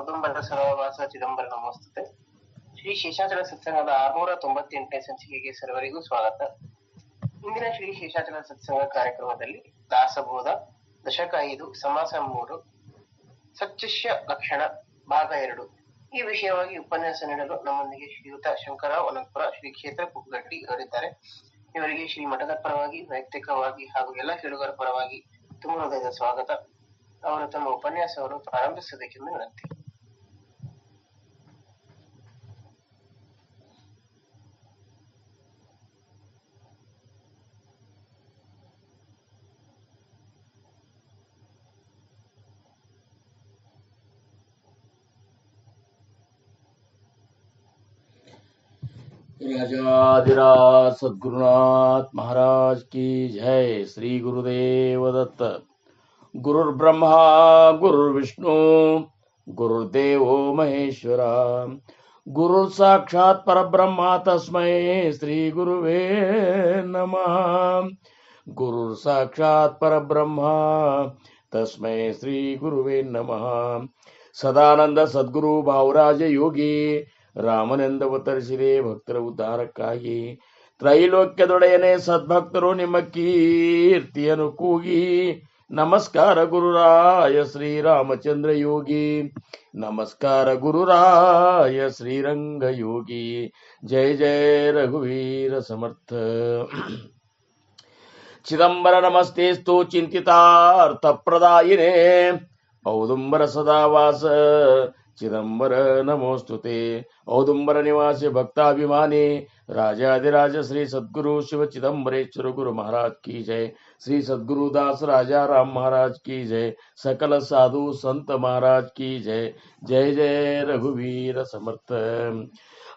ಔದುಂಬರ ಸಹವಾಸ ಚಿದಂಬರ ನಮೋಸ್ತುತೆ. ಶ್ರೀ ಶೇಷಾಚಲ ಸತ್ಸಂಗದ 698ನೇ ಸಂಚಿಕೆಗೆ ಸರ್ವರಿಗೂ ಸ್ವಾಗತ. ಇಂದಿನ ಶ್ರೀ ಶೇಷಾಚಲ ಸತ್ಸಂಗ ಕಾರ್ಯಕ್ರಮದಲ್ಲಿ ದಾಸಬೋಧ ದಶಕ 5 ಸಮಾಸ 3 ಸಚ್ಚಿಷ್ಯ ಲಕ್ಷಣ ಭಾಗ 2 ಈ ವಿಷಯವಾಗಿ ಉಪನ್ಯಾಸ ನೀಡಲು ನಮ್ಮೊಂದಿಗೆ ಶ್ರೀಯುತ ಶಂಕರರಾವ್ ಅನಂತಪುರ ಶ್ರೀ ಕ್ಷೇತ್ರ ಕುಪ್ಪಗಡ್ಡಿ ಅವರಿದ್ದಾರೆ. ಇವರಿಗೆ ಶ್ರೀ ಮಠದ ಪರವಾಗಿ, ವೈಯಕ್ತಿಕವಾಗಿ ಹಾಗೂ ಎಲ್ಲ ಕೇಳುಗರ ಪರವಾಗಿ ತುಂಬ ಹೃದಯದ ಸ್ವಾಗತ. ಅವರು ತಮ್ಮ ಉಪನ್ಯಾಸವನ್ನು ಪ್ರಾರಂಭಿಸಬೇಕೆಂದು ವಿನಂತಿ. राजाधिराज सद्गुरुनाथ महाराज की जय. श्री गुरुदेव दत्त. गुरुर्ब्रह्मा गुरुर्विष्णु गुरुर्देवो महेश्वरा. गुरु साक्षात् परब्रह्मा तस्मै श्री गुरुवे नमः. गुरु साक्षात् परब्रह्मा तस्मै श्री गुरुवे नमः. सदानंद सद्गुरु भावराज योगी ರಾಮನೆಂದವತರಿಸಿದೆ ಭಕ್ತರ ಉದ್ಧಾರಕ್ಕಾಗಿ. ತ್ರೈಲೋಕ್ಯದೊಡೆಯನೆ ಸದ್ಭಕ್ತರು ನಿಮ್ಮ ಕೀರ್ತಿಯನ್ನು ಕೂಗಿ. ನಮಸ್ಕಾರ ಗುರುರಾಯ ಶ್ರೀರಾಮಚಂದ್ರ ಯೋಗಿ. ನಮಸ್ಕಾರ ಗುರುರಾಯ ಶ್ರೀರಂಗ ಯೋಗಿ. ಜಯ ಜಯ ರಘುವೀರ ಸಮರ್ಥ. ಚಿದಂಬರ ನಮಸ್ತೆಸ್ತು ಚಿಂತಿತಾರ್ಥ ಪ್ರದಾಯಿನೇ. ಔದುಂಬರ ಸದಾವಾಸ ಚಿದಂಬರ ನಮೋಸ್ತುತೆ. ಔದುಂಬರ ನಿವಾಸಿ ಭಕ್ತಾಭಿಮಾನಿ राजाधिराज श्री सद्गुरु शिव चिदंबरेश्वर गुरु महाराज की जय. श्री सद्गुरु दास राजा राम महाराज की जय. सकल साधु संत महाराज की जय. जय जय रघुवीर समर्थ.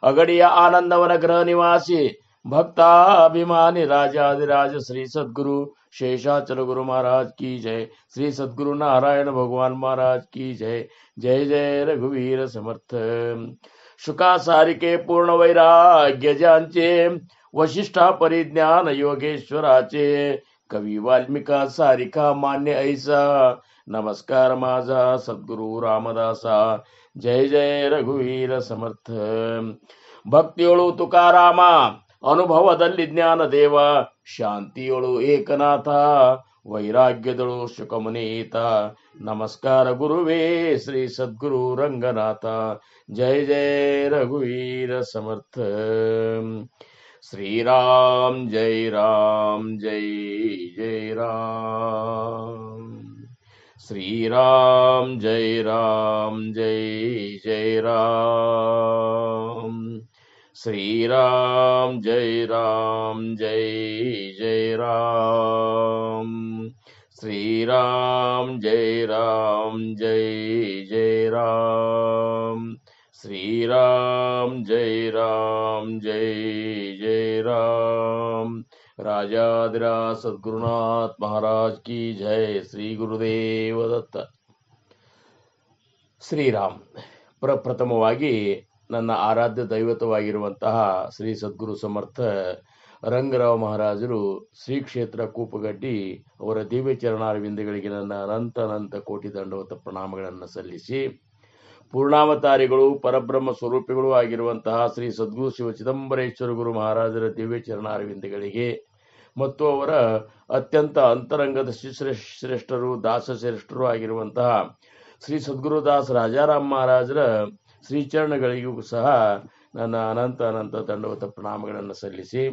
अगड़िया आनंदवन गृह निवासी भक्ताभिमानी राजाधिराज श्री सद्गुरु शेषाचल गुरु महाराज की जय. श्री सद्गुरु नारायण भगवान महाराज की जय. जय जय रघुवीर समर्थ. शुका सारिके पूर्ण वैराग्य ज्यांचे वशिष्ठा परिज्ञान योगेश्वराचे. कवी वाल्मिका सारिका मान्य ऐसा. नमस्कार माझा सद्गुरु रामदासा. जय जय रघुवीर समर्थ. ಭಕ್ತಿಯೊಳು ತುಕಾರಾಮ ಅನುಭವದಲ್ಲಿ ಜ್ಞಾನ ದೇವ. ಶಾಂತಿಯೊಳು ಏಕನಾಥ ವೈರಾಗ್ಯದಳು ಶುಕಮುನೀತ. ನಮಸ್ಕಾರ ಗುರುವೇ ಶ್ರೀ ಸದ್ಗುರು ರಂಗನಾಥ. जय जय रघुवीर समर्थ. श्रीराम जय राम जय जय राम. श्रीराम जय राम जय जय राम. श्रीराम जय राम जय जय राम. श्रीराम जय राम जय जय राम. श्रीराम जय राम जय जय राम. राजाधिराज सद्गुरुनाथ महाराज की जय. श्री गुरुदेव दत्त. ಶ್ರೀರಾಮ್. ಪ್ರಪ್ರಥಮವಾಗಿ ನನ್ನ ಆರಾಧ್ಯ ದೈವತವಾಗಿರುವಂತಹ ಶ್ರೀ ಸದ್ಗುರು ಸಮರ್ಥ ರಂಗರಾವ್ ಮಹಾರಾಜರು ಶ್ರೀ ಕ್ಷೇತ್ರ ಕೂಪಗಡ್ಡಿ ಅವರ ದಿವ್ಯ ಚರಣಾರವಿಂದಗಳಿಗೆ ನನ್ನ ಅನಂತ ಕೋಟಿ ದಂಡವತ ಪ್ರಣಾಮಗಳನ್ನು ಸಲ್ಲಿಸಿ, ಪೂರ್ಣಾವತಾರಿಗಳು ಪರಬ್ರಹ್ಮ ಸ್ವರೂಪಿಗಳು ಆಗಿರುವಂತಹ ಶ್ರೀ ಸದ್ಗುರು ಶಿವ ಚಿದಂಬರೇಶ್ವರ ಗುರು ಮಹಾರಾಜರ ದಿವ್ಯ ಚರಣಾರವಿಂದಗಳಿಗೆ ಮತ್ತು ಅವರ ಅತ್ಯಂತ ಅಂತರಂಗದ ಶ್ರೇಷ್ಠರು ದಾಸಶ್ರೇಷ್ಠರು ಆಗಿರುವಂತಹ ಶ್ರೀ ಸದ್ಗುರುದಾಸ್ ರಾಜಾರಾಮ್ ಮಹಾರಾಜರ ಶ್ರೀಚರಣಗಳಿಗೂ ಸಹ ನನ್ನ ಅನಂತ ದಂಡವತ ಪ್ರಣಾಮಗಳನ್ನು ಸಲ್ಲಿಸಿ,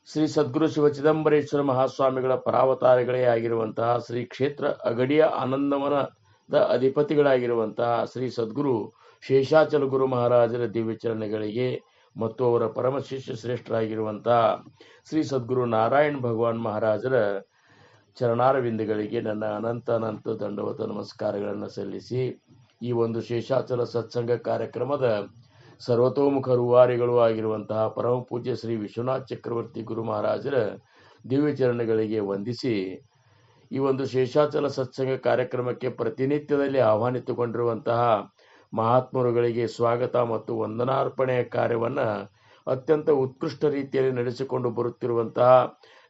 ಶ್ರೀ ಸದ್ಗುರು ಶಿವ ಚಿದಂಬರೇಶ್ವರ ಮಹಾಸ್ವಾಮಿಗಳ ಪರಾವತಾರಿಗಳೇ ಆಗಿರುವಂತಹ ಶ್ರೀ ಕ್ಷೇತ್ರ ಅಗಡಿಯ ಆನಂದವನದ ಅಧಿಪತಿಗಳಾಗಿರುವಂತಹ ಶ್ರೀ ಸದ್ಗುರು ಶೇಷಾಚಲ ಗುರು ಮಹಾರಾಜರ ದಿವ್ಯ ಚರಣಗಳಿಗೆ ಮತ್ತು ಅವರ ಪರಮ ಶಿಷ್ಯ ಶ್ರೇಷ್ಠರಾಗಿರುವಂತಹ ಶ್ರೀ ಸದ್ಗುರು ನಾರಾಯಣ್ ಭಗವಾನ್ ಮಹಾರಾಜರ ಚರಣಾರವಿಂದಗಳಿಗೆ ನನ್ನ ಅನಂತ ದಂಡವತ ನಮಸ್ಕಾರಗಳನ್ನು ಸಲ್ಲಿಸಿ, ಈ ಒಂದು ಶೇಷಾಚಲ ಸತ್ಸಂಗ ಕಾರ್ಯಕ್ರಮದ ಸರ್ವತೋಮುಖ ರೂವಾರಿಗಳು ಆಗಿರುವಂತಹ ಪರಮ ಪೂಜ್ಯ ಶ್ರೀ ವಿಶ್ವನಾಥ್ ಚಕ್ರವರ್ತಿ ಗುರು ಮಹಾರಾಜರ ದಿವ್ಯ ಚರಣಗಳಿಗೆ ವಂದಿಸಿ, ಈ ಒಂದು ಶೇಷಾಚಲ ಸತ್ಸಂಗ ಕಾರ್ಯಕ್ರಮಕ್ಕೆ ಪ್ರತಿನಿತ್ಯದಲ್ಲಿ ಆಹ್ವಾನಿತಗೊಂಡಿರುವಂತಹ ಮಹಾತ್ಮರುಗಳಿಗೆ ಸ್ವಾಗತ ಮತ್ತು ವಂದನಾರ್ಪಣೆಯ ಕಾರ್ಯವನ್ನು ಅತ್ಯಂತ ಉತ್ಕೃಷ್ಟ ರೀತಿಯಲ್ಲಿ ನಡೆಸಿಕೊಂಡು ಬರುತ್ತಿರುವಂತಹ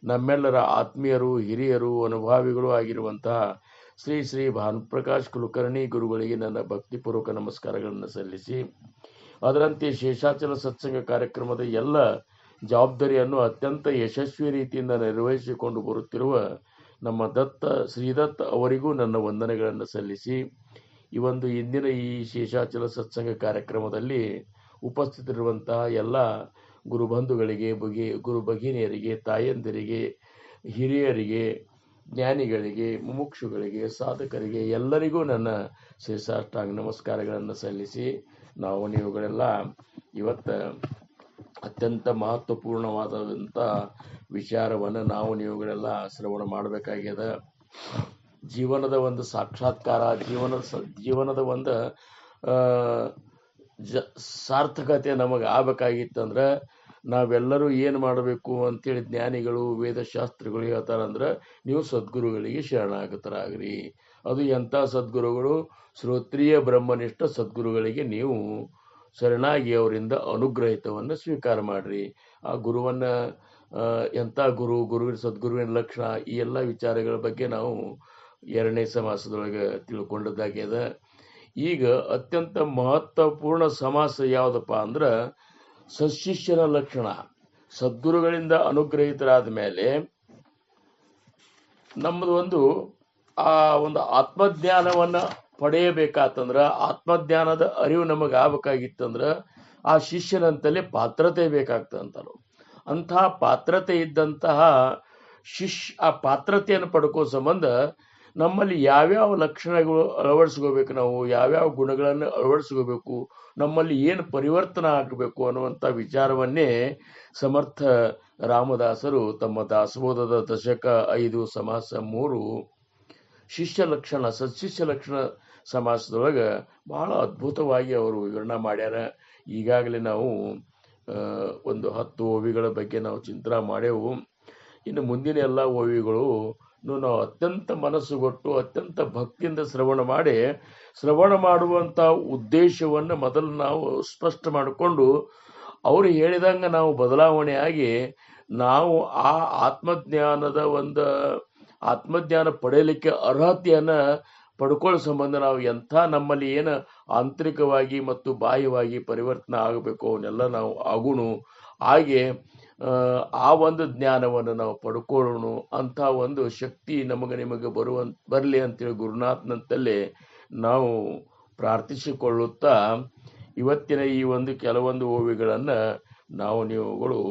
ನಮ್ಮೆಲ್ಲರ ಆತ್ಮೀಯರು, ಹಿರಿಯರು, ಅನುಭಾವಿಗಳು ಆಗಿರುವಂತಹ ಶ್ರೀ ಶ್ರೀ ಭಾನುಪ್ರಕಾಶ್ ಕುಲಕರ್ಣಿ ಗುರುಗಳಿಗೆ ನನ್ನ ಭಕ್ತಿಪೂರ್ವಕ ನಮಸ್ಕಾರಗಳನ್ನು ಸಲ್ಲಿಸಿ, ಅದರಂತೆ ಶೇಷಾಚಲ ಸತ್ಸಂಗ ಕಾರ್ಯಕ್ರಮದ ಎಲ್ಲ ಜವಾಬ್ದಾರಿಯನ್ನು ಅತ್ಯಂತ ಯಶಸ್ವಿ ರೀತಿಯಿಂದ ನಿರ್ವಹಿಸಿಕೊಂಡು ಬರುತ್ತಿರುವ ನಮ್ಮ ಶ್ರೀದತ್ತ ಅವರಿಗೂ ನನ್ನ ವಂದನೆಗಳನ್ನು ಸಲ್ಲಿಸಿ, ಇಂದಿನ ಈ ಶೇಷಾಚಲ ಸತ್ಸಂಗ ಕಾರ್ಯಕ್ರಮದಲ್ಲಿ ಉಪಸ್ಥಿತರಿರುವಂತಹ ಎಲ್ಲ ಗುರುಬಂಧುಗಳಿಗೆ, ಗುರು ಭಗಿನಿಯರಿಗೆ, ತಾಯಂದಿರಿಗೆ, ಹಿರಿಯರಿಗೆ, ಜ್ಞಾನಿಗಳಿಗೆ, ಮುಮುಕ್ಷುಗಳಿಗೆ, ಸಾಧಕರಿಗೆ ಎಲ್ಲರಿಗೂ ನನ್ನ ಶಿರಸಾಷ್ಟಾಂಗ ನಮಸ್ಕಾರಗಳನ್ನು ಸಲ್ಲಿಸಿ, ನೀವುಗಳೆಲ್ಲ ಇವತ್ತು ಅತ್ಯಂತ ಮಹತ್ವಪೂರ್ಣವಾದಂಥ ವಿಚಾರವನ್ನು ನೀವುಗಳೆಲ್ಲ ಶ್ರವಣ ಮಾಡಬೇಕಾಗ್ಯದ. ಜೀವನದ ಒಂದು ಸಾಕ್ಷಾತ್ಕಾರ, ಜೀವನದ ಒಂದು ಸಾರ್ಥಕತೆ ನಮಗೆ ಆಗ್ಬೇಕಾಗಿತ್ತಂದ್ರೆ ನಾವೆಲ್ಲರೂ ಏನು ಮಾಡಬೇಕು ಅಂತೇಳಿ ಜ್ಞಾನಿಗಳು, ವೇದಶಾಸ್ತ್ರಗಳು ಹೇಳ್ತಾರಂದ್ರೆ, ನೀವು ಸದ್ಗುರುಗಳಿಗೆ ಶರಣಾಗತರಾಗ್ರಿ. ಅದು ಎಂಥ ಸದ್ಗುರುಗಳು? ಶ್ರೋತ್ರಿಯ ಬ್ರಹ್ಮನಿಷ್ಠ ಸದ್ಗುರುಗಳಿಗೆ ನೀವು ಶರಣಾಗಿ ಅವರಿಂದ ಅನುಗ್ರಹಿತವನ್ನು ಸ್ವೀಕಾರ ಮಾಡ್ರಿ. ಆ ಗುರುವನ್ನು ಎಂಥ ಗುರುವಿನ ಸದ್ಗುರುವಿನ ಲಕ್ಷಣ, ಈ ಎಲ್ಲ ವಿಚಾರಗಳ ಬಗ್ಗೆ ನಾವು 2ನೇ ಸಮಾಸದೊಳಗೆ ತಿಳ್ಕೊಂಡದ್ದಾಗ್ಯದ. ಈಗ ಅತ್ಯಂತ ಮಹತ್ವಪೂರ್ಣ ಸಮಾಸ ಯಾವುದಪ್ಪ ಅಂದ್ರೆ ಸತ್ಶಿಷ್ಯನ ಲಕ್ಷಣ. ಸದ್ಗುರುಗಳಿಂದ ಅನುಗ್ರಹಿತರಾದ ಮೇಲೆ ನಮ್ಮದು ಒಂದು ಆತ್ಮಜ್ಞಾನವನ್ನು ಪಡೆಯಬೇಕಾತಂದ್ರೆ, ಆತ್ಮಜ್ಞಾನದ ಅರಿವು ನಮಗೆ ಆಗ್ಬೇಕಾಗಿತ್ತಂದ್ರೆ ಆ ಶಿಷ್ಯನಂತಲೇ ಪಾತ್ರತೆ ಬೇಕಾಗ್ತದಂತಾರು. ಅಂತಹ ಪಾತ್ರತೆ ಇದ್ದಂತಹ ಆ ಪಾತ್ರತೆಯನ್ನು ಪಡ್ಕೋ ಸಂಬಂಧ ನಮ್ಮಲ್ಲಿ ಯಾವ್ಯಾವ ಲಕ್ಷಣಗಳು ಅಳವಡಿಸ್ಕೋಬೇಕು, ನಾವು ಯಾವ್ಯಾವ ಗುಣಗಳನ್ನು ಅಳವಡಿಸ್ಕೋಬೇಕು, ನಮ್ಮಲ್ಲಿ ಏನು ಪರಿವರ್ತನೆ ಆಗಬೇಕು ಅನ್ನುವಂಥ ವಿಚಾರವನ್ನೇ ಸಮರ್ಥ ರಾಮದಾಸರು ತಮ್ಮ ದಾಸಬೋಧದ ದಶಕ 5 ಸಮಾಸ 3 ಶಿಷ್ಯ ಲಕ್ಷಣ, ಸತ್ಶಿಷ್ಯ ಲಕ್ಷಣ ಸಮಾಸದೊಳಗೆ ಬಹಳ ಅದ್ಭುತವಾಗಿ ಅವರು ವಿವರಣೆ ಮಾಡ್ಯಾರ. ಈಗಾಗಲೇ ನಾವು 10 ಓವಿಗಳ ಬಗ್ಗೆ ನಾವು ಚಿಂತನೆ ಮಾಡೇವು. ಇನ್ನು ಮುಂದಿನ ಎಲ್ಲ ಓವಿಗಳು ನಾವು ಅತ್ಯಂತ ಮನಸ್ಸುಗೊಟ್ಟು ಅತ್ಯಂತ ಭಕ್ತಿಯಿಂದ ಶ್ರವಣ ಮಾಡುವಂಥ ಉದ್ದೇಶವನ್ನು ಮೊದಲು ನಾವು ಸ್ಪಷ್ಟ ಮಾಡಿಕೊಂಡು ಅವರು ಹೇಳಿದಂಗೆ ನಾವು ಬದಲಾವಣೆಯಾಗಿ ನಾವು ಆ ಆತ್ಮಜ್ಞಾನ ಪಡೆಯಲಿಕ್ಕೆ ಅರ್ಹತೆಯನ್ನು ಪಡ್ಕೊಳ್ಳೋ ಸಂಬಂಧ ನಾವು ನಮ್ಮಲ್ಲಿ ಏನು ಆಂತರಿಕವಾಗಿ ಮತ್ತು ಬಾಹ್ಯವಾಗಿ ಪರಿವರ್ತನೆ ಆಗಬೇಕು ಅವನ್ನೆಲ್ಲ ನಾವು ಆಗುಣು. ಹಾಗೆ ಆ ಒಂದು ಜ್ಞಾನವನ್ನು ನಾವು ಪಡ್ಕೊಳ್ಳೋಣ ಅಂತ ಒಂದು ಶಕ್ತಿ ನಿಮಗೆ ಬರಲಿ ಅಂತೇಳಿ ಗುರುನಾಥನಂತಲ್ಲೇ ನಾವು ಪ್ರಾರ್ಥಿಸಿಕೊಳ್ಳುತ್ತಾ ಇವತ್ತಿನ ಈ ಕೆಲವೊಂದು ಓವಿಗಳನ್ನು ನೀವುಗಳು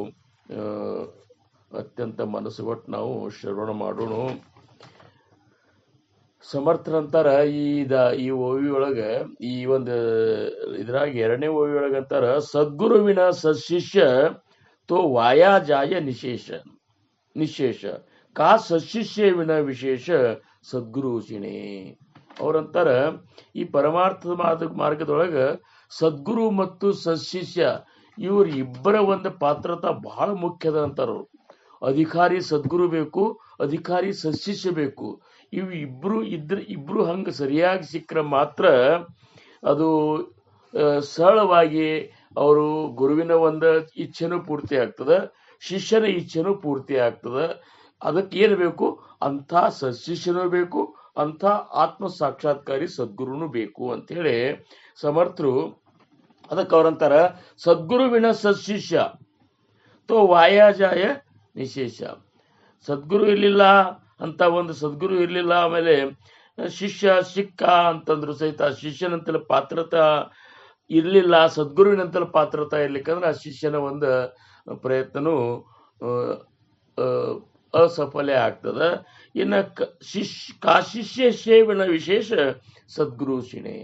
ಅತ್ಯಂತ ಮನಸ್ಸುಗೊಟ್ಟು ನಾವು ಶ್ರವಣ ಮಾಡೋಣ. ಸಮರ್ಥರಂತಾರ ಈ ಓವಿಯೊಳಗೆ ಇದ್ರಾಗ 2ನೇ ಓವಿಯೊಳಗೆ ಅಂತಾರ, ಸದ್ಗುರುವಿನ ಸತ್ಶಿಷ್ಯ ತೋ ವಾಯಾ ಜಾಯ ನಿಶೇಷ ಕಾ ಸತ್ಶಿಷ್ಯ ವಿನ ವಿಶೇಷ ಸದ್ಗುರುಚಿಣೆ. ಅವ್ರಂತಾರ ಈ ಪರಮಾರ್ಥದ ಮಾರ್ಗದೊಳಗೆ ಸದ್ಗುರು ಮತ್ತು ಸತ್ಶಿಷ್ಯ ಇವ್ರ ಇಬ್ಬರ ಒಂದು ಪಾತ್ರತ ಬಹಳ ಮುಖ್ಯದ ಅಂತಾರ. ಅಧಿಕಾರಿ ಸದ್ಗುರು ಬೇಕು, ಅಧಿಕಾರಿ ಸತ್ಶಿಷ್ಯ ಬೇಕು. ಇಬ್ರು ಹಂಗೆ ಸರಿಯಾಗಿ ಸಿಕ್ಕರೆ ಮಾತ್ರ ಅದು ಸರಳವಾಗಿ ಅವರು ಗುರುವಿನ ಒಂದು ಇಚ್ಛೆನೂ ಪೂರ್ತಿ ಆಗ್ತದೆ, ಶಿಷ್ಯನ ಇಚ್ಛೆನೂ ಪೂರ್ತಿ ಆಗ್ತದೆ. ಅದಕ್ಕೆ ಏನು ಬೇಕು? ಅಂಥ ಸತ್ಶಿಷ್ಯನೂ ಬೇಕು, ಅಂಥ ಆತ್ಮ ಸಾಕ್ಷಾತ್ಕಾರಿ ಸದ್ಗುರುನು ಬೇಕು ಅಂತೇಳಿ ಸಮರ್ಥರು ಅದಕ್ಕೆ ಅವರಂತಾರ, ಸದ್ಗುರುವಿನ ಸತ್ಶಿಷ್ಯ ತೋ ವಾಯಾಜಾಯ ನಿಶೇಷ. ಸದ್ಗುರು ಇರಲಿಲ್ಲ ಅಂತ ಸದ್ಗುರು ಇರಲಿಲ್ಲ, ಆಮೇಲೆ ಶಿಷ್ಯ ಸಿಕ್ಕ ಅಂತಂದ್ರು ಸಹಿತ ಶಿಷ್ಯನಂತಲ ಪಾತ್ರತ ಇರಲಿಲ್ಲ, ಸದ್ಗುರುವಿನಂತಲ ಪಾತ್ರತ ಇರ್ಲಿಕ್ಕಂದ್ರೆ ಆ ಶಿಷ್ಯನ ಒಂದು ಪ್ರಯತ್ನನೂ ಅಸಫಲ ಆಗ್ತದೆ. ಇನ್ನು ಶಿಷ್ಯ ಸೇವನ ವಿಶೇಷ ಸದ್ಗುರು ಶಿಣೆ.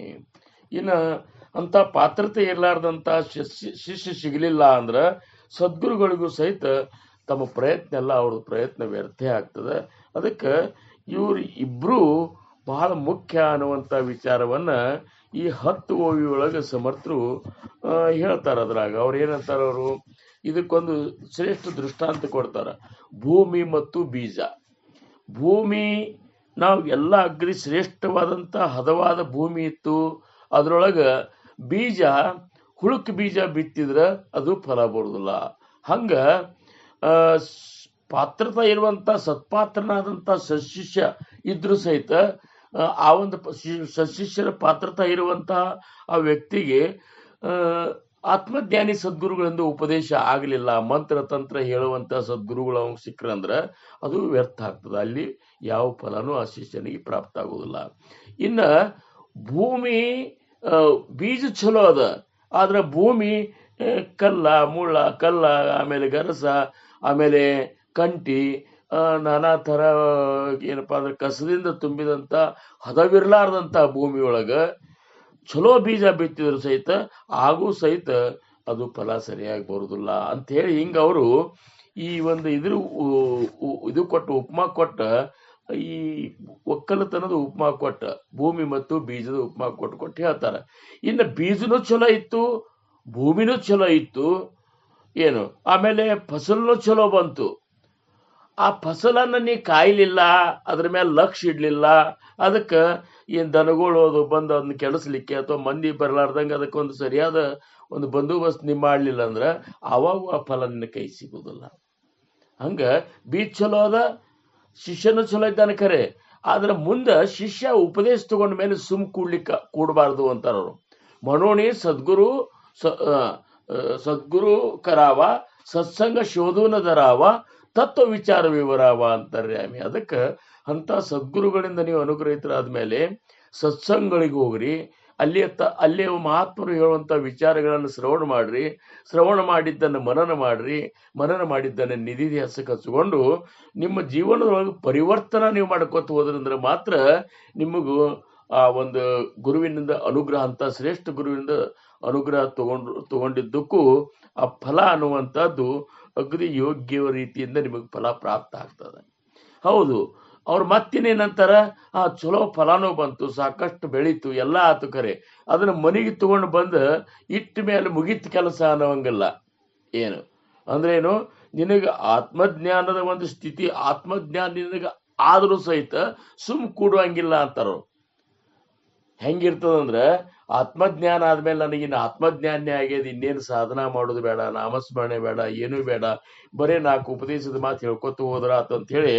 ಇನ್ನು ಅಂತ ಪಾತ್ರತೆ ಇರಲಾರ್ದಂಥ ಶಿಷ್ಯ ಸಿಗಲಿಲ್ಲ ಅಂದ್ರೆ ಸದ್ಗುರುಗಳಿಗೂ ಸಹಿತ ತಮ್ಮ ಪ್ರಯತ್ನ ಎಲ್ಲ ಅವ್ರದ್ದು ಪ್ರಯತ್ನ ವ್ಯರ್ಥ ಆಗ್ತದೆ. ಅದಕ್ಕೆ ಇಬ್ರು ಬಹಳ ಮುಖ್ಯ ಅನ್ನುವಂಥ ವಿಚಾರವನ್ನ ಈ 10 ಓವಿಯೊಳಗೆ ಸಮರ್ಥರು ಹೇಳ್ತಾರ. ಅದ್ರಾಗ ಅವ್ರು ಏನಂತಾರ, ಅವರು ಇದಕ್ಕೊಂದು ಶ್ರೇಷ್ಠ ದೃಷ್ಟಾಂತ ಕೊಡ್ತಾರ. ಭೂಮಿ ಮತ್ತು ಬೀಜ. ಭೂಮಿ ನಾವು ಎಲ್ಲ ಅಗ್ರಿ ಶ್ರೇಷ್ಠವಾದಂಥ ಹದವಾದ ಭೂಮಿ ಇತ್ತು, ಅದ್ರೊಳಗೆ ಬೀಜ ಹುಳುಕ್ ಬೀಜ ಬಿತ್ತಿದ್ರೆ ಅದು ಫಲ ಬರುದಿಲ್ಲ. ಹಂಗ ಪಾತ್ರತ ಇರುವಂತ ಸತ್ಪಾತ್ರನಾದಂಥ ಸತ್ಶಿಷ್ಯ ಇದ್ರೂ ಸಹಿತ ಆ ಒಂದು ಸಶಿಷ್ಯರ ಪಾತ್ರತಾ ಇರುವಂತಹ ಆ ವ್ಯಕ್ತಿಗೆ ಆತ್ಮಜ್ಞಾನಿ ಸದ್ಗುರುಗಳಿಂದ ಉಪದೇಶ ಆಗಲಿಲ್ಲ, ಮಂತ್ರ ತಂತ್ರ ಹೇಳುವಂತ ಸದ್ಗುರುಗಳು ಅವ್ನಿಗೆ ಸಿಕ್ಕರಂದ್ರ ಅದು ವ್ಯರ್ಥ ಆಗ್ತದೆ. ಅಲ್ಲಿ ಯಾವ ಫಲನೂ ಆ ಶಿಷ್ಯನಿಗೆ ಪ್ರಾಪ್ತ ಆಗುದಿಲ್ಲ. ಇನ್ನ ಭೂಮಿ ಬೀಜ ಚಲೋ ಅದ, ಆದ್ರೆ ಭೂಮಿ ಕಲ್ಲ ಮುಳ್ಳ ಕಲ್ಲ, ಆಮೇಲೆ ಗರಸ, ಆಮೇಲೆ ಕಂಟಿ, ನಾನಾ ತರ ಏನಪ್ಪಾ ಅಂದ್ರೆ ಕಸದಿಂದ ತುಂಬಿದಂತ ಹದವಿರ್ಲಾರ್ದಂತ ಭೂಮಿಯೊಳಗ ಚಲೋ ಬೀಜ ಬಿತ್ತಿದ್ರು ಸಹಿತ ಆಗೂ ಸಹಿತ ಅದು ಫಲ ಸರಿಯಾಗಿ ಬರುದಿಲ್ಲ ಅಂತ ಹೇಳಿ ಹಿಂಗ ಅವರು ಈ ಒಂದು ಇದು ಕೊಟ್ಟು ಉಪಮಾ ಕೊಟ್ಟ, ಈ ಒಕ್ಕಲತನದ ಉಪಮಾ ಕೊಟ್ಟ, ಭೂಮಿ ಮತ್ತು ಬೀಜದ ಉಪಮಾ ಕೊಟ್ಟು ಹೇಳ್ತಾರ. ಇನ್ನು ಬೀಜನೂ ಚಲೋ ಇತ್ತು, ಭೂಮಿನೂ ಚಲೋ ಇತ್ತು, ಏನು ಆಮೇಲೆ ಫಸಲೂ ಚಲೋ ಬಂತು. ಆ ಫಸಲನ್ನ ನೀ ಕಾಯ್ಲಿಲ್ಲ, ಅದ್ರ ಮೇಲೆ ಲಕ್ಷ್ಯ ಇಡ್ಲಿಲ್ಲ, ಅದಕ್ಕೆ ಏನ್ ದನಗಳು ಅದು ಬಂದು ಅದನ್ನ ಕೆಡಿಸ್ಲಿಕ್ಕೆ ಅಥವಾ ಮಂದಿ ಬರ್ಲಾರ್ದಂಗೆ ಅದಕ್ಕೊಂದು ಸರಿಯಾದ ಒಂದು ಬಂದೋಬಸ್ತ್ ನೀ ಮಾಡ್ಲಿಲ್ಲ ಅಂದ್ರ ಅವಾಗ ಆ ಫಲ ನಿನ್ನ ಕೈ ಸಿಗುದಿಲ್ಲ. ಹಂಗ ಬೀಜ ಚಲೋ ಅದ, ಶಿಷ್ಯನು ಚಲೋ ಇದ್ದಾನೆ ಖರೆ, ಆದ್ರೆ ಮುಂದ ಶಿಷ್ಯ ಉಪದೇಶ ತಗೊಂಡ ಮೇಲೆ ಕೂಡಬಾರ್ದು ಅಂತಾರವ್ರು. ಮನೋಣಿ ಸದ್ಗುರು ಕರಾವ, ಸತ್ಸಂಗ ಶೋಧೂನ ದರಾವ, ತತ್ವ ವಿಚಾರ ವಿವರಾವ ಅಂತಾರೆ ಆಮಿ. ಅದಕ್ಕೆ ಅಂತ ಸದ್ಗುರುಗಳಿಂದ ನೀವು ಅನುಗ್ರಹಿತರಾದ್ಮೇಲೆ ಸತ್ಸಂಗಗಳಿಗೆ ಹೋಗ್ರಿ, ಅಲ್ಲಿ ಮಹಾತ್ಮರು ಹೇಳುವಂತ ವಿಚಾರಗಳನ್ನು ಶ್ರವಣ ಮಾಡ್ರಿ, ಶ್ರವಣ ಮಾಡಿದ್ದನ್ನು ಮನನ ಮಾಡ್ರಿ, ಮನನ ಮಾಡಿದ್ದನ್ನು ನಿಧಿ ಹಸಕ್ಕೆ ಹಚ್ಕೊಂಡು ನಿಮ್ಮ ಜೀವನದೊಳಗೆ ಪರಿವರ್ತನ ನೀವು ಮಾಡ್ಕೊತ ಹೋದ್ರಂದ್ರೆ ಮಾತ್ರ ನಿಮಗೂ ಆ ಒಂದು ಗುರುವಿನಿಂದ ಅನುಗ್ರಹ, ಅಂತ ಶ್ರೇಷ್ಠ ಗುರುವಿನಿಂದ ಅನುಗ್ರಹ ತಗೊಂಡಿದ್ದಕ್ಕೂ ಆ ಫಲ ಅನ್ನುವಂಥದ್ದು ಅಗದಿ ಯೋಗ್ಯ ರೀತಿಯಿಂದ ನಿಮಗೆ ಫಲ ಪ್ರಾಪ್ತ ಆಗ್ತದೆ. ಹೌದು, ಅವ್ರು ಮತ್ತಿನೇನಂತಾರ, ಚಲೋ ಫಲಾನೂ ಬಂತು, ಸಾಕಷ್ಟು ಬೆಳೀತು, ಎಲ್ಲ ಆತು ಖರೆ, ಅದನ್ನ ಮನೆಗೆ ತಗೊಂಡು ಬಂದು ಇಟ್ಟ ಮೇಲೆ ಮುಗಿತ ಕೆಲಸ ಅನ್ನೋಂಗಿಲ್ಲ. ಏನು ಅಂದ್ರೇನು, ನಿನಗೆ ಆತ್ಮಜ್ಞಾನದ ಒಂದು ಸ್ಥಿತಿ, ಆತ್ಮಜ್ಞಾನ ನಿನಗೆ ಆದ್ರೂ ಸಹಿತ ಕೂಡುವಂಗಿಲ್ಲ ಅಂತಾರ. ಹೆಂಗಿರ್ತದಂದ್ರೆ, ಆತ್ಮಜ್ಞಾನ ಆದ್ಮೇಲೆ ನನಗಿನ್ನ ಆತ್ಮಜ್ಞಾನೇ ಆಗ್ಯದ, ಇನ್ನೇನು ಸಾಧನ ಮಾಡೋದು ಬೇಡ, ನಾಮಸ್ಮರಣೆ ಬೇಡ, ಏನೂ ಬೇಡ, ಬರೇ 4 ಉಪದೇಶದ ಮಾತು ಹೇಳ್ಕೊತ ಹೋದ್ರ ಅಂತ ಹೇಳಿ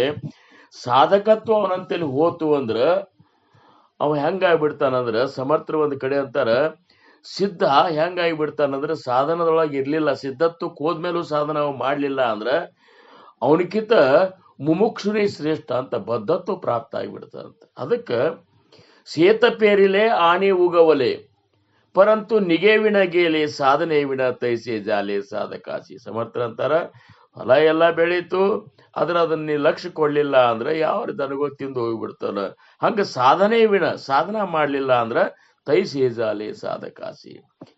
ಸಾಧಕತ್ವ ಅವನಂತೇಳಿ ಹೋತು ಅಂದ್ರ ಅವ ಹೆಂಗಾಗ್ಬಿಡ್ತಾನಂದ್ರ, ಸಮರ್ಥರು ಒಂದ್ ಕಡೆ ಅಂತಾರ, ಸಿದ್ಧ ಹೆಂಗಾಗಿಬಿಡ್ತಾನಂದ್ರ ಸಾಧನದೊಳಗೆ ಇರ್ಲಿಲ್ಲ, ಸಿದ್ಧತ್ವಕ್ಕೆ ಹೋದ್ಮೇಲೂ ಸಾಧನ ಅವ ಮಾಡ್ಲಿಲ್ಲ ಅಂದ್ರ ಅವನಕ್ಕಿಂತ ಮುಮುಕ್ಷುರೇ ಶ್ರೇಷ್ಠ ಅಂತ ಬದ್ಧತ್ವ ಪ್ರಾಪ್ತ ಆಗಿಬಿಡ್ತಾರಂತ. ಅದಕ್ಕೆ ಸೇತಪೇರಿಲೆ ಆಣಿ ಉಗವಲೆ, ಪರಂತು ನಿಗೇವಿನ ಗೇಲೆ ಸಾಧನೆ ವಿನ ತೈಸೆ ಜಾಲೆ ಸಾಧಕಾಸಿ. ಸಮರ್ಥರಂತಾರ, ಹೊಲ ಎಲ್ಲ ಬೆಳೀತು, ಅದನ್ನ ಲಕ್ಷ್ಯ ಕೊಡ್ಲಿಲ್ಲ ಅಂದ್ರೆ ಯಾವ ದನಗೋ ತಿಂದು ಹೋಗ್ಬಿಡ್ತಾನ. ಹಂಗ ಸಾಧನೆ ವಿನ, ಸಾಧನ ಮಾಡ್ಲಿಲ್ಲ ಅಂದ್ರ ತೈಸೆ ಜಾಲೆ ಸಾಧಕಾಸಿ.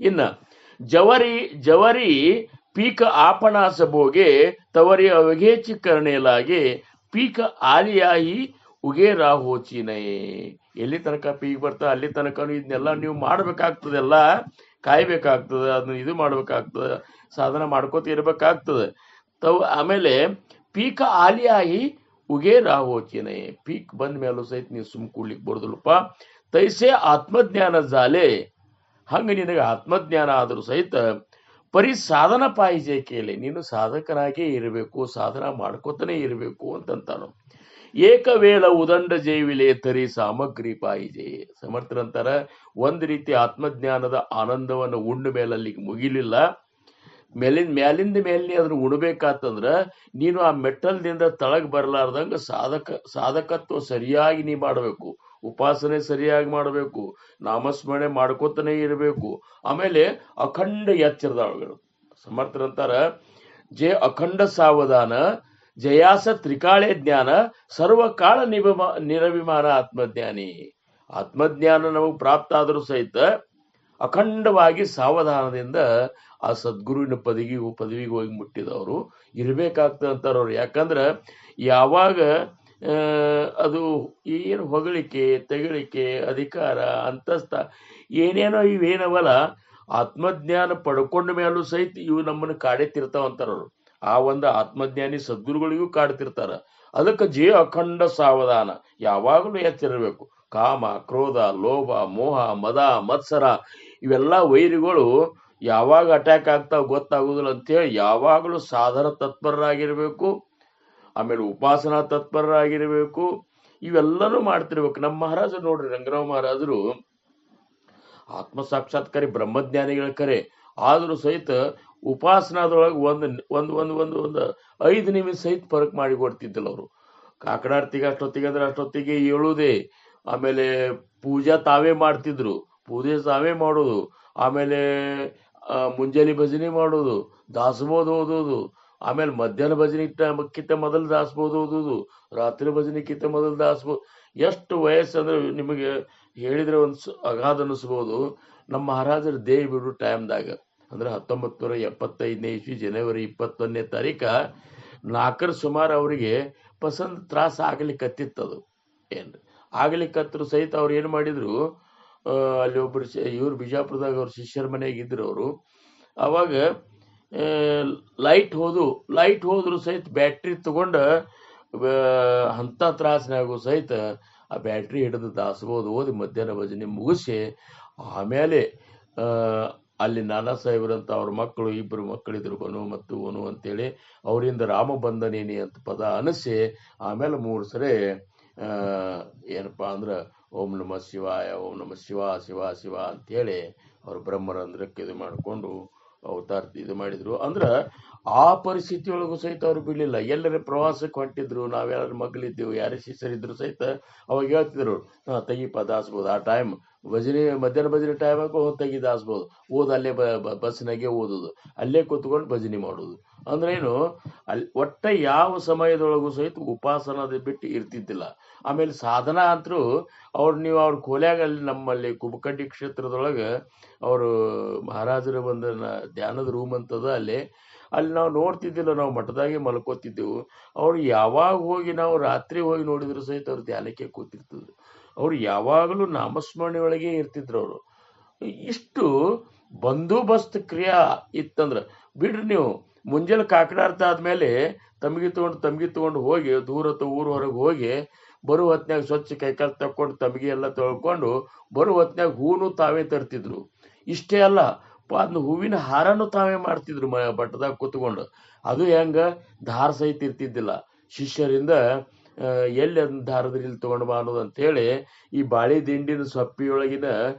ಇನ್ನ ಜವರಿ ಪೀಕ ಆಪಣಾಸ ಭೋಗೆ ತವರಿ ಅವಘೇಚಿ ಕರ್ಣೇಲಾಗೆ ಪೀಕ ಆಲಿಯಾಯಿ ಉಗೇ ರಾಹೋಚಿನೇ. ಎಲ್ಲಿ ತನಕ ಪೀಕ್ ಬರ್ತಾ ಅಲ್ಲಿ ತನಕ ಇದನ್ನೆಲ್ಲ ನೀವು ಮಾಡ್ಬೇಕಾಗ್ತದೆ, ಎಲ್ಲ ಕಾಯ್ಬೇಕಾಗ್ತದೆ, ಅದನ್ನ ಇದು ಮಾಡ್ಬೇಕಾಗ್ತದೆ, ಸಾಧನ ಮಾಡ್ಕೋತ ಇರ್ಬೇಕಾಗ್ತದೆ. ಆಮೇಲೆ ಪೀಕ ಆಲಿಯಾಯಿ ಉಗೇ ರಾಹೋಚಿನೇ, ಪೀಕ್ ಬಂದ ಮೇಲೂ ಸಹಿತ ನೀವು ಕೂಡ್ಲಿಕ್ಕೆ ಬರೋದಿಲ್ಲಪ್ಪ. ತೈಸೆ ಆತ್ಮಜ್ಞಾನ ಜಾಲೆ, ಹಂಗ ನಿನಗೆ ಆತ್ಮಜ್ಞಾನ ಆದ್ರೂ ಸಹಿತ ಪರಿ ಸಾಧನ ಪಾಯಿಜೆ ಕೇಳಿ, ನೀನು ಸಾಧಕನಾಗೇ ಇರಬೇಕು, ಸಾಧನ ಮಾಡ್ಕೋತಾನೆ ಇರಬೇಕು ಅಂತಂತಾನು. ಏಕವೇಳ ಉದಂಡ ಜೈವಿಲೆ ತರಿ ಸಾಮಗ್ರಿ ಪಾಯಿಜೆ. ಸಮರ್ಥರಂತಾರ, ಒಂದ್ ರೀತಿ ಆತ್ಮಜ್ಞಾನದ ಆನಂದವನ್ನು ಉಂಡ ಮೇಲೆ ಅಲ್ಲಿಗೆ ಮುಗಿಲಿಲ್ಲ, ಮ್ಯಾಲಿಂದ ಮೇಲೆ ಅದನ್ನ ಉಣ್ಬೇಕಾತಂದ್ರ ನೀನು ಆ ಮೆಟ್ಟಲ್ದಿಂದ ತಳಗ್ ಬರ್ಲಾರ್ದಂಗ ಸಾಧಕತ್ವ ಸರಿಯಾಗಿ ನೀ ಮಾಡಬೇಕು, ಉಪಾಸನೆ ಸರಿಯಾಗಿ ಮಾಡಬೇಕು, ನಾಮಸ್ಮರಣೆ ಮಾಡ್ಕೋತಾನೆ ಇರಬೇಕು, ಆಮೇಲೆ ಅಖಂಡ ಎಚ್ಚರದೊಳಗಳು. ಸಮರ್ಥರಂತಾರ, ಜೆ ಅಖಂಡ ಸಾವಧಾನ ಜಯಾಸ ತ್ರಿಕಾಳೆ ಜ್ಞಾನ ಸರ್ವಕಾಳ ನಿರಭಿಮಾನ ಆತ್ಮಜ್ಞಾನಿ. ಆತ್ಮಜ್ಞಾನ ನಮಗೆ ಪ್ರಾಪ್ತ ಆದರೂ ಸಹಿತ ಅಖಂಡವಾಗಿ ಸಾವಧಾನದಿಂದ ಆ ಸದ್ಗುರುವಿನ ಪದವಿಗೆ ಹೋಗಿ ಮುಟ್ಟಿದವರು ಇರ್ಬೇಕಾಗ್ತದೆ ಅಂತಾರವ್ರು. ಯಾಕಂದ್ರೆ ಯಾವಾಗ ಅದು ಏನು ಹೊಗಳಿಕೆ, ತೆಗಳಿಕೆ, ಅಧಿಕಾರ, ಅಂತಸ್ಥ ಏನೇನೋ ಇವೇನವಲ್ಲ, ಆತ್ಮಜ್ಞಾನ ಪಡ್ಕೊಂಡ ಮೇಲೂ ಸಹಿತ ಇವು ನಮ್ಮನ್ನು ಕಾಡೆತ್ತಿರ್ತಾವ ಅಂತಾರವ್ರು. ಆ ಒಂದು ಆತ್ಮಜ್ಞಾನಿ ಸದ್ಗುರುಗಳಿಗೂ ಕಾಡ್ತಿರ್ತಾರ. ಅದಕ್ಕೆ ಜೇ ಅಖಂಡ ಸಾವಧಾನ, ಯಾವಾಗಲೂ ಎಚ್ಚರಿರ್ಬೇಕು. ಕಾಮ, ಕ್ರೋಧ, ಲೋಭ, ಮೋಹ, ಮದ, ಮತ್ಸರ ಇವೆಲ್ಲ ವೈರಿಗಳು ಯಾವಾಗ ಅಟ್ಯಾಕ್ ಆಗ್ತಾವ ಗೊತ್ತಾಗುದಿಲ್ಲ ಅಂತೇಳಿ ಯಾವಾಗಲೂ ಸಾಧನ ತತ್ಪರರಾಗಿರ್ಬೇಕು, ಆಮೇಲೆ ಉಪಾಸನಾ ತತ್ಪರರಾಗಿರ್ಬೇಕು. ಇವೆಲ್ಲನೂ ಮಾಡ್ತಿರ್ಬೇಕು. ನಮ್ಮ ಮಹಾರಾಜರು ನೋಡ್ರಿ, ರಂಗರಾವ್ ಮಹಾರಾಜರು ಆತ್ಮ ಸಾಕ್ಷಾತ್ಕಾರಿ ಬ್ರಹ್ಮಜ್ಞಾನಿಗಳ ಕರೆ, ಆದ್ರೂ ಸಹಿತ ಉಪಾಸನಾದೊಳಗೆ ಒಂದು 5 ನಿಮಿಷ ಸಹಿತ ಫರಕ್ ಮಾಡಿ ಕೊಡ್ತಿದ್ದಿಲ್ಲ ಅವರು. ಕಾಕಡಾರ್ತಿಗೆ ಅಷ್ಟೊತ್ತಿಗೆ ಅಂದ್ರೆ ಅಷ್ಟೊತ್ತಿಗೆ ಏಳುದೇ, ಆಮೇಲೆ ಪೂಜಾ ತಾವೇ ಮಾಡ್ತಿದ್ರು, ಪೂಜೆ ತಾವೇ ಮಾಡೋದು, ಆಮೇಲೆ ಮುಂಜಾನೆ ಭಜನೆ ಮಾಡೋದು, ದಾಸಬೋಧ ಓದೋದು, ಆಮೇಲೆ ಮಧ್ಯಾಹ್ನ ಭಜನೆಕ್ಕಿಂತ ಮೊದಲು ದಾಸಬೋಧ ಓದೋದು, ರಾತ್ರಿ ಭಜನೆಕ್ಕಿಂತ ಮೊದಲು ದಾಸಬೋಧ. ಎಷ್ಟು ವಯಸ್ಸಂದ್ರೆ ನಿಮಗೆ ಹೇಳಿದ್ರೆ ಅಗಾಧ ಅನಿಸ್ಬೋದು. ನಮ್ಮ ಮಹಾರಾಜರ ದೇಹ ಬಿಡು ಟೈಮ್ದಾಗ ಅಂದ್ರೆ 1975ನೇ ಇಸ್ವಿ ಜನವರಿ 21ನೇ ತಾರೀಕ 4ರ ಸುಮಾರು ಅವರಿಗೆ ಪಸಂದ್ ತ್ರಾಸ ಆಗ್ಲಿಕ್ಕತ್ತಿತ್ತದು. ಏನ್ರಿ ಆಗ್ಲಿಕ್ಕತ್ತರು ಸಹಿತ ಅವ್ರು ಏನು ಮಾಡಿದ್ರು, ಅಲ್ಲಿ ಒಬ್ಬರು ಇವ್ರು ಬಿಜಾಪುರದಾಗ ಅವ್ರ ಶಿಷ್ಯರ ಮನೆಯಾಗ ಇದ್ರು ಅವರು. ಅವಾಗ ಲೈಟ್ ಹೋದ್ರು ಸಹಿತ ಬ್ಯಾಟ್ರಿ ತಗೊಂಡ ಅಂತ ತ್ರಾಸನಾಗೂ ಸಹಿತ ಆ ಬ್ಯಾಟ್ರಿ ಹಿಡಿದು ದಾಸಬೋಧ ಓದಿ ಮಧ್ಯಾಹ್ನ ಭಜನೆ ಮುಗಿಸಿ ಆಮೇಲೆ ಅಲ್ಲಿ ನಾನಾ ಸಾಹೇಬ್ರಂತ ಅವ್ರ ಮಕ್ಕಳು 2 ಮಕ್ಕಳಿದ್ರು, ಬನು ಮತ್ತು ಒನು ಅಂತೇಳಿ, ಅವರಿಂದ ರಾಮ ಬಂದನೇನಿ ಅಂತ ಪದ ಅನಿಸಿ ಆಮೇಲೆ 3 ಸರಿ ಏನಪ್ಪಾ ಅಂದ್ರೆ ಓಂ ನಮ ಶಿವಾಯ, ಓಂ ನಮ ಶಿವ ಶಿವ ಅಂತೇಳಿ ಅವ್ರು ಬ್ರಹ್ಮರಂಧ್ರಕ್ಕೆ ಇದು ಮಾಡಿಕೊಂಡು ಅವತಾರ ಇದು ಮಾಡಿದ್ರು. ಅಂದ್ರ ಆ ಪರಿಸ್ಥಿತಿಯೊಳಗೂ ಸಹಿತ ಅವ್ರು ಬಿಡ್ಲಿಲ್ಲ. ಎಲ್ಲರ ಪ್ರವಾಸಕ್ಕೆ ಹೊಂಟಿದ್ರು, ನಾವೆಲ್ಲರೂ ಮಗ್ಲಿದ್ದೆವು, ಯಾರೇ ಶಿಷ್ಯರಿದ್ರು ಸಹಿತ ಅವಾಗ ಹೇಳ್ತಿದ್ರು, ತೆಗಿಪ ದಾಸ್ಬೋದು. ಆ ಟೈಮ್ ಭಜನೆ ಮಧ್ಯಾಹ್ನ ಭಜನೆ ಟೈಮಾಗ ತೆಗಿ ದಾಸ್ಬೋದು, ಅಲ್ಲೇ ಬಸ್ನಾಗೆ ಓದೋದು, ಅಲ್ಲೇ ಕೂತ್ಕೊಂಡು ಭಜನೆ ಮಾಡೋದು. ಅಂದ್ರೇನು, ಅಲ್ಲಿ ಒಟ್ಟ ಯಾವ ಸಮಯದೊಳಗೂ ಸಹಿತ ಉಪಾಸನದ ಬಿಟ್ಟು ಇರ್ತಿದ್ದಿಲ್ಲ. ಆಮೇಲೆ ಸಾಧನ ಅಂತರೂ ನೀವು ಅವ್ರ ಕೋಲ್ಯಾಗ ಅಲ್ಲಿ ನಮ್ಮಲ್ಲಿ ಕುಬಕಡ್ಡಿ ಕ್ಷೇತ್ರದೊಳಗೆ ಅವರು ಮಹಾರಾಜರ ಒಂದು ಧ್ಯಾನದ ರೂಮ್ ಅಂತದ, ಅಲ್ಲಿ ನಾವು ನೋಡ್ತಿದ್ದಿಲ್ಲ, ನಾವು ಮಠದಾಗೆ ಮಲ್ಕೋತಿದ್ದೆವು. ಅವ್ರು ಯಾವಾಗ ಹೋಗಿ ನಾವು ರಾತ್ರಿ ಹೋಗಿ ನೋಡಿದ್ರು ಸಹಿತ ಅವ್ರು ಧ್ಯಾನಕ್ಕೆ ಕೂತಿರ್ತದ್ರು. ಅವ್ರು ಯಾವಾಗಲೂ ನಾಮಸ್ಮರಣೆ ಒಳಗೆ ಇರ್ತಿದ್ರು. ಅವರು ಇಷ್ಟು ಬಂದೋಬಸ್ತ್ ಕ್ರಿಯಾ ಇತ್ತಂದ್ರ ಬಿಡ್ರಿ ನೀವು. ಮುಂಜಾನೆ ಕಾಕಡಾರ್ಥ ಆದ್ಮೇಲೆ ತಮ್ಗಿ ತಗೊಂಡು ಹೋಗಿ ದೂರ ಊರ ಹೊರಗೆ ಹೋಗಿ ಬರೋ ಹೊತ್ನ್ಯಾಗ ಸ್ವಚ್ಛ ಕೈಕಾಲು ತಕ್ಕೊಂಡು ತಮ್ಗಿ ಎಲ್ಲ ತೊಳ್ಕೊಂಡು ಬರೋ ಹೊತ್ನ್ಯಾಗ ಹೂನು ತಾವೇ ತರ್ತಿದ್ರು. ಇಷ್ಟೇ ಅಲ್ಲ, ಅದನ್ನ ಹೂವಿನ ಹಾರನು ತಾವೇ ಮಾಡ್ತಿದ್ರು ಬಟ್ಟದಾಗ ಕೂತ್ಕೊಂಡು. ಅದು ಹೆಂಗ ದಾರ ಸಹಿತ ಇರ್ತಿದ್ದಿಲ್ಲ. ಶಿಷ್ಯರಿಂದ ಎಲ್ಲಿ ಅದನ್ನ ದಾರದ್ರಲ್ಲಿ ಇಲ್ಲಿ ತಗೊಂಡು ಬಾ ಅನ್ನೋದು ಅಂತೇಳಿ ಈ ಬಾಳೆ ದಿಂಡಿನ ಸೊಪ್ಪಿಯೊಳಗಿನ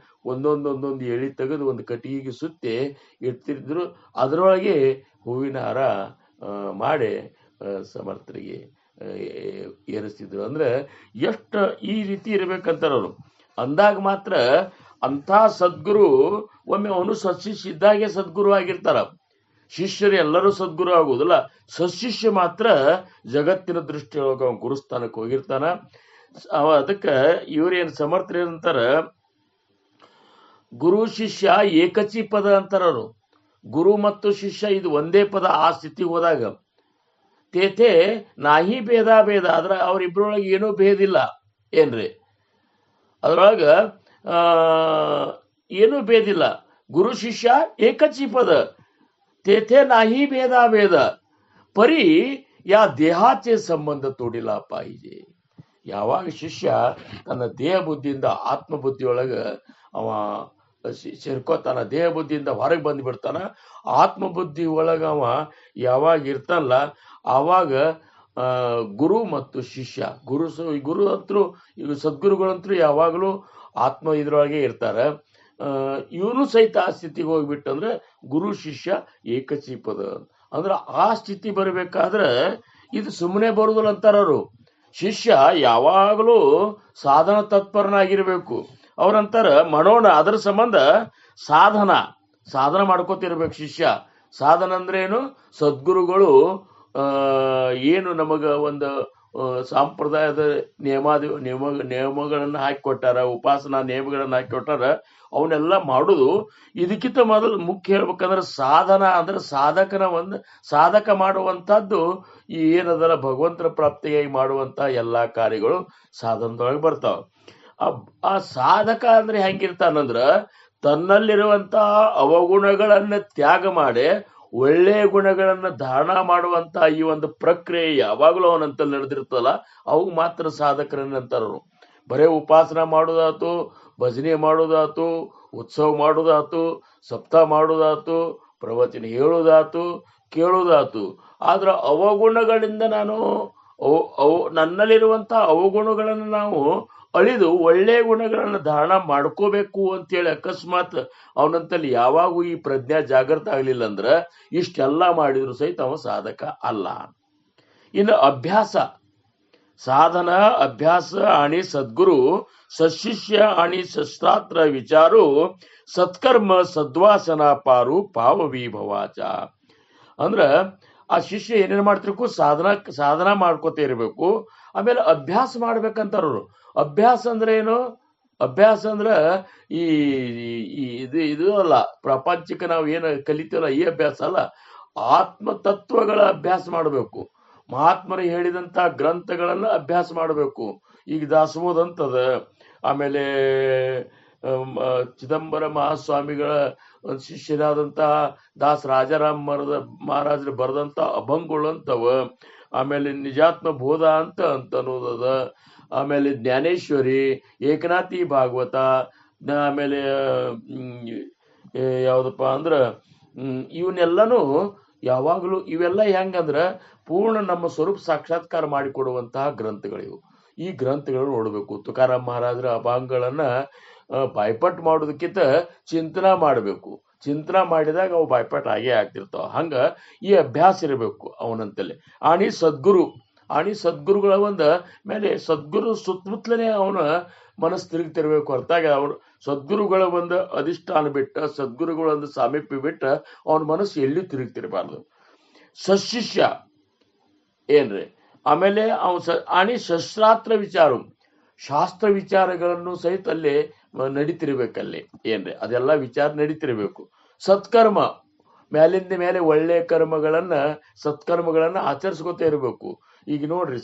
ಒಂದೊಂದು ಎಳಿ ತೆಗೆದು ಒಂದು ಕಟ್ಟಿಗೆಗೆ ಸುತ್ತಿ ಇಡ್ತಿದ್ರು. ಅದರೊಳಗೆ ಹೂವಿನ ಹಾರ ಮಾಡಿ ಸಮರ್ಥರಿಗೆ ಏರಿಸ್ತಿದ್ರು. ಅಂದ್ರೆ ಎಷ್ಟು ಈ ರೀತಿ ಇರ್ಬೇಕಂತಾರ ಅವರು. ಅಂದಾಗ ಮಾತ್ರ ಅಂಥ ಸದ್ಗುರು ಒಮ್ಮೆ ಅವನು ಸತ್ಶಿಷ್ಯ ಇದ್ದಾಗೆ ಸದ್ಗುರು ಆಗಿರ್ತಾರ. ಶಿಷ್ಯರು ಎಲ್ಲರೂ ಸದ್ಗುರು ಆಗುವುದಿಲ್ಲ. ಸತ್ಶಿಷ್ಯ ಮಾತ್ರ ಜಗತ್ತಿನ ದೃಷ್ಟಿಯೊಳಗೆ ಅವನು ಗುರುಸ್ಥಾನಕ್ಕೆ ಹೋಗಿರ್ತಾನ. ಅದಕ್ಕೆ ಇವ್ರೇನು ಸಮರ್ಥರು ಏನಂತಾರ, ಗುರು ಶಿಷ್ಯ ಏಕಚಿ ಪದ ಅಂತಾರವರು. ಗುರು ಮತ್ತು ಶಿಷ್ಯ ಇದು ಒಂದೇ ಪದ. ಆ ಸ್ಥಿತಿ ಹೋದಾಗ ತೇತೆ ನಾಹಿ ಭೇದ ಆದ್ರ ಅವ್ರಿಬ್ರೊಳಗೆ ಏನೂ ಭೇದಿಲ್ಲ ಏನ್ರಿ, ಅದ್ರೊಳಗ ಏನೂ ಭೇದಿಲ್ಲ. ಗುರು ಶಿಷ್ಯ ಏಕಚಿ ಪದ तेथे नाही भेद परी या ದೇಹಾಚೆ ಸಂಬಂಧ ತೋಡಿಲ್ಲ ಪಾಹಿಜೆ. ಯಾವಾಗ ಶಿಷ್ಯ ತನ್ನ ದೇಹ ಬುದ್ಧಿಯಿಂದ ಆತ್ಮಬುದ್ಧಿಯೊಳಗ ಅವ ಸೇರ್ಕೋತಾನ, ದೇಹ ಬುದ್ಧಿಯಿಂದ ಹೊರಗೆ ಬಂದ್ಬಿಡ್ತಾನ, ಆತ್ಮಬುದ್ಧಿ ಒಳಗ ಅವ ಯಾವಾಗ ಇರ್ತಾನಲ್ಲ ಆವಾಗ ಗುರು ಮತ್ತು ಶಿಷ್ಯ, ಗುರು ಅಂತರೂ ಈಗ ಸದ್ಗುರುಗಳಂತರೂ ಯಾವಾಗಲೂ ಆತ್ಮ ಇದ್ರೊಳಗೆ ಇರ್ತಾರ. ಇವನು ಸಹಿತ ಆ ಸ್ಥಿತಿಗೆ ಹೋಗ್ಬಿಟ್ಟಂದ್ರೆ ಗುರು ಶಿಷ್ಯ ಏಕಚಿ ಪದ. ಅಂದ್ರೆ ಆ ಸ್ಥಿತಿ ಬರಬೇಕಾದ್ರೆ ಇದು ಸುಮ್ಮನೆ ಬರುದಿಲ್ಲ ಅಂತಾರವರು. ಶಿಷ್ಯ ಯಾವಾಗಲೂ ಸಾಧನ ತತ್ಪರನಾಗಿರ್ಬೇಕು. ಅವ್ರಂತಾರ ಮಾಡೋಣ, ಅದರ ಸಂಬಂಧ ಸಾಧನ ಮಾಡ್ಕೋತಿರ್ಬೇಕು ಶಿಷ್ಯ. ಸಾಧನ ಅಂದ್ರೆ ಏನು? ಸದ್ಗುರುಗಳು ಏನು ನಮಗ ಒಂದು ಸಾಂಪ್ರದಾಯದ ನಿಯಮಗಳನ್ನ ಹಾಕಿಕೊಟ್ಟಾರ, ಉಪಾಸನಾ ನಿಯಮಗಳನ್ನ ಹಾಕಿಕೊಟ್ಟಾರ, ಅವನ್ನೆಲ್ಲ ಮಾಡುದು. ಇದಕ್ಕಿಂತ ಮೊದಲು ಮುಖ್ಯ ಹೇಳ್ಬೇಕಂದ್ರೆ ಸಾಧನ ಅಂದ್ರೆ ಸಾಧಕ ಮಾಡುವಂತಹದ್ದು ಈ ಏನದಲ್ಲ ಭಗವಂತನ ಪ್ರಾಪ್ತಿಯಾಗಿ ಮಾಡುವಂತ ಎಲ್ಲಾ ಕಾರ್ಯಗಳು ಸಾಧನದೊಳಗೆ ಬರ್ತಾವ. ಆ ಸಾಧಕ ಅಂದ್ರೆ ಹೆಂಗಿರ್ತಾನಂದ್ರ ತನ್ನಲ್ಲಿರುವಂತಹ ಅವಗುಣಗಳನ್ನ ತ್ಯಾಗ ಮಾಡಿ ಒಳ್ಳೆಯ ಗುಣಗಳನ್ನ ಧಾರಣ ಮಾಡುವಂತ ಈ ಒಂದು ಪ್ರಕ್ರಿಯೆ ಯಾವಾಗಲೂ ಅವನಂತಲ್ಲಿ ನಡೆದಿರ್ತಲ್ಲ, ಅವು ಮಾತ್ರ ಸಾಧಕರನ್ನಂತಾರರು. ಬರೇ ಉಪಾಸನ ಮಾಡೋದಾತು, ಭಜನೆ ಮಾಡೋದಾತು, ಉತ್ಸವ ಮಾಡೋದಾತು, ಸಪ್ತಾಹ ಮಾಡೋದಾತು, ಪ್ರವಚನ ಹೇಳೋದಾತು, ಕೇಳೋದಾತು, ಆದ್ರ ಅವಗುಣಗಳಿಂದ ನಾನು ಅವು ನನ್ನಲ್ಲಿರುವಂತ ಅವಗುಣಗಳನ್ನು ನಾವು ಅಳಿದು ಒಳ್ಳೆಯ ಗುಣಗಳನ್ನು ಧಾರಣ ಮಾಡ್ಕೋಬೇಕು ಅಂತೇಳಿ ಅಕಸ್ಮಾತ್ ಅವನಂತಲ್ಲಿ ಯಾವಾಗೂ ಈ ಪ್ರಜ್ಞಾ ಜಾಗೃತ ಆಗ್ಲಿಲ್ಲ ಅಂದ್ರ ಇಷ್ಟೆಲ್ಲ ಮಾಡಿದ್ರು ಸಹಿತ ಅವ ಸಾಧಕ ಅಲ್ಲ. ಇನ್ನು ಅಭ್ಯಾಸ, ಸಾಧನ ಅಭ್ಯಾಸ आणि ಸದ್ಗುರು ಸತ್ಶಿಷ್ಯ आणि ಶಸ್ತ್ರಾತ್ರ ವಿಚಾರು ಸತ್ಕರ್ಮ ಸದ್ವಾಸನ ಪಾರು ಪಾವವಿಭವಾಚ. ಅಂದ್ರ ಆ ಶಿಷ್ಯ ಏನೇನ್ ಮಾಡ್ತಿರ್ಕು ಸಾಧನ ಮಾಡ್ಕೋತ ಇರಬೇಕು. ಆಮೇಲೆ ಅಭ್ಯಾಸ ಮಾಡ್ಬೇಕಂತಾರವ್ರು. ಅಭ್ಯಾಸ ಅಂದ್ರೆ ಏನು? ಅಭ್ಯಾಸ ಅಂದ್ರ ಈ ಇದು ಅಲ್ಲ, ಪ್ರಪಂಚಕ್ಕೆ ನಾವು ಏನು ಕಲಿತೀವಲ್ಲ ಈ ಅಭ್ಯಾಸ ಅಲ್ಲ, ಆತ್ಮ ತತ್ವಗಳ ಅಭ್ಯಾಸ ಮಾಡಬೇಕು. ಮಹಾತ್ಮರು ಹೇಳಿದಂತ ಗ್ರಂಥಗಳನ್ನ ಅಭ್ಯಾಸ ಮಾಡಬೇಕು. ಈಗ ದಾಸಬೋಧ ಅಂತದ, ಆಮೇಲೆ ಚಿದಂಬರ ಮಹಾಸ್ವಾಮಿಗಳ ಶಿಷ್ಯರಾದಂತಹ ದಾಸ್ ರಾಜಾರಾಮ್ ಮಹಾರಾಜರು ಬರೆದಂತ ಅಭಂಗಗಳು ಅಂತವ, ಆಮೇಲೆ ನಿಜಾತ್ಮ ಬೋಧ ಅಂತ ಅನ್ನೋದದ, ಆಮೇಲೆ ಜ್ಞಾನೇಶ್ವರಿ, ಏಕನಾಥಿ ಭಾಗವತ, ಆಮೇಲೆ ಯಾವ್ದಪ್ಪ ಅಂದ್ರ ಇವನ್ನೆಲ್ಲನೂ ಯಾವಾಗಲೂ ಇವೆಲ್ಲ ಹೆಂಗಂದ್ರ ಪೂರ್ಣ ನಮ್ಮ ಸ್ವರೂಪ ಸಾಕ್ಷಾತ್ಕಾರ ಮಾಡಿಕೊಡುವಂತಹ ಗ್ರಂಥಗಳಿವು. ಈ ಗ್ರಂಥಗಳನ್ನು ನೋಡ್ಬೇಕು. ತುಕಾರಾಮ್ ಮಹಾರಾಜರ ಅಭಂಗಗಳನ್ನ ಬಾಯ್ಪಾಟ್ ಮಾಡೋದಕ್ಕಿಂತ ಚಿಂತನಾ ಮಾಡಬೇಕು. ಚಿಂತನಾ ಮಾಡಿದಾಗ ಅವು ಬಾಯ್ಪಾಟ್ ಆಗೇ ಆಗ್ತಿರ್ತಾವ. ಹಂಗ ಈ ಅಭ್ಯಾಸ ಇರಬೇಕು ಅವನಂತಲ್ಲಿ. ಆಣಿ ಸದ್ಗುರುಗಳ ಮೇಲೆ ಸದ್ಗುರು ಸುತ್ತಮುತ್ತಲೇ ಅವನ ಮನಸ್ಸು ತಿರುಗ್ತಿರ್ಬೇಕು. ಹೊರತಾಗಿ ಅವ್ರು ಸದ್ಗುರುಗಳ ಒಂದು ಅಧಿಷ್ಠಾನ ಬಿಟ್ಟ, ಸದ್ಗುರುಗಳ ಒಂದು ಸಾಮೀಪ್ಯ ಬಿಟ್ಟ ಅವನ ಮನಸ್ಸು ಎಲ್ಲಿ ತಿರುಗ್ತಿರ್ಬಾರ್ದು. ಸಶಿಷ್ಯ ಏನ್ರಿ? ಆಮೇಲೆ ಅವನು ಶಸ್ತ್ರಾತ್ರ ವಿಚಾರ, ಶಾಸ್ತ್ರ ವಿಚಾರಗಳನ್ನು ಸಹಿತ ಅಲ್ಲಿ ನಡೀತಿರ್ಬೇಕಲ್ಲಿ ಏನ್ರಿ, ಅದೆಲ್ಲ ವಿಚಾರ ನಡೀತಿರ್ಬೇಕು. ಸತ್ಕರ್ಮ, ಮೇಲಿಂದ ಮೇಲೆ ಒಳ್ಳೆ ಸತ್ಕರ್ಮಗಳನ್ನ ಆಚರಿಸ್ಕೊತ ಇರಬೇಕು. ಈಗ ನೋಡ್ರಿ,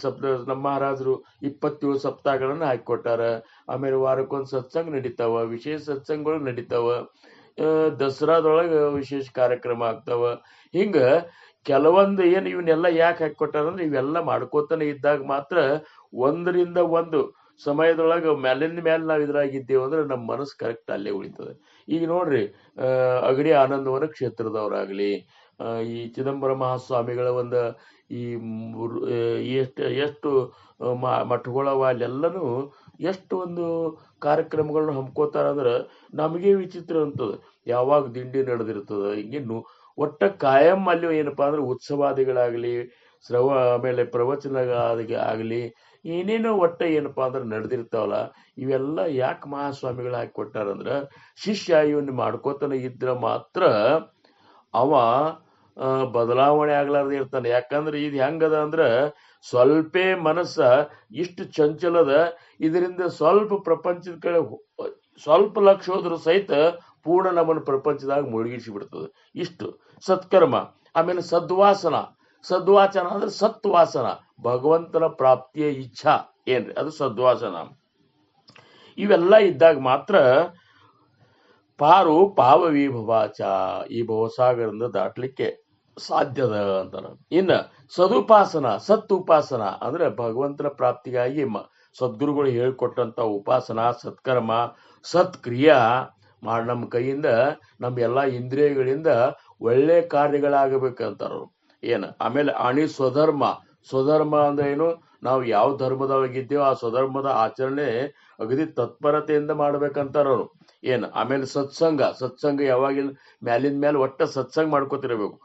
ನಮ್ಮ ಮಹಾರಾಜರು 27 ಸಪ್ತಾಹಗಳನ್ನ ಹಾಕಿಕೊಟ್ಟಾರ. ಆಮೇಲೆ ವಾರಕ್ಕೊಂದು ಸತ್ಸಂಗ ನಡೀತಾವ, ವಿಶೇಷ ಸತ್ಸಂಗಗಳು ನಡೀತಾವ, ದಸರಾದೊಳಗ ವಿಶೇಷ ಕಾರ್ಯಕ್ರಮ ಆಗ್ತಾವ. ಹಿಂಗ ಕೆಲವೊಂದು ಏನು ಇವನ್ನೆಲ್ಲ ಯಾಕೆ ಹಾಕಿಕೊಟ್ಟಾರಂದ್ರೆ ಇವೆಲ್ಲ ಮಾಡ್ಕೋತಾನೆ ಇದ್ದಾಗ ಮಾತ್ರ ಒಂದರಿಂದ ಒಂದು ಸಮಯದೊಳಗೆ ಮೇಲಿಂದ ಮೇಲೆ ನಾವು ಇದ್ರಾಗಿದ್ದೇವೆ ಅಂದ್ರೆ ನಮ್ಮ ಮನಸ್ಸು ಕರೆಕ್ಟ್ ಅಲ್ಲೇ ಉಳಿತದೆ. ಈಗ ನೋಡ್ರಿ, ಅಗಡಿ ಆನಂದವನ ಕ್ಷೇತ್ರದವರಾಗ್ಲಿ, ಈ ಚಿದಂಬರ ಮಹಾಸ್ವಾಮಿಗಳ ಒಂದು ಈ ಎಷ್ಟು ಮಠಗಳವ ಅಲ್ಲೆಲ್ಲನೂ ಎಷ್ಟು ಒಂದು ಕಾರ್ಯಕ್ರಮಗಳನ್ನ ಹಮ್ಕೋತಾರ ಅಂದ್ರೆ ನಮಗೆ ವಿಚಿತ್ರ ಅಂತದ. ಯಾವಾಗ ದಿಂಡಿ ನಡೆದಿರ್ತದ, ಹಿಂಗೆ ಒಟ್ಟ ಕಾಯಂ ಅಲ್ಲಿ ಏನಪ್ಪಾ ಅಂದ್ರೆ ಉತ್ಸವಾದಿಗಳಾಗ್ಲಿ, ಆಮೇಲೆ ಪ್ರವಚನ ಆಗಲಿ, ಏನೇನೋ ಒಟ್ಟ ಏನಪ್ಪಾ ಅಂದ್ರೆ ನಡೆದಿರ್ತಾವಲ್ಲ. ಇವೆಲ್ಲ ಯಾಕೆ ಮಹಾಸ್ವಾಮಿಗಳು ಹಾಕಿ ಕೊಟ್ಟಾರಂದ್ರ ಶಿಷ್ಯ ಇವನ್ನ ಮಾಡ್ಕೋತಾನೆ ಇದ್ರ ಮಾತ್ರ ಅವ ಬದಲಾವಣೆ ಆಗ್ಲಾರ್ದ ಇರ್ತಾನೆ. ಯಾಕಂದ್ರೆ ಇದು ಹೆಂಗದ ಅಂದ್ರ ಸ್ವಲ್ಪೇ ಮನಸ್ಸ ಇಷ್ಟು ಚಂಚಲದ, ಇದರಿಂದ ಸ್ವಲ್ಪ ಪ್ರಪಂಚದ ಕಡೆ ಸ್ವಲ್ಪ ಲಕ್ಷ ಹೋದ್ರು ಸಹಿತ ಪೂರ್ಣ ನಮ್ಮನ್ನು ಪ್ರಪಂಚದಾಗ ಮುಳುಗಿಸಿ ಬಿಡ್ತದೆ. ಇಷ್ಟು ಸತ್ಕರ್ಮ. ಆಮೇಲೆ ಸದ್ವಾಚನ ಅಂದ್ರೆ ಸತ್ವಾಸನ, ಭಗವಂತನ ಪ್ರಾಪ್ತಿಯ ಇಚ್ಛಾ ಏನ್ರಿ, ಅದು ಸದ್ವಾಸನ. ಇವೆಲ್ಲ ಇದ್ದಾಗ ಮಾತ್ರ ಪಾರು ಪಾವವಿಭವಾಚ, ಈ ಭವಸಾಗರದಿಂದ ದಾಟ್ಲಿಕ್ಕೆ ಸಾಧ್ಯದ ಅಂತಾರ. ಇನ್ನ ಸತ್ ಉಪಾಸನ ಅಂದ್ರೆ ಭಗವಂತನ ಪ್ರಾಪ್ತಿಗಾಗಿ ಸದ್ಗುರುಗಳು ಹೇಳ್ಕೊಟ್ಟಂತ ಉಪಾಸನ, ಸತ್ಕರ್ಮ, ಸತ್ಕ್ರಿಯಾ ನಮ್ಮ ಕೈಯಿಂದ ನಮ್ಮ ಎಲ್ಲಾ ಇಂದ್ರಿಯಗಳಿಂದ ಒಳ್ಳೆ ಕಾರ್ಯಗಳಾಗಬೇಕಂತಾರ ಏನ. ಆಮೇಲೆ ಸ್ವಧರ್ಮ ಅಂದ್ರೆ ಏನು? ನಾವು ಯಾವ ಧರ್ಮದೊಳಗಿದ್ದೇವೋ ಆ ಸ್ವಧರ್ಮದ ಆಚರಣೆ ಅಗದಿ ತತ್ಪರತೆಯಿಂದ ಮಾಡ್ಬೇಕಂತಾರವ್ರು ಏನ್. ಆಮೇಲೆ ಸತ್ಸಂಗ ಯಾವಾಗಿನ ಮ್ಯಾಲಿನ ಮೇಲೆ ಒಟ್ಟ ಸತ್ಸಂಗ ಮಾಡ್ಕೋತಿರ್ಬೇಕು.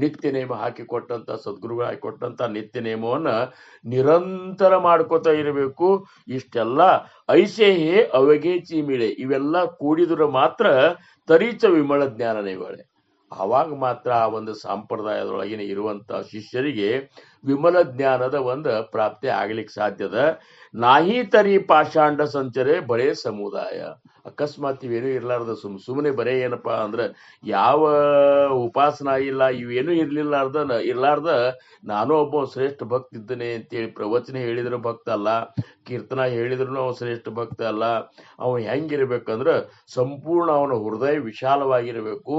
ನಿತ್ಯ ನೇಮ ಹಾಕಿಕೊಟ್ಟಂತ ಸದ್ಗುರುಗಳು ಹಾಕಿಕೊಟ್ಟಂತ ನಿತ್ಯ ನೇಮವನ್ನ ನಿರಂತರ ಮಾಡ್ಕೋತಾ ಇರಬೇಕು. ಇಷ್ಟೆಲ್ಲ ಐಸೇಹೇ ಅವಗೇ ಚೀಮಿಳೆ, ಇವೆಲ್ಲ ಕೂಡಿದ್ರೆ ಮಾತ್ರ ತರೀಚ ವಿಮಳ ಜ್ಞಾನ ನೈವಳೆ. ಆವಾಗ ಮಾತ್ರ ಆ ಒಂದು ಸಂಪ್ರದಾಯದೊಳಗಿನ ಇರುವಂತ ಶಿಷ್ಯರಿಗೆ ವಿಮಲ ಜ್ಞಾನದ ಒಂದು ಪ್ರಾಪ್ತಿ ಆಗ್ಲಿಕ್ಕೆ ಸಾಧ್ಯದ. ನಾಹಿ ತರಿ ಪಾಷಾಂಡ ಸಂಚರೆ ಬರೇ ಸಮುದಾಯ. ಅಕಸ್ಮಾತ್ ಇವೇನು ಇರ್ಲಾರ್ದ ಸುಮ್ಮನೆ ಬರೇ ಏನಪ್ಪಾ ಅಂದ್ರೆ ಯಾವ ಉಪಾಸನ ಇಲ್ಲ, ಇವೇನು ಇರ್ಲಾರ್ದ ನಾನು ಒಬ್ಬ ಶ್ರೇಷ್ಠ ಭಕ್ತ ಇದ್ದೇನೆ ಅಂತೇಳಿ ಪ್ರವಚನ ಹೇಳಿದ್ರು ಭಕ್ತ ಅಲ್ಲ, ಕೀರ್ತನ ಹೇಳಿದ್ರು ಅವ ಶ್ರೇಷ್ಠ ಭಕ್ತ ಅಲ್ಲ. ಅವ ಹೆಂಗಿರ್ಬೇಕಂದ್ರ ಸಂಪೂರ್ಣ ಅವನ ಹೃದಯ ವಿಶಾಲವಾಗಿರಬೇಕು.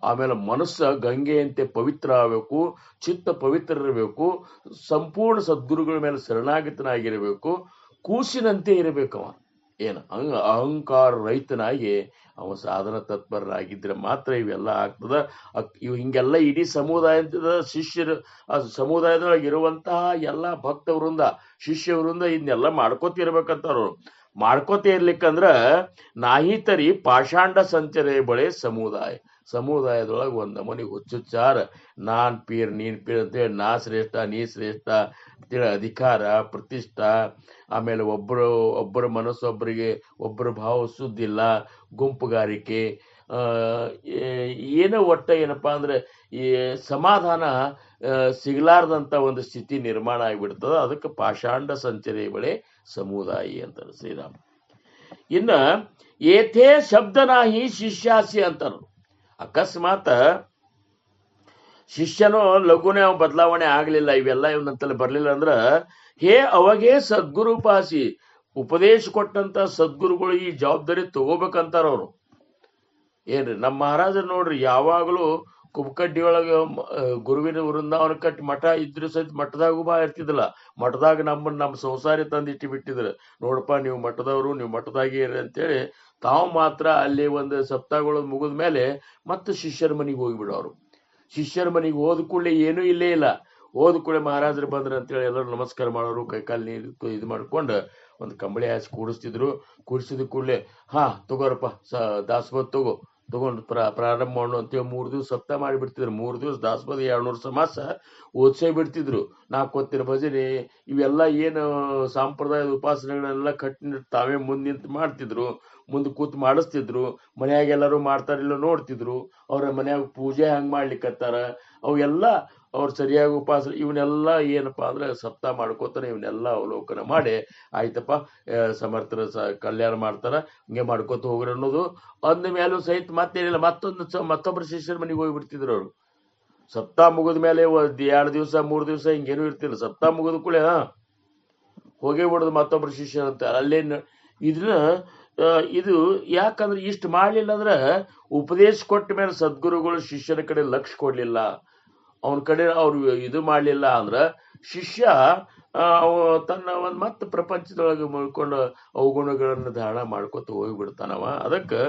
ಆಮೇಲೆ ಮನಸ್ಸ ಗಂಗೆಯಂತೆ ಪವಿತ್ರ ಆಗಬೇಕು, ಚಿತ್ತ ಪವಿತ್ರ ಇರಬೇಕು, ಸಂಪೂರ್ಣ ಸದ್ಗುರುಗಳ ಮೇಲೆ ಶರಣಾಗತನಾಗಿರಬೇಕು, ಕೂಸಿನಂತೆ ಇರಬೇಕವ. ಏನು ಅಹಂಕಾರ ರಹಿತನಾಗಿ ಅವ ಸಾಧನ ತತ್ಪರನಾಗಿದ್ರೆ ಮಾತ್ರ ಇವೆಲ್ಲ ಆಗ್ತದ. ಇವು ಹಿಂಗೆಲ್ಲ ಇಡೀ ಸಮುದಾಯದ ಶಿಷ್ಯರು, ಆ ಸಮುದಾಯದೊಳಗೆ ಇರುವಂತಹ ಎಲ್ಲ ಭಕ್ತ ವೃಂದ, ಶಿಷ್ಯ ವೃಂದ ಇದನ್ನೆಲ್ಲ ಮಾಡ್ಕೋತಿರ್ಬೇಕಂತಾರ. ಮಾಡ್ಕೋತ ಇರ್ಲಿಕ್ಕಂದ್ರ ನಾಹಿತರಿ ಪಾಷಾಂಡ ಸಂಚರೆ ಬಳೆ ಸಮುದಾಯದೊಳಗೆ ಒಂದ್ ನಮೂನಿಗೆ ಹುಚ್ಚುಚ್ಚಾರ, ನಾನ್ ಪೀರ್ ನೀನ್ ಪೀರ್ ಅಂತೇಳಿ, ನಾ ಶ್ರೇಷ್ಠ ನೀ ಶ್ರೇಷ್ಠ ಅಂತೇಳಿ ಅಧಿಕಾರ ಪ್ರತಿಷ್ಠಾ, ಆಮೇಲೆ ಒಬ್ಬರ ಮನಸ್ಸೊಬ್ಬರಿಗೆ ಒಬ್ಬರ ಭಾವ ಸುದ್ದಿಲ್ಲ, ಗುಂಪುಗಾರಿಕೆ, ಏನೋ ಒಟ್ಟ ಏನಪ್ಪಾ ಅಂದ್ರೆ ಈ ಸಮಾಧಾನ ಸಿಗಲಾರ್ದಂತ ಒಂದು ಸ್ಥಿತಿ ನಿರ್ಮಾಣ ಆಗಿಬಿಡ್ತದ. ಅದಕ್ಕೆ ಪಾಷಾಂಡ ಸಂಚರಿ ಬಳೆ ಸಮುದಾಯಿ ಅಂತಾರೆ ಶ್ರೀರಾಮ್. ಇನ್ನ ಏಥೇ ಶಬ್ದನಾಹಿ ಶಿಷ್ಯಾಸಿ ಅಂತಾರು. ಅಕಸ್ಮಾತ್ ಶಿಷ್ಯನು ಲಘುನೇ ಅವ ಬದಲಾವಣೆ ಆಗ್ಲಿಲ್ಲ, ಇವೆಲ್ಲ ಇವನಂತಲ್ಲಿ ಬರ್ಲಿಲ್ಲ ಅಂದ್ರ, ಹೇ ಅವಾಗೇ ಸದ್ಗುರುಪಾಸಿ, ಉಪದೇಶ ಕೊಟ್ಟಂತ ಸದ್ಗುರುಗಳು ಈ ಜವಾಬ್ದಾರಿ ತಗೋಬೇಕಂತಾರ ಅವ್ರು. ಏನ್ರಿ ನಮ್ಮ ಮಹಾರಾಜರು ನೋಡ್ರಿ, ಯಾವಾಗಲೂ ಕುಬಕಡ್ಡಿ ಒಳಗ ಗುರುವಿನ ವೃಂದಾವನ ಕಟ್ಟಿ ಮಠ ಇದ್ರು ಸಹಿತ ಮಠದಾಗೂ ಬಾ ಇರ್ತಿದ್ದಿಲ್ಲ. ಮಠದಾಗ ನಮ್ಮ ಸಂಸಾರಿ ತಂದಿಟ್ಟು ಬಿಟ್ಟಿದ್ರು, ನೋಡಪ್ಪ ನೀವು ಮಠದವರು, ನೀವು ಮಠದಾಗಿ ಇರ್ರಿ ಅಂತೇಳಿ. ತಾವು ಮಾತ್ರ ಅಲ್ಲಿ ಒಂದು ಸಪ್ತಾಹಗಳು ಮುಗಿದ ಮೇಲೆ ಮತ್ತೆ ಶಿಷ್ಯರ ಮನೆಗೆ ಹೋಗಿಬಿಡೋರು. ಶಿಷ್ಯರ ಮನೆಗೆ ಹೋದ ಕೂಡಲೇ ಏನೂ ಇಲ್ಲೇ ಇಲ್ಲ. ಹೋದ ಕೂಡಲೇ ಮಹಾರಾಜರು ಬಂದ್ರು ಅಂತೇಳಿ ಎಲ್ಲರೂ ನಮಸ್ಕಾರ ಮಾಡೋರು, ಕೈಕಾಲು ನೀರು ಇದು ಮಾಡ್ಕೊಂಡು ಒಂದು ಕಂಬಳಿ ಹಾಸಿ ಕೂಡಿಸ್ತಿದ್ರು. ಕೂಡಿಸಿದ ಕೂಡಲೇ ತಗೋರಪ್ಪ ದಾಸಬೋಧ ತಗೊಂಡು ಪ್ರಾರಂಭ ಮಾಡು ಅಂತೇಳಿ 3 ದಿವಸ ಸಪ್ತಾಹ ಮಾಡಿಬಿಡ್ತಿದ್ರು. 3 ದಿವಸ ದಾಸಬೋಧ 200 ಸಮಾಸ ಓದ್ಸೇ ಬಿಡ್ತಿದ್ರು. 4 ಹೊತ್ತಿನ ಭಜನೆ ಇವೆಲ್ಲ ಏನು ಸಾಂಪ್ರದಾಯದ ಉಪಾಸನೆಗಳೆಲ್ಲ ಕಟ್ಟಿ ತಾವೇ ಮುಂದೆ ನಿಂತು ಮಾಡ್ತಿದ್ರು, ಮುಂದೆ ಕೂತ್ ಮಾಡಿಸ್ತಿದ್ರು. ಮನ್ಯಾಗ ಎಲ್ಲರೂ ಮಾಡ್ತಾರಿಲ್ಲ ನೋಡ್ತಿದ್ರು. ಅವ್ರ ಮನ್ಯಾಗ ಪೂಜೆ ಹಂಗ್ ಮಾಡ್ಲಿಕ್ಕತ್ತಾರ, ಅವೆಲ್ಲ ಅವ್ರು ಸರಿಯಾಗಿ ಉಪವಾಸ ಇವನ್ನೆಲ್ಲ ಏನಪ್ಪಾ ಅಂದ್ರೆ ಸಪ್ತಾಹ ಮಾಡ್ಕೋತಾನೆ. ಇವನ್ನೆಲ್ಲ ಅವಲೋಕನ ಮಾಡಿ ಆಯ್ತಪ್ಪ ಸಮರ್ಥರ ಕಲ್ಯಾಣ ಮಾಡ್ತಾರ, ಹಿಂಗೆ ಮಾಡ್ಕೋತ ಹೋಗ್ರಿ ಅನ್ನೋದು ಅಂದ ಮೇಲೂ ಸಹಿತ ಮತ್ತೇನಿಲ್ಲ, ಮತ್ತೊಬ್ಬರ ಶಿಷ್ಯರ ಮನೆಗೆ ಹೋಗ್ಬಿಡ್ತಿದ್ರು ಅವ್ರು. ಸಪ್ತಾಹ ಮುಗಿದ ಮೇಲೆ 2 ದಿವಸ 3 ದಿವಸ ಹಿಂಗೇನು ಇರ್ತಿಲ್ಲ. ಸಪ್ತಾಹ ಮುಗಿದ ಕೂಡಲೇ ಹೋಗೇ ಬಿಡೋದು ಮತ್ತೊಬ್ಬರ ಶಿಷ್ಯರ ಅಂತ. ಅಲ್ಲೇನು ಇದು ಯಾಕಂದ್ರೆ ಇಷ್ಟು ಮಾಡ್ಲಿಲ್ಲ ಅಂದ್ರ, ಉಪದೇಶ ಕೊಟ್ಟ ಮೇಲೆ ಸದ್ಗುರುಗಳು ಶಿಷ್ಯನ ಕಡೆ ಲಕ್ಷ್ಯ ಕೊಡ್ಲಿಲ್ಲ, ಅವನ ಕಡೆ ಅವ್ರು ಇದು ಮಾಡ್ಲಿಲ್ಲ ಅಂದ್ರ ಶಿಷ್ಯ ತನ್ನ ಒಂದ್ ಮತ್ತೆ ಪ್ರಪಂಚದೊಳಗೆ ಮುಳ್ಕೊಂಡು ಅವಗುಣಗಳನ್ನು ಧಾರಣ ಮಾಡ್ಕೊತ ಹೋಗ್ಬಿಡ್ತಾನವ. ಅದಕ್ಕೆ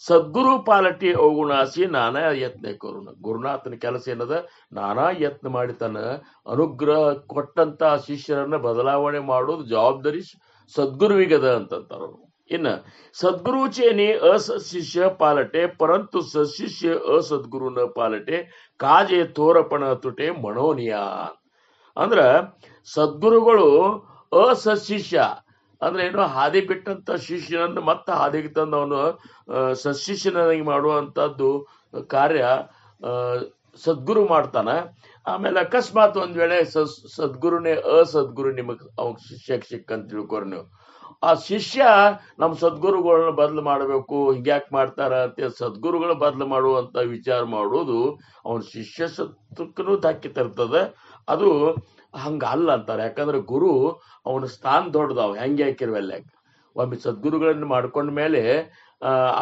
ಸದ್ಗುರು ಪಾಲಟಿ ಅವಗುಣಾಸಿ ನಾನಾ ಯತ್ನ ಕರುಣ. ಗುರುನಾಥನ ಕೆಲಸ ಏನದ, ನಾನಾ ಯತ್ನ ಮಾಡಿ ತನ್ನ ಅನುಗ್ರಹ ಕೊಟ್ಟಂತ ಶಿಷ್ಯರನ್ನ ಬದಲಾವಣೆ ಮಾಡೋದು ಜವಾಬ್ದಾರಿ ಸದ್ಗುರುವಿಗದ ಅಂತಂತಾರ. ಇನ್ನ ಸದ್ಗುರುಚೇನಿ ಅಸಶಿಷ್ಯ ಪಾಲಟೆ, ಪರಂತು ಸಶಿಷ್ಯ ಅಸದ್ಗುರು ನ ಪಾಲಟೆ, ಕಾಜೆ ತೋರಪಣ ತುಟೆ ಮನೋನಿಯ. ಅಂದ್ರ ಸದ್ಗುರುಗಳು ಅಸಶಿಷ್ಯ ಅಂದ್ರೆ ಏನು, ಹಾದಿ ಬಿಟ್ಟಂತ ಶಿಷ್ಯನನ್ನು ಮತ್ತೆ ಹಾದಿಗೆ ತಂದು ಅವನು ಸಶಿಷ್ಯನಾಗಿ ಮಾಡುವಂತದ್ದು ಕಾರ್ಯ ಸದ್ಗುರು ಮಾಡ್ತಾನ. ಆಮೇಲೆ ಅಕಸ್ಮಾತ್ ಒಂದ್ ವೇಳೆ ಸದ್ಗುರುನೇ ಅಸದ್ಗುರು ನಿಮಗ್ ಅವ್ ಶಿಷ್ಯಕ್ಕೆ ಸಿಕ್ಕಂತ ತಿಳ್ಕೊರ್ ನೀವು. ಆ ಶಿಷ್ಯ ನಮ್ಮ ಸದ್ಗುರುಗಳನ್ನ ಬದಲು ಮಾಡಬೇಕು, ಹಿಂಗ್ಯಾಕ್ ಮಾಡ್ತಾರ ಅಂತ ಸದ್ಗುರುಗಳ ಬದಲು ಮಾಡುವಂತ ವಿಚಾರ ಮಾಡೋದು ಅವನ ಶಿಷ್ಯ ಸತ್ವಕ್ಕೂ ಧಕ್ಕೆ ತರ್ತದೆ. ಅದು ಹಂಗ ಅಲ್ಲ ಅಂತಾರೆ. ಯಾಕಂದ್ರೆ ಗುರು ಅವನ ಸ್ಥಾನ ದೊಡ್ಡದಾವ, ಹೆಂಗೆ ಹಾಕಿರ್ವೆಲ್ಲ. ಒಮ್ಮೆ ಸದ್ಗುರುಗಳನ್ನ ಮಾಡ್ಕೊಂಡ ಮೇಲೆ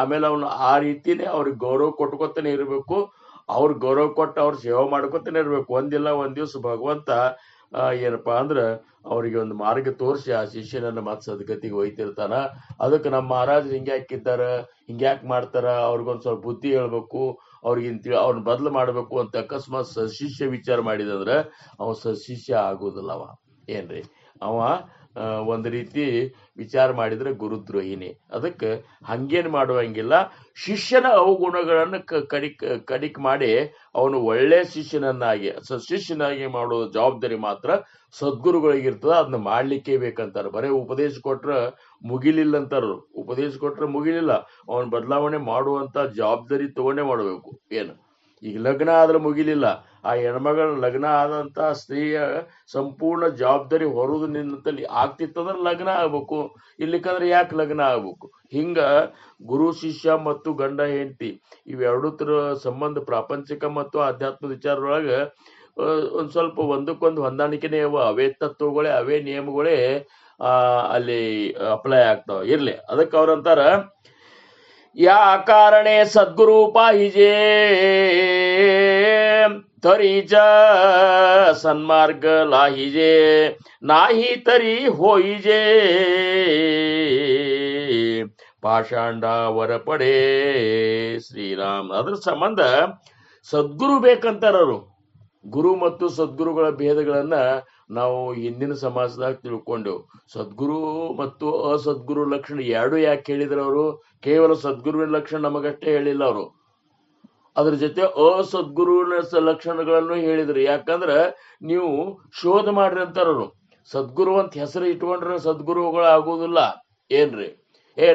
ಆಮೇಲೆ ಅವನು ಆ ರೀತಿನೇ ಅವ್ರಿಗೆ ಗೌರವ ಕೊಟ್ಕೊತಾನೆ ಇರಬೇಕು. ಅವ್ರ ಗೌರವ ಕೊಟ್ಟು ಅವ್ರ ಸೇವೆ ಮಾಡ್ಕೊತಾನೆ ಇರ್ಬೇಕು. ಒಂದಿಲ್ಲ ಒಂದ್ ದಿವ್ಸ ಭಗವಂತ ಏನಪ್ಪಾ ಅಂದ್ರ ಅವ್ರಿಗೆ ಒಂದು ಮಾರ್ಗ ತೋರಿಸಿ ಆ ಶಿಷ್ಯನನ್ನ ಮತ್ ಸದ್ಗತಿಗೆ ಒಯ್ತಿರ್ತಾನ. ಅದಕ್ಕೆ ನಮ್ಮ ಮಹಾರಾಜರು ಹಿಂಗ್ಯಾಕಿದ್ದಾರ, ಹಿಂಗ್ಯಾಕ್ ಮಾಡ್ತಾರ, ಅವ್ರಿಗೊಂದ್ ಸ್ವಲ್ಪ ಬುದ್ಧಿ ಹೇಳ್ಬೇಕು, ಅವ್ರನ್ನ ಬದಲು ಮಾಡ್ಬೇಕು ಅಂತ ಅಕಸ್ಮಾತ್ ಸಶಿಷ್ಯ ವಿಚಾರ ಮಾಡಿದಂದ್ರ ಅವ ಸಶಿಷ್ಯ ಆಗುದಿಲ್ಲವ. ಏನ್ರಿ, ಅವ ಒಂದ್ ರೀತಿ ವಿಚಾರ ಮಾಡಿದ್ರೆ ಗುರುದ್ರೋಹಿನಿ. ಅದಕ್ಕೆ ಹಂಗೇನ್ ಮಾಡುವಂಗಿಲ್ಲ. ಶಿಷ್ಯನ ಅವಗುಣಗಳನ್ನು ಕಡಿಕ್ ಮಾಡಿ ಅವನು ಒಳ್ಳೆ ಶಿಷ್ಯನನ್ನಾಗಿ ಸಶಿಷ್ಯನಾಗಿ ಮಾಡೋ ಜವಾಬ್ದಾರಿ ಮಾತ್ರ ಸದ್ಗುರುಗಳಿಗಿರ್ತದ. ಅದನ್ನ ಮಾಡ್ಲಿಕ್ಕೆ ಬೇಕಂತಾರ. ಬರೇ ಉಪದೇಶ ಕೊಟ್ರ ಮುಗಿಲಿಲ್ಲ ಅಂತಾರ. ಉಪದೇಶ ಕೊಟ್ರ ಮುಗಿಲಿಲ್ಲ, ಅವನ್ ಬದಲಾವಣೆ ಮಾಡುವಂತ ಜವಾಬ್ದಾರಿ ತಗೊಂಡೇ ಮಾಡ್ಬೇಕು. ಏನು ಈಗ ಲಗ್ನ ಆದ್ರೆ ಮುಗಿಲಿಲ್ಲ, ಆ ಹೆಣ್ಮಗಳ ಲಗ್ನ ಆದಂತ ಸ್ತ್ರೀಯ ಸಂಪೂರ್ಣ ಜವಾಬ್ದಾರಿ ಹೊರದು ನಿನ್ನಂತಲ್ಲಿ ಆಗ್ತಿತ್ತಂದ್ರೆ ಲಗ್ನ ಆಗ್ಬೇಕು, ಇರ್ಲಿಕ್ಕಂದ್ರೆ ಯಾಕೆ ಲಗ್ನ ಆಗ್ಬೇಕು. ಹಿಂಗ ಗುರು ಶಿಷ್ಯ ಮತ್ತು ಗಂಡ ಹೆಂಡತಿ ಇವೆರಡು ತರ ಸಂಬಂಧ ಪ್ರಾಪಂಚಿಕ ಮತ್ತು ಆಧ್ಯಾತ್ಮದ ವಿಚಾರದೊಳಗ ಒಂದ್ ಸ್ವಲ್ಪ ಒಂದಕ್ಕೊಂದು ಹೊಂದಾಣಿಕೆನೇ ಅವೇ ತತ್ವಗಳೇ ಅವೇ ನಿಯಮಗಳೇ ಅಲ್ಲಿ ಅಪ್ಲೈ ಆಗ್ತಾವ. ಇರ್ಲಿ, ಅದಕ್ಕೆ ಅವ್ರಂತಾರ, या कारणे सद्गुरु पाहिजे तरीच सन्मार्ग लाहिजे, नाही तरी होईजे ಪಾಷಾಂಡಾವರ ಪಡೆ ಶ್ರೀರಾಮ್. ಅದ್ರ ಸಂಬಂಧ ಸದ್ಗುರು ಬೇಕಂತಾರವರು. ಗುರು ಮತ್ತು ಸದ್ಗುರುಗಳ ಭೇದಗಳನ್ನ ನಾವು ಹಿಂದಿನ ಸಮಾಜದಾಗ ತಿಳ್ಕೊಂಡೆವು. ಸದ್ಗುರು ಮತ್ತು ಅಸದ್ಗುರು ಲಕ್ಷಣ ಎರಡು ಯಾಕೆ ಹೇಳಿದ್ರು ಅವರು? ಕೇವಲ ಸದ್ಗುರುವಿನ ಲಕ್ಷಣ ನಮಗಷ್ಟೇ ಹೇಳಿಲ್ಲ ಅವರು, ಅದ್ರ ಜೊತೆ ಅಸದ್ಗುರುವಿನ ಲಕ್ಷಣಗಳನ್ನು ಹೇಳಿದ್ರು. ಯಾಕಂದ್ರ ನೀವು ಶೋಧ ಮಾಡ್ರಿ ಅಂತಾರವರು. ಸದ್ಗುರು ಅಂತ ಹೆಸರು ಇಟ್ಕೊಂಡ್ರೆ ಸದ್ಗುರುಗಳು ಆಗುವುದಿಲ್ಲ ಏನ್ರಿ?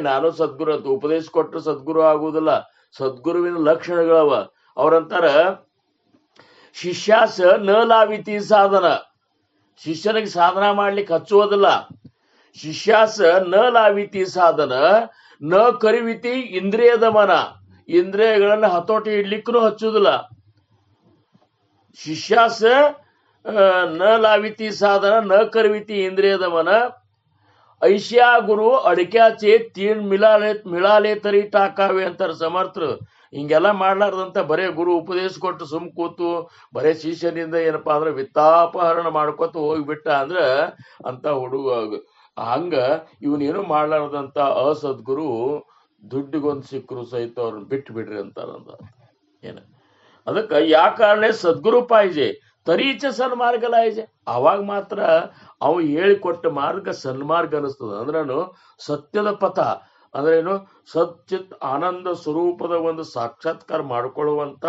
ನಾನು ಸದ್ಗುರು ಅಂತ ಉಪದೇಶ ಕೊಟ್ಟರೆ ಸದ್ಗುರು ಆಗುವುದಿಲ್ಲ. ಸದ್ಗುರುವಿನ ಲಕ್ಷಣಗಳವ. ಅವ್ರಂತಾರ ಶಿಷ್ಯಾಸ ನ ಲಾವಿತಿ ಸಾಧನ. ಶಿಷ್ಯನಿಗೆ ಸಾಧನ ಮಾಡ್ಲಿಕ್ಕೆ ಹಚ್ಚುವುದಿಲ್ಲ. ಶಿಷ್ಯಾಸ ನ ಲಾವಿತಿ ಸಾಧನ ನ ಕರಿವಿತಿ ಇಂದ್ರಿಯ ದಮನ. ಇಂದ್ರಿಯಗಳನ್ನ ಹತೋಟಿ ಇಡ್ಲಿಕ್ಕೂ ಹಚ್ಚುವುದಿಲ್ಲ. ಶಿಷ್ಯಾಸ ನ ಲಾವಿತಿ ಸಾಧನ ನ ಕರಿವಿತಿ ಇಂದ್ರಿಯ ದಮನ. ಐಶ್ಯಾ ಗುರು ಅಡಿಕ್ಯಾಚೆ ತೀನ್ ಮಿಳಾಲೆ ತರಿ ಟಾಕಾವೆ ಅಂತಾರೆ ಸಮರ್ಥರು. ಹಿಂಗೆಲ್ಲ ಮಾಡ್ಲಾರ್ದಂತ ಬರೇ ಗುರು ಉಪದೇಶ ಕೊಟ್ಟು ಸುಮ್ ಕೂತು ಬರೇ ಶಿಷ್ಯನಿಂದ ಏನಪ್ಪಾ ಅಂದ್ರೆ ವಿತ್ತಾಪಹರಣ ಮಾಡ್ಕೊತ ಹೋಗ್ಬಿಟ್ಟ ಅಂದ್ರ ಅಂತ ಹುಡುಗ ಹಂಗ ಇವನೇನು ಮಾಡ್ಲಾರ್ದಂತ ಅಸದ್ಗುರು ದುಡ್ಡಿಗೊಂದು ಸಿಕ್ಕರು ಸಹಿತ ಅವ್ರನ್ನ ಬಿಟ್ಟು ಬಿಡ್ರಿ ಅಂತಾರಂತ. ಏನ ಅದಕ್ಕೆ ಯಾ ಕಾರಣ ಸದ್ಗುರು ಪಾಯಿಜೆ ತರೀಚ ಸನ್ಮಾರ್ಗ ಲಾಯಿಜೆ. ಅವಾಗ ಮಾತ್ರ ಅವು ಹೇಳಿಕೊಟ್ಟ ಮಾರ್ಗ ಸನ್ಮಾರ್ಗ ಅನಿಸ್ತದ. ಅಂದ್ರೇನು? ಸತ್ಯದ ಪಥ ಅಂದ್ರೇನು? ಸಚ್ಚಿತ್ ಆನಂದ ಸ್ವರೂಪದ ಒಂದು ಸಾಕ್ಷಾತ್ಕಾರ ಮಾಡ್ಕೊಳ್ಳುವಂತ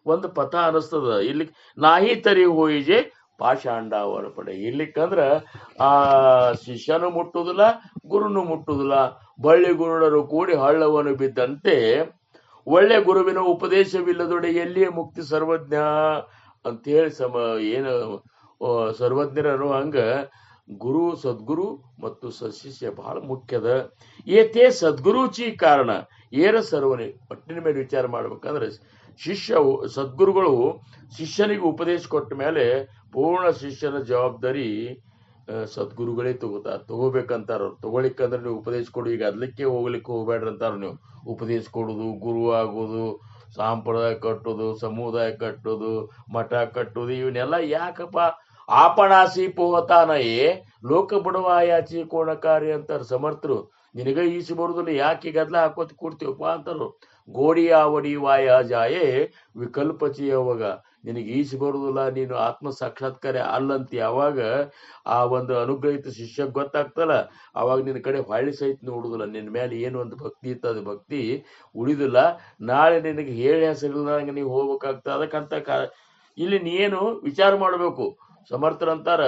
ಒಂದು ಪಥ ಅನಿಸ್ತದ. ಇಲ್ಲಿ ನಾಹಿ ತರಿ ಹೋಯಿಜೆ ಪಾಷಾಂಡ ಹೊರಪಡೆ. ಇಲ್ಲಿಕ್ಕಂದ್ರ ಆ ಶಿಷ್ಯನು ಮುಟ್ಟುದಿಲ್ಲ, ಗುರುನು ಮುಟ್ಟುದಿಲ್ಲ. ಬಳ್ಳಿ ಗುರುಡರು ಕೂಡಿ ಹಳ್ಳವನ್ನು ಬಿದ್ದಂತೆ ಒಳ್ಳೆ ಗುರುವಿನ ಉಪದೇಶವಿಲ್ಲದೊಡೆ ಎಲ್ಲಿಯೇ ಮುಕ್ತಿ ಸರ್ವಜ್ಞ ಅಂತ ಹೇಳಿ ಏನು ಸರ್ವಜ್ಞರನು ಹಂಗ ಗುರು ಸದ್ಗುರು ಮತ್ತು ಸಶಿಷ್ಯ ಬಹಳ ಮುಖ್ಯದ. ಏತೇ ಸದ್ಗುರುಚಿ ಕಾರಣ ಏರ ಸರ್ವನೇ. ಒಟ್ಟಿನ ಮೇಲೆ ವಿಚಾರ ಮಾಡ್ಬೇಕಂದ್ರೆ ಸದ್ಗುರುಗಳು ಶಿಷ್ಯನಿಗೆ ಉಪದೇಶ ಕೊಟ್ಟ ಮೇಲೆ ಪೂರ್ಣ ಶಿಷ್ಯನ ಜವಾಬ್ದಾರಿ ಸದ್ಗುರುಗಳೇ ತಗೋಬೇಕಂತಾರ. ತಗೊಳಿಕ್ಕಂದ್ರೆ ನೀವು ಉಪದೇಶ ಕೊಡು, ಈಗ ಅದ್ಲಿಕ್ಕೆ ಹೋಗ್ಲಿಕ್ಕೆ ಹೋಗ್ಬೇಡ್ರಿ ಅಂತಾರ. ನೀವು ಉಪದೇಶ ಕೊಡುದು, ಗುರು ಆಗೋದು, ಸಂಪ್ರದಾಯ ಕಟ್ಟೋದು, ಸಮುದಾಯ ಕಟ್ಟೋದು, ಮಠ ಕಟ್ಟೋದು, ಇವನ್ನೆಲ್ಲ ಯಾಕಪ್ಪ? ಆಪಣಾಸಿ ಪೋಹತಾನಯೇ ಲೋಕ ಬಡವಾಯಾಚಿ ಕೋಣಕಾರಿ ಅಂತಾರ ಸಮರ್ಥರು. ನಿನಗ ಈಸಿ ಬರುದಿಲ್ಲ, ಯಾಕೆ ಗದ್ಲ ಹಾಕೋತಿ ಕೂಡ್ತೀವಪ್ಪ ಅಂತಾರು. ಗೋಡಿ ಆವಡಿ ವಾಯ ಜಾಯೇ ವಿಕಲ್ಪಚಿ. ಅವಾಗ ನಿನಗೆ ಈಸಿ ಬರುದಿಲ್ಲ, ನೀನು ಆತ್ಮ ಸಾಕ್ಷಾತ್ಕಾರ ಅಲ್ಲಂತ ಯಾವಾಗ ಆ ಒಂದು ಅನುಗ್ರಹಿತ ಶಿಷ್ಯ ಗೊತ್ತಾಗ್ತಲ್ಲ, ಅವಾಗ ನಿನ್ನ ಕಡೆ ಹೊಳ್ಳಿ ಸಹಿತ ನೋಡುದಿಲ್ಲ. ನಿನ್ನ ಮೇಲೆ ಏನು ಒಂದು ಭಕ್ತಿ ಇತ್ತು, ಅದು ಭಕ್ತಿ ಉಳಿದಿಲ್ಲ. ನಾಳೆ ನಿನಗೆ ಹೇಳಿ ಹೆಸರಿಲ್ದಂಗೆ ನೀವು ಹೋಗ್ಬೇಕಾಗ್ತದೆ. ಅದಕ್ಕಂತ ಇಲ್ಲಿ ನೀನು ವಿಚಾರ ಮಾಡಬೇಕು. ಸಮರ್ಥರಂತಾರ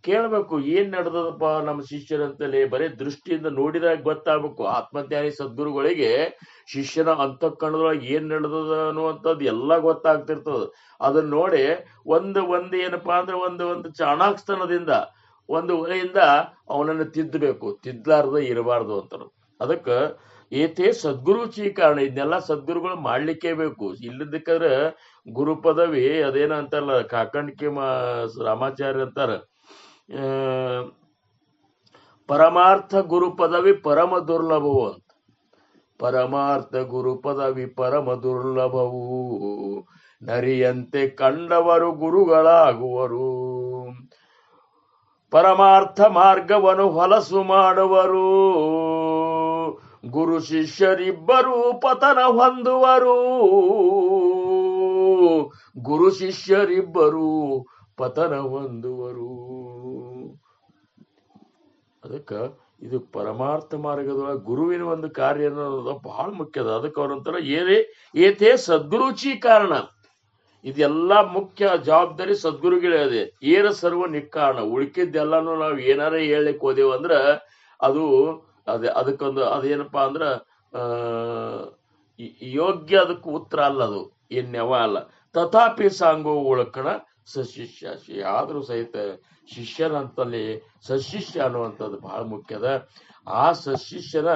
ಕೇಳಬೇಕು, ಏನ್ ನಡೆದದಪ್ಪ ನಮ್ಮ ಶಿಷ್ಯರಂತಲೇ. ಬರೀ ದೃಷ್ಟಿಯಿಂದ ನೋಡಿದಾಗ ಗೊತ್ತಾಗಬೇಕು. ಆತ್ಮಜ್ಞಾನಿ ಸದ್ಗುರುಗಳಿಗೆ ಶಿಷ್ಯನ ಅಂತಃಕರಣದೊಳಗೆ ಏನ್ ನಡೆದದ ಅನ್ನುವಂಥದ್ದು ಎಲ್ಲ ಗೊತ್ತಾಗ್ತಿರ್ತದ. ಅದನ್ನ ನೋಡಿ ಒಂದು ಏನಪ್ಪಾ ಅಂದ್ರೆ ಒಂದು ಚಾಣಾಕ್ಷತನದಿಂದ ಒಂದು ವರೆಯಿಂದ ಅವನನ್ನು ತಿದ್ದಬೇಕು, ತಿದ್ದಲಾರ್ದ ಇರಬಾರ್ದು ಅಂತಾರ. ಅದಕ್ಕ ಏತೇ ಸದ್ಗುರುಚಿ ಕಾರಣ. ಇದನ್ನೆಲ್ಲ ಸದ್ಗುರುಗಳು ಮಾಡ್ಲಿಕ್ಕೆ ಬೇಕು. ಇಲ್ಲದಕ್ಕಾದ್ರೆ ಗುರು ಪದವಿ ಅದೇನ ಅಂತಾರಲ್ಲ, ಕಾಕಂಡಿಕೆ ರಾಮಾಚಾರ್ಯ ಅಂತಾರ, ಪರಮಾರ್ಥ ಗುರು ಪದವಿ ಪರಮ ದುರ್ಲಭವು ಅಂತ. ಪರಮಾರ್ಥ ಗುರು ಪದವಿ ಪರಮ ದುರ್ಲಭವು, ನರಿಯಂತೆ ಕಂಡವರು ಗುರುಗಳಾಗುವರು. ಪರಮಾರ್ಥ ಮಾರ್ಗವನ್ನು ಹೊಲಸು ಮಾಡುವರು, ಗುರು ಶಿಷ್ಯರಿಬ್ಬರು ಪತನ ಹೊಂದುವರು. ಗುರು ಶಿಷ್ಯರಿಬ್ಬರು ಪತನ ಹೊಂದುವರು. ಅದಕ್ಕ ಇದು ಪರಮಾರ್ಥ ಮಾರ್ಗದೊಳಗೆ ಗುರುವಿನ ಒಂದು ಕಾರ್ಯ ಅನ್ನೋದು ಬಹಳ ಮುಖ್ಯದ. ಅದಕ್ಕೆ ಅವ್ರಂತಾರ ಏತೇ ಸದ್ಗುರುಚಿ ಕಾರಣ. ಇದೆಲ್ಲ ಮುಖ್ಯ ಜವಾಬ್ದಾರಿ ಸದ್ಗುರುಗಳೇ. ಏರ ಸರ್ವ ನಿಕ್ಕಾರಣ. ಉಳ್ಕಿದ್ದೆಲ್ಲಾನು ನಾವು ಏನಾರ ಹೇಳಲಿಕ್ಕೆ ಹೋದೆವು ಅಂದ್ರ ಅದು ಅದಕ್ಕೊಂದು ಅದೇನಪ್ಪಾ ಅಂದ್ರ ಯೋಗ್ಯ, ಅದಕ್ಕೆ ಉತ್ತರ ಅಲ್ಲ, ಅದು ಎನ್ನೆವ ಅಲ್ಲ. ತಥಾಪಿ ಸಾಂಗೋ ಉಳಕಣ ಸಶಿಷ್ಯ. ಆದ್ರೂ ಸಹಿತ ಶಿಷ್ಯನಂತಲ್ಲಿ ಸಶಿಷ್ಯ ಅನ್ನುವಂಥದ್ದು ಬಹಳ ಮುಖ್ಯದ. ಆ ಸಶಿಷ್ಯನ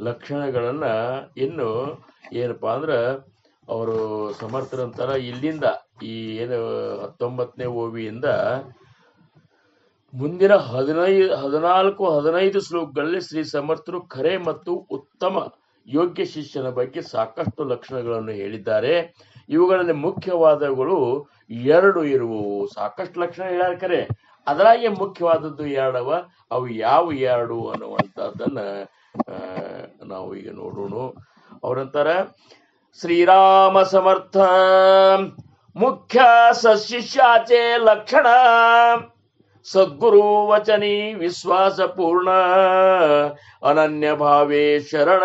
ಲಕ್ಷಣಗಳನ್ನ ಇನ್ನು ಏನಪ್ಪಾ ಅಂದ್ರ ಅವರು ಸಮರ್ಥರಂತಾರ ಇಲ್ಲಿಂದ ಈ ಏನು 19ನೇ ಓವಿಯಿಂದ ಮುಂದಿನ 14-15 ಶ್ಲೋಕಗಳಲ್ಲಿ ಶ್ರೀ ಸಮರ್ಥರು ಖರೆ ಮತ್ತು ಉತ್ತಮ ಯೋಗ್ಯ ಶಿಷ್ಯನ ಬಗ್ಗೆ ಸಾಕಷ್ಟು ಲಕ್ಷಣಗಳನ್ನು ಹೇಳಿದ್ದಾರೆ. ಇವುಗಳಲ್ಲಿ ಮುಖ್ಯವಾದವುಗಳು 2 ಇರುವವು. ಸಾಕಷ್ಟು ಲಕ್ಷಣ ಹೇಳ್ಯಾರ ಖರೆ, ಅದರಾಗೆ ಮುಖ್ಯವಾದದ್ದು 2 ಅವ. ಅವು ಯಾವ 2 ಅನ್ನುವಂಥದ್ದನ್ನ ನಾವು ಈಗ ನೋಡೋಣ. ಅವ್ರಂತಾರ, ಶ್ರೀರಾಮ ಸಮರ್ಥ ಮುಖ್ಯ ಸಶಿಷ್ಯಾಚೆ ಲಕ್ಷಣ, ಸದ್ಗುರು ವಚನಿ ವಿಶ್ವಾಸ ಪೂರ್ಣ, ಅನನ್ಯ ಭಾವೇ ಶರಣ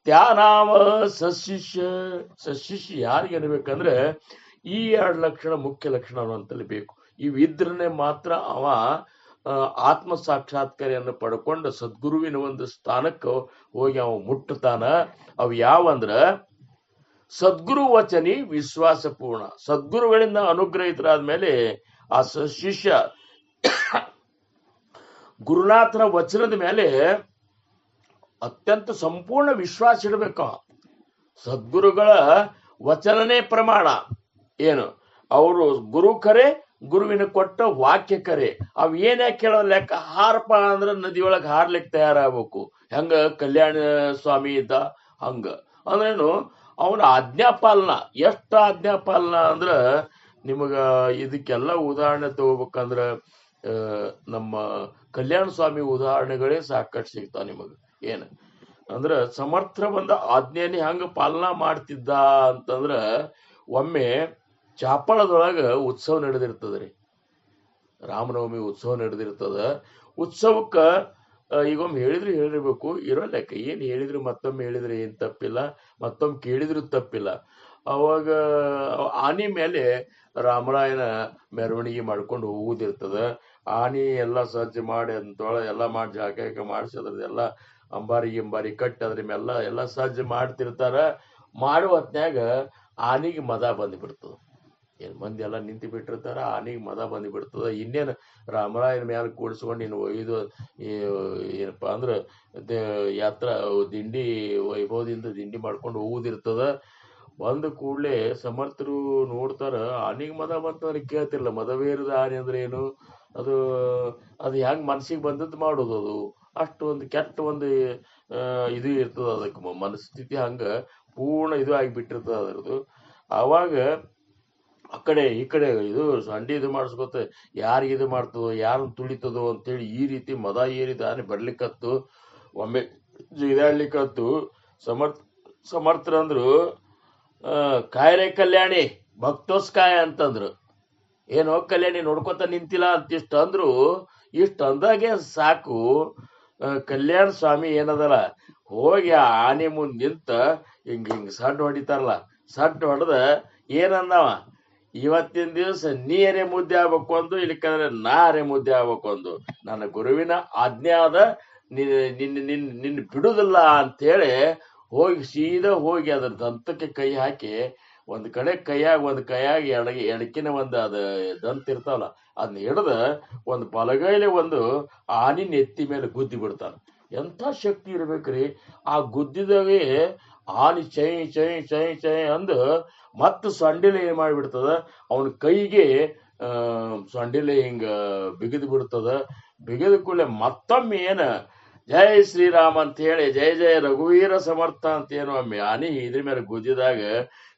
ತ್ಯಾನಾವ ಸಶಿಷ್ಯ. ಸಶಿಷ್ಯ ಯಾರಿಗೆ ಅನ್ಬೇಕಂದ್ರೆ ಈ 2 ಲಕ್ಷಣ ಮುಖ್ಯ ಲಕ್ಷಣ ಅಂತಲ್ಲಿ ಬೇಕು. ಇವಿದ್ರನೆ ಮಾತ್ರ ಅವ ಆತ್ಮ ಸಾಕ್ಷಾತ್ಕಾರಿಯನ್ನು ಪಡ್ಕೊಂಡು ಸದ್ಗುರುವಿನ ಒಂದು ಸ್ಥಾನಕ್ಕೆ ಹೋಗಿ ಅವ ಮುಟ್ಟತಾನ. ಅವು ಯಾವಂದ್ರ ಸದ್ಗುರು ವಚನಿ ವಿಶ್ವಾಸ ಪೂರ್ಣ. ಸದ್ಗುರುಗಳಿಂದ ಅನುಗ್ರಹಿತರಾದ್ಮೇಲೆ ಆ ಶಿಷ್ಯ ಗುರುನಾಥನ ವಚನದ ಮೇಲೆ ಅತ್ಯಂತ ಸಂಪೂರ್ಣ ವಿಶ್ವಾಸ ಇಡಬೇಕು. ಸದ್ಗುರುಗಳ ವಚನನೇ ಪ್ರಮಾಣ. ಏನು ಅವರು ಗುರು ಕರೆ, ಗುರುವಿನ ಕೊಟ್ಟ ವಾಕ್ಯ ಕರೆ. ಅವ್ ಏನ್ಯಾಕೆ ಕೇಳೋ ಲೆಕ್ಕ ಹಾರಪ್ಪ ಅಂದ್ರ ನದಿಯೊಳಗೆ ಹಾರ್ಲಿಕ್ಕೆ ತಯಾರಾಗಬೇಕು. ಹೆಂಗ ಕಲ್ಯಾಣ ಸ್ವಾಮಿ ಇದ್ದ ಹಂಗ ಅಂದ್ರೇನು ಅವನ ಆಜ್ಞಾಪಾಲನ. ಎಷ್ಟ ಆಜ್ಞಾಪಾಲನ ಅಂದ್ರ ನಿಮಗ ಇದಕ್ಕೆಲ್ಲ ಉದಾಹರಣೆ ತಗೋಬೇಕಂದ್ರ ನಮ್ಮ ಕಲ್ಯಾಣ ಸ್ವಾಮಿ ಉದಾಹರಣೆಗಳೇ ಸಾಕಷ್ಟು ಸಿಗ್ತಾವ ನಿಮಗ. ಏನ್ ಅಂದ್ರ ಸಮರ್ಥ ಬಂದ ಆಜ್ಞೆನಿ ಹಂಗ ಪಾಲನಾ ಮಾಡ್ತಿದ್ದ ಅಂತಂದ್ರ, ಒಮ್ಮೆ ಚಾಪಳದೊಳಗ ಉತ್ಸವ ನಡೆದಿರ್ತದ್ರಿ. ರಾಮನವಮಿ ಉತ್ಸವ ನಡೆದಿರ್ತದ. ಉತ್ಸವಕ್ಕ ಈಗೊಮ್ಮೆ ಹೇಳಿದ್ರು ಹೇಳಿರ್ಬೇಕು, ಇರೋ ಲೆಕ್ಕ. ಏನ್ ಹೇಳಿದ್ರು ಮತ್ತೊಮ್ಮೆ ಹೇಳಿದ್ರೆ ಏನ್ ತಪ್ಪಿಲ್ಲ, ಮತ್ತೊಮ್ಮೆ ಕೇಳಿದ್ರು ತಪ್ಪಿಲ್ಲ. ಅವಾಗ ಆನೆ ಮೇಲೆ ರಾಮರಾಯನ ಮೆರವಣಿಗೆ ಮಾಡ್ಕೊಂಡು ಹೋಗುದಿರ್ತದ. ಆನಿ ಎಲ್ಲ ಸಜ್ಜು ಮಾಡಿ ಅಂತೊಳ ಎಲ್ಲ ಮಾಡಿ ಜಾಕ ಮಾಡಿಸಿ ಅದ್ರದ್ದೆಲ್ಲ ಅಂಬಾರಿ ಗಿಂಬಾರಿ ಕಟ್ಟಿ ಅದ್ರ ಮೇಲ್ಲ ಎಲ್ಲ ಸಜ್ಜು ಮಾಡ್ತಿರ್ತಾರ. ಮಾಡುವ ಹೊತ್ನ್ಯಾಗ ಆನಿಗೆ ಮದ ಬಂದ್ಬಿಡ್ತದ. ಏನ್ ಮಂದಿ ಎಲ್ಲ ನಿಂತು ಬಿಟ್ಟಿರ್ತಾರ, ಆನಿಗೆ ಮದ ಬಂದ್ಬಿಡ್ತದ. ಇನ್ನೇನು ರಾಮರಾಯನ ಮ್ಯಾಲ ಕೂಡಿಸ್ಕೊಂಡು ಇನ್ನು ಒಯ್ದು ಏನಪ್ಪಾ ಅಂದ್ರ ಯಾತ್ರಾ ದಿಂಡಿ ವೈಭವದಿಂದ ದಿಂಡಿ ಮಾಡ್ಕೊಂಡು ಹೋಗುದಿರ್ತದ. ಬಂದ ಕೂಡ್ಲೆ ಸಮರ್ಥರು ನೋಡ್ತಾರ, ಆನಿಗೆ ಮದ ಬಂತಂದ್ರೆ ಕೇಳ್ತಿರ್ಲ. ಮದವೇರದ ಆನೆ ಅಂದ್ರೆ ಏನು, ಅದು ಹೆಂಗ್ ಮನ್ಸಿಗೆ ಬಂದದ್ದು ಮಾಡೋದು. ಅದು ಅಷ್ಟು ಒಂದು ಕೆಟ್ಟ ಒಂದು ಇದು ಇರ್ತದ. ಅದಕ್ಕೆ ಮನಸ್ಥಿತಿ ಹಂಗ ಪೂರ್ಣ ಇದು ಆಗಿಬಿಟ್ಟಿರ್ತದ ಅದ್ರದ್ದು. ಆವಾಗ ಆ ಕಡೆ ಈ ಕಡೆ ಇದು ಸಂಡಿ ಇದು ಮಾಡಿಸ್ಕೊತ ಯಾರಿಗೆ ಇದು ಮಾಡ್ತದೋ ಯಾರನ್ನ ತುಳಿತದೋ ಅಂತೇಳಿ ಈ ರೀತಿ ಮದ ಏರಿದ ಆನೆ ಬರ್ಲಿಕ್ಕತ್ತು. ಒಮ್ಮೆ ಜಿದಾಡ್ಲಿಕ್ಕತ್ತು. ಸಮರ್ಥರಂದ್ರು, ಕಾಯ್ರೆ ಕಲ್ಯಾಣಿ ಭಕ್ತೋಸ್ಕಾಯ ಅಂತಂದ್ರು. ಏನೋ ಕಲ್ಯಾಣಿ ನೋಡ್ಕೊತ ನಿಂತಿಲ್ಲ ಅಂತಿಷ್ಟ ಅಂದ್ರು. ಇಷ್ಟ ಅಂದಾಗೆ ಸಾಕು, ಕಲ್ಯಾಣ ಸ್ವಾಮಿ ಏನದಲ್ಲ ಹೋಗಿ ಆ ಆನೆ ಮುಂದ್ ನಿಂತ ಹಿಂಗ್ ಸಡ್ಡು ಹೊಡಿತಾರಲ್ಲ, ಸಡ್ಡು ಹೊಡೆದ ಏನಂದವ, ಇವತ್ತಿನ ದಿವಸ ನೀ ಅರೆ ಮುದ್ದೆ ಆಗ್ಬೇಕು ಅಂದು, ಇಲ್ಲಿಕಂದ್ರೆ ನಾ ಅರೆ ಮುದ್ದೆ ಆಗ್ಬೇಕು ಅಂದು. ನನ್ನ ಗುರುವಿನ ಆಜ್ಞೆ ಆದ, ನಿನ್ನ ಬಿಡುದಿಲ್ಲ ಅಂತೇಳಿ ಹೋಗಿ ಸೀದಾ ಹೋಗಿ ಅದ್ರ ದಂತಕ್ಕೆ ಕೈ ಹಾಕಿ ಒಂದ್ ಕಡೆ ಒಂದ್ ಕೈಯಾಗಿ ಎಡಕಿನ ಒಂದು ಅದ ದಂತ ಇರ್ತಾವಲ್ಲ ಅದನ್ನ ಹಿಡ್ದ ಒಂದು ಬಲಗೈಲಿ ಒಂದು ಆನಿ ನೆತ್ತಿ ಮೇಲೆ ಗುದ್ದಿ ಬಿಡ್ತಾನ. ಎಂಥ ಶಕ್ತಿ ಇರ್ಬೇಕ್ರಿ ಆ ಗುದ್ದಿದಾಗೆ. ಆನಿ ಚೈ ಚೈ ಚೈ ಚೈ ಅಂದು ಮತ್ತ ಸೊಂಡಿಲೆ ಏನ್ ಮಾಡಿಬಿಡ್ತದ, ಅವನ ಕೈಗೆ ಸೊಂಡಿಲೆ ಹಿಂಗ ಬಿಗಿದು ಬಿಡ್ತದ. ಬಿಗಿದ ಕೂಡಲೇ ಮತ್ತೊಮ್ಮೆ ಏನ ಜೈ ಶ್ರೀರಾಮ್ ಅಂತ ಹೇಳಿ ಜಯ ಜಯ ರಘುವೀರ ಸಮರ್ಥ ಅಂತ ಏನು ಒಮ್ಮೆ ಆನಿ ಇದ್ರ ಮೇಲೆ ಗುದ್ದಿದಾಗ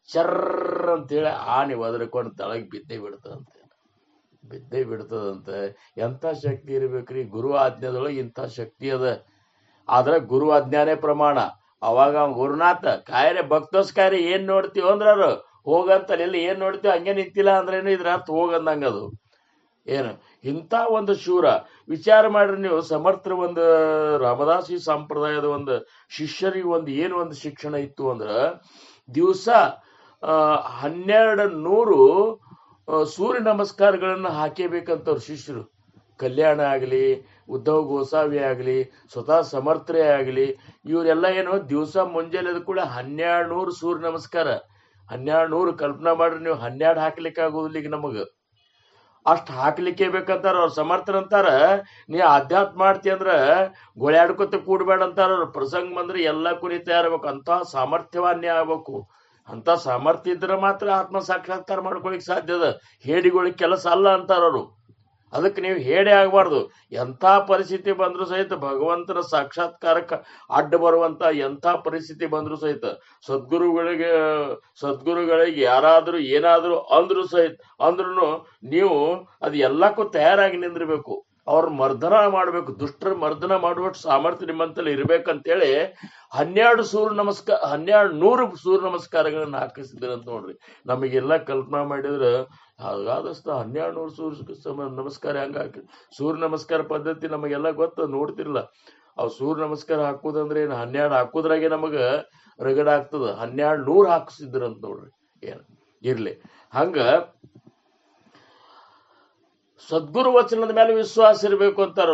ಚರ್ರ ಅಂತೇಳಿ ಆನೆ ಒದರ್ಕೊಂಡು ತಳಗ್ ಬಿದ್ದೇ ಬಿಡ್ತದಂತೆ. ಎಂಥ ಶಕ್ತಿ ಇರ್ಬೇಕ್ರಿ ಗುರು ಆಜ್ಞೆದೊಳಗೆ. ಇಂಥ ಶಕ್ತಿ ಅದ. ಆದ್ರ ಗುರು ಆಜ್ಞಾನೇ ಪ್ರಮಾಣ. ಅವಾಗ ಗುರುನಾಥ ಕಾಯ್ರೆ ಭಕ್ತೋಸ್ಕಾಯ್ರೆ ಏನ್ ನೋಡ್ತೀವ ಅಂದ್ರ ಹೋಗಂತಲ್ಲ, ಎಲ್ಲಿ ಏನ್ ನೋಡ್ತೀವಿ ಹಂಗೆ ನಿಂತಿಲ್ಲ ಅಂದ್ರೇನು ಇದ್ರ ಅರ್ಥ ಹೋಗಂದಂಗದು. ಏನು ಇಂಥ ಒಂದು ಶೂರ ವಿಚಾರ ಮಾಡ್ರಿ ನೀವು. ಸಮರ್ಥರ ಒಂದು ರಾಮದಾಸಿ ಸಂಪ್ರದಾಯದ ಒಂದು ಶಿಷ್ಯರಿಗೆ ಒಂದು ಏನು ಒಂದು ಶಿಕ್ಷಣ ಇತ್ತು ಅಂದ್ರ, ದಿವಸ 1200 ಸೂರ್ಯ ನಮಸ್ಕಾರಗಳನ್ನ ಹಾಕೇಬೇಕಂತವ್ರು ಶಿಷ್ಯರು. ಕಲ್ಯಾಣ ಆಗಲಿ, ಉದ್ಧವ್ ಗೋಸಾವಿ ಆಗಲಿ, ಸ್ವತಃ ಸಮರ್ಥರೇ ಆಗಲಿ, ಇವರೆಲ್ಲ ಏನು ದಿವಸ ಮುಂಜಾನೆ ಕೂಡ 1200 ಸೂರ್ಯ ನಮಸ್ಕಾರ. 1200 ಕಲ್ಪನಾ ಮಾಡ್ರಿ ನೀವು. 12 ಹಾಕ್ಲಿಕ್ಕೆ ಆಗೋದಿಲ್ಲ ಈಗ ನಮಗ. ಅಷ್ಟು ಹಾಕ್ಲಿಕ್ಕೆ ಬೇಕಂತಾರ ಅವ್ರ. ಸಮರ್ಥರಂತಾರ, ನೀ ಅಧ್ಯಾತ್ಮ ಮಾಡ್ತಿ ಅಂದ್ರ ಗೊಳ್ಯಾಡ್ಕೊತ ಕೂಡ್ಬೇಡ ಅಂತಾರ ಅವ್ರ. ಪ್ರಸಂಗ ಬಂದ್ರೆ ಎಲ್ಲ ಕುರಿತಾ ಇರ್ಬೇಕು. ಅಂತ ಸಾಮರ್ಥ್ಯವಾನ್ಯ ಆಗ್ಬೇಕು. ಅಂತ ಸಾಮರ್ಥ್ಯ ಇದ್ರೆ ಮಾತ್ರ ಆತ್ಮ ಸಾಕ್ಷಾತ್ಕಾರ ಮಾಡ್ಕೊಳಿಕ್ ಸಾಧ್ಯ ಅದ. ಹೇಡಿಗಳಿಗೆ ಕೆಲಸ ಅಲ್ಲ ಅಂತಾರವ್ರು. ಅದಕ್ಕೆ ನೀವು ಹೇಡೆ ಆಗ್ಬಾರ್ದು. ಎಂಥ ಪರಿಸ್ಥಿತಿ ಬಂದ್ರು ಸಹಿತ ಭಗವಂತನ ಸಾಕ್ಷಾತ್ಕಾರಕ್ಕೆ ಅಡ್ಡ ಬರುವಂತ ಎಂಥ ಪರಿಸ್ಥಿತಿ ಬಂದ್ರು ಸಹಿತ ಸದ್ಗುರುಗಳಿಗೆ ಯಾರಾದ್ರೂ ಏನಾದ್ರೂ ಅಂದ್ರು ಸಹಿತ ಅಂದ್ರೂ ನೀವು ಅದು ಎಲ್ಲಕ್ಕೂ ತಯಾರಾಗಿ ನಿಂದಿರ್ಬೇಕು. ಅವ್ರ ಮರ್ದನ ಮಾಡ್ಬೇಕು, ದುಷ್ಟರ ಮರ್ದನ ಮಾಡುವಷ್ಟು ಸಾಮರ್ಥ್ಯ ನಿಮ್ಮಂತಲ್ಲಿ ಇರ್ಬೇಕಂತೇಳಿ 12 1,200 ಸೂರ್ಯ ನಮಸ್ಕಾರಗಳನ್ನ ಹಾಕಿಸಿದ್ರಂತ ನೋಡ್ರಿ. ನಮಗೆಲ್ಲ ಕಲ್ಪನಾ ಮಾಡಿದ್ರ ಹಾಗಾದಷ್ಟ 1200 ಸೂರ್ಯ ನಮಸ್ಕಾರ ಹೆಂಗ ಹಾಕಿ, ಸೂರ್ಯ ನಮಸ್ಕಾರ ಪದ್ಧತಿ ನಮಗೆಲ್ಲ ಗೊತ್ತ, ನೋಡ್ತಿರ್ಲ. ಅವ್ ಸೂರ್ಯ ನಮಸ್ಕಾರ ಹಾಕುದಂದ್ರೆ ಏನು 12 ಹಾಕುದ್ರಾಗೆ ನಮಗ ರಗಡ ಆಗ್ತದ, 1200 ಹಾಕಿಸಿದ್ರಂತ ನೋಡ್ರಿ. ಏನ್ ಇರ್ಲಿ, ಹಂಗ ಸದ್ಗುರು ವಚನದ ಮೇಲೆ ವಿಶ್ವಾಸ ಇರಬೇಕು ಅಂತಾರ.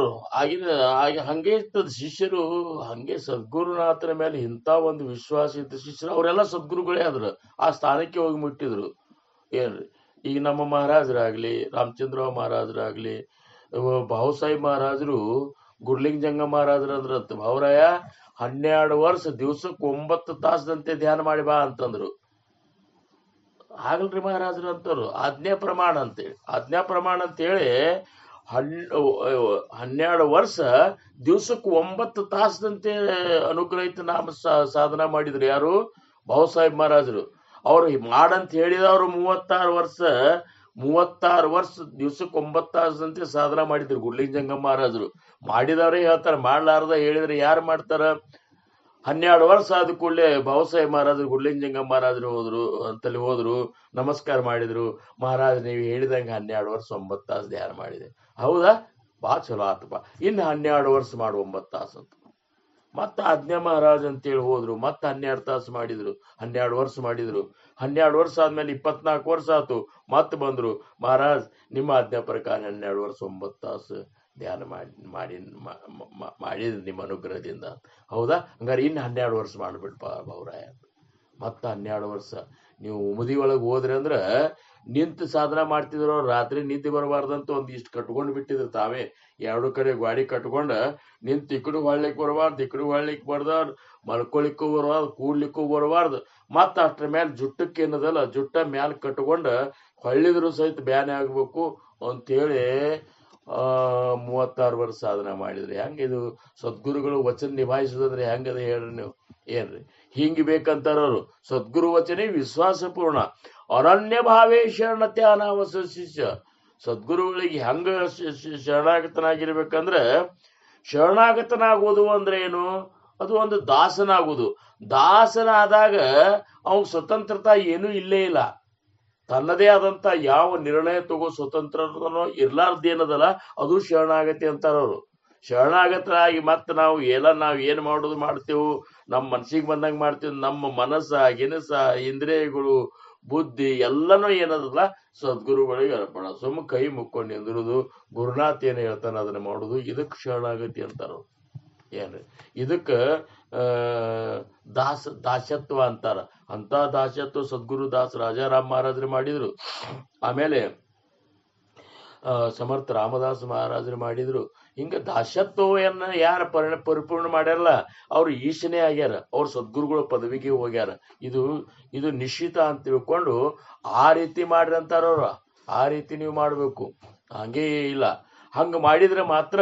ಹಂಗೆ ಇರ್ತದ ಶಿಷ್ಯರು, ಹಂಗೆ ಸದ್ಗುರುನಾಥನ ಮೇಲೆ ಇಂಥ ಒಂದು ವಿಶ್ವಾಸ ಇದ್ದ ಶಿಷ್ಯರು ಅವರೆಲ್ಲ ಸದ್ಗುರುಗಳೇ ಆದ್ರ, ಆ ಸ್ಥಾನಕ್ಕೆ ಹೋಗಿ ಮುಟ್ಟಿದ್ರು. ಏನ್ರಿ, ಈಗ ನಮ್ಮ ಮಹಾರಾಜರಾಗ್ಲಿ, ರಾಮಚಂದ್ರ ಮಹಾರಾಜರಾಗ್ಲಿ, ಭಾವುಸಾಹೇಬ್ ಮಹಾರಾಜರು ಗುರ್ಲಿಂಗ ಜಂಗ ಮಹಾರಾಜರ ಅಂದ್ರಂತ, ಭಾವರಾಯ 12 ವರ್ಷ ದಿವ್ಸಕ್ಕೆ 9 ತಾಸದಂತೆ ಧ್ಯಾನ ಮಾಡಿ ಬಾ ಅಂತಂದ್ರು. ಆಗಲ್ರಿ ಮಹಾರಾಜರು ಅಂತವ್ರು, ಆಜ್ಞಾ ಪ್ರಮಾಣ ಅಂತೇಳಿ, ಆಜ್ಞಾ ಪ್ರಮಾಣ ಅಂತೇಳಿ 12 ವರ್ಷ ದಿವ್ಸಕ್ಕೆ 9 ತಾಸದಂತೆ ಅನುಗ್ರಹಿತ ನಾಮ ಸಾಧನ ಮಾಡಿದ್ರು. ಯಾರು? ಭಾವುಸಾಹೇಬ್ ಮಹಾರಾಜರು. ಅವ್ರು ಮಾಡಂತ ಹೇಳಿದವ್ರು 36 ವರ್ಷ ದಿವ್ಸಕ್ಕೆ 9 ತಾಸದಂತೆ ಸಾಧನ ಮಾಡಿದ್ರು ಗುರ್ಲಿಂಗ ಜಂಗಮ ಮಹಾರಾಜರು. ಮಾಡಿದವ್ರೆ ಹೇಳ್ತಾರ, ಮಾಡ್ಲಾರ್ದ ಹೇಳಿದ್ರೆ ಯಾರು ಮಾಡ್ತಾರ? 12 ವರ್ಷ ಆದ ಕೂಡಲೇ ಭಾವುಸಾಹೇಬ್ ಮಹಾರಾಜರು ಗುರ್ಲಿಂಗ ಜಂಗಮ ಮಹಾರಾಜರು ಹೋದ್ರು, ನಮಸ್ಕಾರ ಮಾಡಿದ್ರು. ಮಹಾರಾಜ್ ನೀವು ಹೇಳಿದಂಗೆ 12 ವರ್ಷ 9 ತಾಸು ಧ್ಯಾನ ಮಾಡಿದೆ. ಹೌದಾ? ಬಾ ಚಲೋ ಆತಪ್ಪ, ಇನ್ನು 12 ವರ್ಷ ಮಾಡು 9 ತಾಸು ಅಂತ. ಮತ್ತ ಆಜ್ಞಾ ಮಹಾರಾಜ್ ಅಂತೇಳಿ ಹೋದ್ರು, ಮತ್ತೆ 12 ತಾಸು ಮಾಡಿದ್ರು, 12 ವರ್ಷ ಮಾಡಿದ್ರು. 12 ವರ್ಷ ಆದ್ಮೇಲೆ 24 ವರ್ಷ ಆತು, ಮತ್ತೆ ಬಂದ್ರು, ಮಹಾರಾಜ್ ನಿಮ್ಮ ಆಜ್ಞಾ ಪ್ರಕಾರ 12 ವರ್ಷ 9 ತಾಸು ಧ್ಯಾನ ಮಾಡಿದ ನಿಮ್ಮ ಅನುಗ್ರಹದಿಂದ. ಹೌದಾ? ಹಂಗಾರೆ ಇನ್ನು 12 ವರ್ಷ ಮಾಡ್ಬಿಡ್ಪ ಭಾವರಾಯ. ಮತ್ತ 12 ವರ್ಷ ನೀವು ಉಮದಿ ಒಳಗೆ ಹೋದ್ರಿ ಅಂದ್ರ ನಿಂತು ಸಾಧನ ಮಾಡ್ತಿದ್ರು. ರಾತ್ರಿ ನಿದ್ದೆ ಬರಬಾರ್ದಂತ ಒಂದಿಷ್ಟು ಕಟ್ಕೊಂಡು ಬಿಟ್ಟಿದ್ರು ತಾವೇ. 2 ಕಡೆ ಗಾಡಿ ಕಟ್ಕೊಂಡ ನಿಂತು ಇಕ್ಕಡು ಹೊಳ್ಲಿಕ್ಕೆ ಬರಬಾರ್ದು, ಇಕ್ಕಡು ಹೊಳ್ಲಿಕ್ಕೆ ಬರ್ದಾರ್ದು, ಮಲ್ಕೊಳಿಕ್ಕೂ ಬರಬಾರ್ದು, ಕೂಡ್ಲಿಕ್ಕೂ ಬರಬಾರ್ದು. ಮತ್ತ ಅಷ್ಟ್ರ ಮೇಲೆ ಜುಟ್ಟಕ್ಕೆ ಏನದಲ್ಲ, ಜುಟ್ಟ ಮ್ಯಾಲ ಕಟ್ಕೊಂಡ ಹೊಳ್ಳಿದ್ರು ಸಹಿತ ಬ್ಯಾನೆ ಆಗ್ಬೇಕು ಅಂತೇಳಿ 36 ವರ್ಷ ಸಾಧನ ಮಾಡಿದ್ರಿ. ಹೆಂಗಿದು ಸದ್ಗುರುಗಳು ವಚನ ನಿಭಾಯಿಸೋದಂದ್ರೆ ಹೆಂಗದ ಹೇಳ್ರಿ ನೀವು? ಏನ್ರಿ ಹಿಂಗ್ ಬೇಕಂತಾರವ್ರು. ಸದ್ಗುರು ವಚನೆ ವಿಶ್ವಾಸ ಪೂರ್ಣ ಅನನ್ಯ ಭಾವೇ ಶರಣತೆ ಅನಾವಸ ಶಿಷ್ಯ. ಸದ್ಗುರುಗಳಿಗೆ ಹೆಂಗ ಶರಣಾಗತನಾಗಿರ್ಬೇಕಂದ್ರೆ, ಶರಣಾಗತನಾಗೋದು ಅಂದ್ರೆ ಏನು? ಅದು ಒಂದು ದಾಸನಾಗುವುದು. ದಾಸನಾದಾಗ ಅವನ್ ಸ್ವತಂತ್ರತಾ ಏನೂ ಇಲ್ಲೇ ಇಲ್ಲ. ತನ್ನದೇ ಆದಂತ ಯಾವ ನಿರ್ಣಯ ತಗೋ ಸ್ವತಂತ್ರನೋ ಇರ್ಲಾರ್ದೇನದಲ್ಲ, ಅದು ಶರಣಾಗತಿ ಅಂತಾರವ್ರು. ಶರಣಾಗತರಾಗಿ ಮತ್ತೆ ನಾವು ಏನ್ ಮಾಡೋದು ಮಾಡ್ತೇವು, ನಮ್ಮ ಮನ್ಸಿಗೆ ಬಂದಂಗೆ ಮಾಡ್ತೇವೆ. ನಮ್ಮ ಮನಸ್ಸ, ಗಿನಸ, ಇಂದ್ರಿಯಗಳು, ಬುದ್ಧಿ ಎಲ್ಲನೂ ಏನದಲ್ಲ ಸದ್ಗುರುಗಳಿಗೆ ಅರ್ಪಣ. ಸುಮ್ಮ ಕೈ ಮುಕ್ಕೊಂಡು ನಿಂದಿರುದು, ಗುರುನಾಥ್ ಏನ್ ಹೇಳ್ತಾನ ಅದನ್ನ ಮಾಡುದು, ಇದಕ್ ಶರಣಾಗತಿ ಅಂತಾರ. ಏನ್ರಿ ಇದಕ್ಕ ದಾಸತ್ವ ಅಂತಾರ. ಅಂತ ದಾಸತ್ವ ಸದ್ಗುರು ದಾಸ ರಾಜಾರಾಮ್ ಮಹಾರಾಜರು ಮಾಡಿದ್ರು. ಆಮೇಲೆ ಸಮರ್ಥ ರಾಮದಾಸ್ ಮಹಾರಾಜರು ಮಾಡಿದ್ರು. ಹಿಂಗ ದಾಸತ್ವವನ್ನ ಯಾರ ಪರಿಪೂರ್ಣ ಮಾಡ್ಯಾರಲ್ಲ ಅವ್ರು ಈಶನೇ ಆಗ್ಯಾರ, ಅವ್ರ ಸದ್ಗುರುಗಳ ಪದವಿಗೆ ಹೋಗ್ಯಾರ. ಇದು ನಿಶ್ಚಿತ ಅಂತ ತಿಳ್ಕೊಂಡು ಆ ರೀತಿ ಮಾಡ್ರಿ ಅಂತಾರವ್ರ. ಆ ರೀತಿ ನೀವು ಮಾಡ್ಬೇಕು, ಹಂಗೇ ಇಲ್ಲ. ಹಂಗ ಮಾಡಿದ್ರೆ ಮಾತ್ರ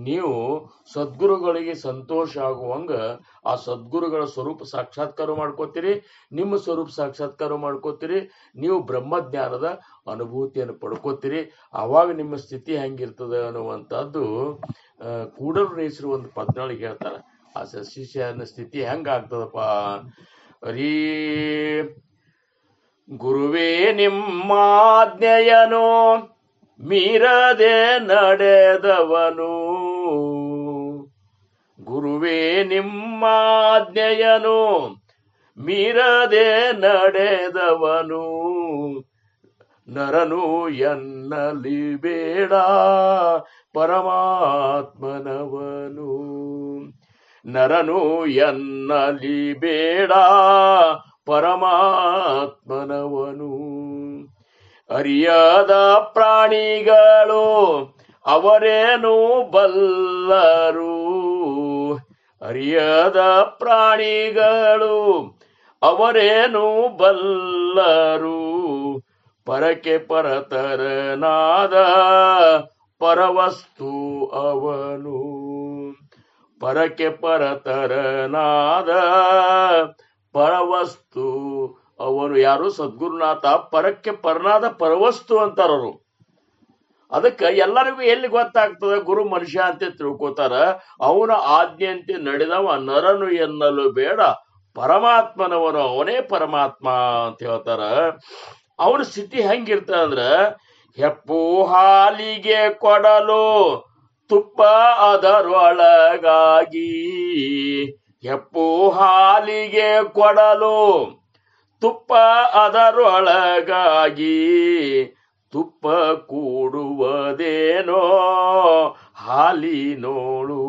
ನೀವು ಸದ್ಗುರುಗಳಿಗೆ ಸಂತೋಷ ಆಗುವಂಗ ಆ ಸದ್ಗುರುಗಳ ಸ್ವರೂಪ ಸಾಕ್ಷಾತ್ಕಾರ ಮಾಡ್ಕೋತೀರಿ, ನಿಮ್ಮ ಸ್ವರೂಪ ಸಾಕ್ಷಾತ್ಕಾರ ಮಾಡ್ಕೋತೀರಿ, ನೀವು ಬ್ರಹ್ಮಜ್ಞಾನದ ಅನುಭೂತಿಯನ್ನು ಪಡ್ಕೋತೀರಿ. ಅವಾಗ ನಿಮ್ಮ ಸ್ಥಿತಿ ಹೆಂಗಿರ್ತದ ಅನ್ನುವಂಥದ್ದು ಕೂಡಲು ರೇಸರು ಒಂದು 14 ಹೇಳ್ತಾರ. ಆ ಶಿಷ್ಯನ ಸ್ಥಿತಿ ಹೆಂಗ ಆಗ್ತದಪ್ಪ? ಅರೀ ಗುರುವೇ ನಿಮ್ಮಾಜ್ಞೆಯನು ಮೀರದೆ ನಡೆದವನು, ಗುರುವೇ ನಿಮ್ಮಾಜ್ಞೆಯನು ಮೀರದೆ ನಡೆದವನು, ನರನು ಎನ್ನಲಿ ಬೇಡ ಪರಮಾತ್ಮನವನು, ನರನು ಎನ್ನಲಿ ಬೇಡ ಪರಮಾತ್ಮನವನು. ಅರಿಯದ ಪ್ರಾಣಿಗಳು ಅವರೇನು ಬಲ್ಲರು, ಅರಿಯದ ಪ್ರಾಣಿಗಳು ಅವರೇನು ಬಲ್ಲರು, ಪರಕೆ ಪರತರನಾದ ಪರವಸ್ತು ಅವನು, ಪರಕೆ ಪರತರನಾದ ಪರವಸ್ತು ಅವನು. ಯಾರು? ಸದ್ಗುರುನಾಥ ಪರಕ್ಕೆ ಪರನಾದ ಪರವಸ್ತು ಅಂತಾರವರು. ಅದಕ್ಕೆ ಎಲ್ಲರಿಗೂ ಎಲ್ಲಿ ಗೊತ್ತಾಗ್ತದ ಗುರು ಮನುಷ್ಯ ಅಂತ ತಿಳ್ಕೊತಾರ. ಅವನ ಆಜ್ಞೆಯಂತೆ ನಡೆದವ ನರನು ಎನ್ನಲು ಬೇಡ, ಪರಮಾತ್ಮನವನು ಅವನೇ ಪರಮಾತ್ಮ ಅಂತ ಹೇಳ್ತಾರ. ಅವನ ಸ್ಥಿತಿ ಹೆಂಗಿರ್ತದ ಅಂದ್ರ, ಹೆಪ್ಪು ಹಾಲಿಗೆ ಕೊಡಲು ತುಪ್ಪ ಅದರೊಳಗಾಗಿ, ಹೆಪ್ಪು ಹಾಲಿಗೆ ಕೊಡಲು ತುಪ್ಪ ಅದರೊಳಗಾಗಿ, ತುಪ್ಪ ಕೂಡುವುದೇನೋ ಹಾಲಿನೋಳು.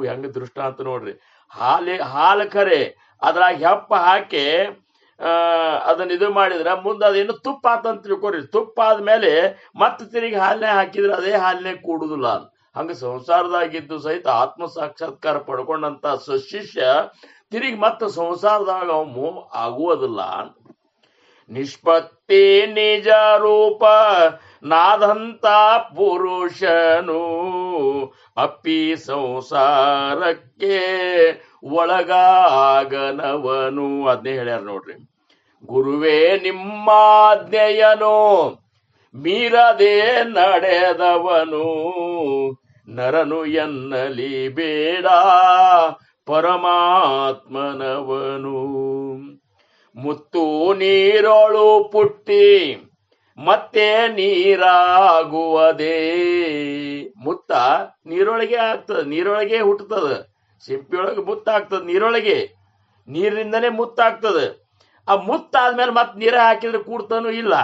ಹೆಂಗ ದೃಷ್ಟಾಂತ ನೋಡ್ರಿ. ಹಾಲು ಖರೆ, ಅದ್ರಾಗ ಹೆಪ್ಪ ಹಾಕಿ ಅದನ್ನ ಇದು ಮಾಡಿದ್ರ ಮುಂದೆ ಅದೇನು ತುಪ್ಪ ಆತಂತ ತಿಳ್ಕೊರಿ. ತುಪ್ಪ ಆದ್ಮೇಲೆ ಮತ್ತೆ ತಿರುಗಿ ಹಾಲಿನೇ ಹಾಕಿದ್ರೆ ಅದೇ ಹಾಲಿನೇ ಕೂಡುದಿಲ್ಲ. ಹಂಗ ಸಂಸಾರದಾಗಿದ್ದು ಸಹಿತ ಆತ್ಮ ಸಾಕ್ಷಾತ್ಕಾರ ಪಡ್ಕೊಂಡಂತ ಸಶಿಷ್ಯ ತಿರುಗಿ ಮತ್ತೆ ಸಂಸಾರದಾಗ ಅವ ಆಗುವುದಿಲ್ಲ. ನಿಷ್ಪತ್ತಿ ನಿಜ ರೂಪ ನಾದಂತ ಪುರುಷನು, ಅಪ್ಪಿ ಸಂಸಾರಕ್ಕೆ ಒಳಗಾಗನವನು. ಅದನ್ನೇ ಹೇಳ್ಯಾರ ನೋಡ್ರಿ. ಗುರುವೇ ನಿಮ್ಮಾಜ್ಞೆಯನು ಮೀರದೆ ನಡೆದವನು, ನರನು ಎನ್ನಲಿ ಬೇಡ ಪರಮಾತ್ಮನವನು. ಮುತ್ತು ನೀರೊಳು ಪುಟ್ಟಿ ಮತ್ತೆ ನೀರಾಗುವುದೇ. ಮುತ್ತ ನೀರೊಳಗೆ ಆಗ್ತದ, ನೀರೊಳಗೆ ಹುಟ್ಟುತ್ತದ. ಸಿಂಪಿಯೊಳಗೆ ಮುತ್ತ ಆಗ್ತದ, ನೀರೊಳಗೆ, ನೀರಿನಿಂದನೇ ಮುತ್ತಾಗ್ತದ. ಆ ಮುತ್ತಾದ್ಮೇಲೆ ಮತ್ತೆ ನೀರ ಹಾಕಿದ್ರೆ ಕೂಡ್ತಾನು ಇಲ್ಲ.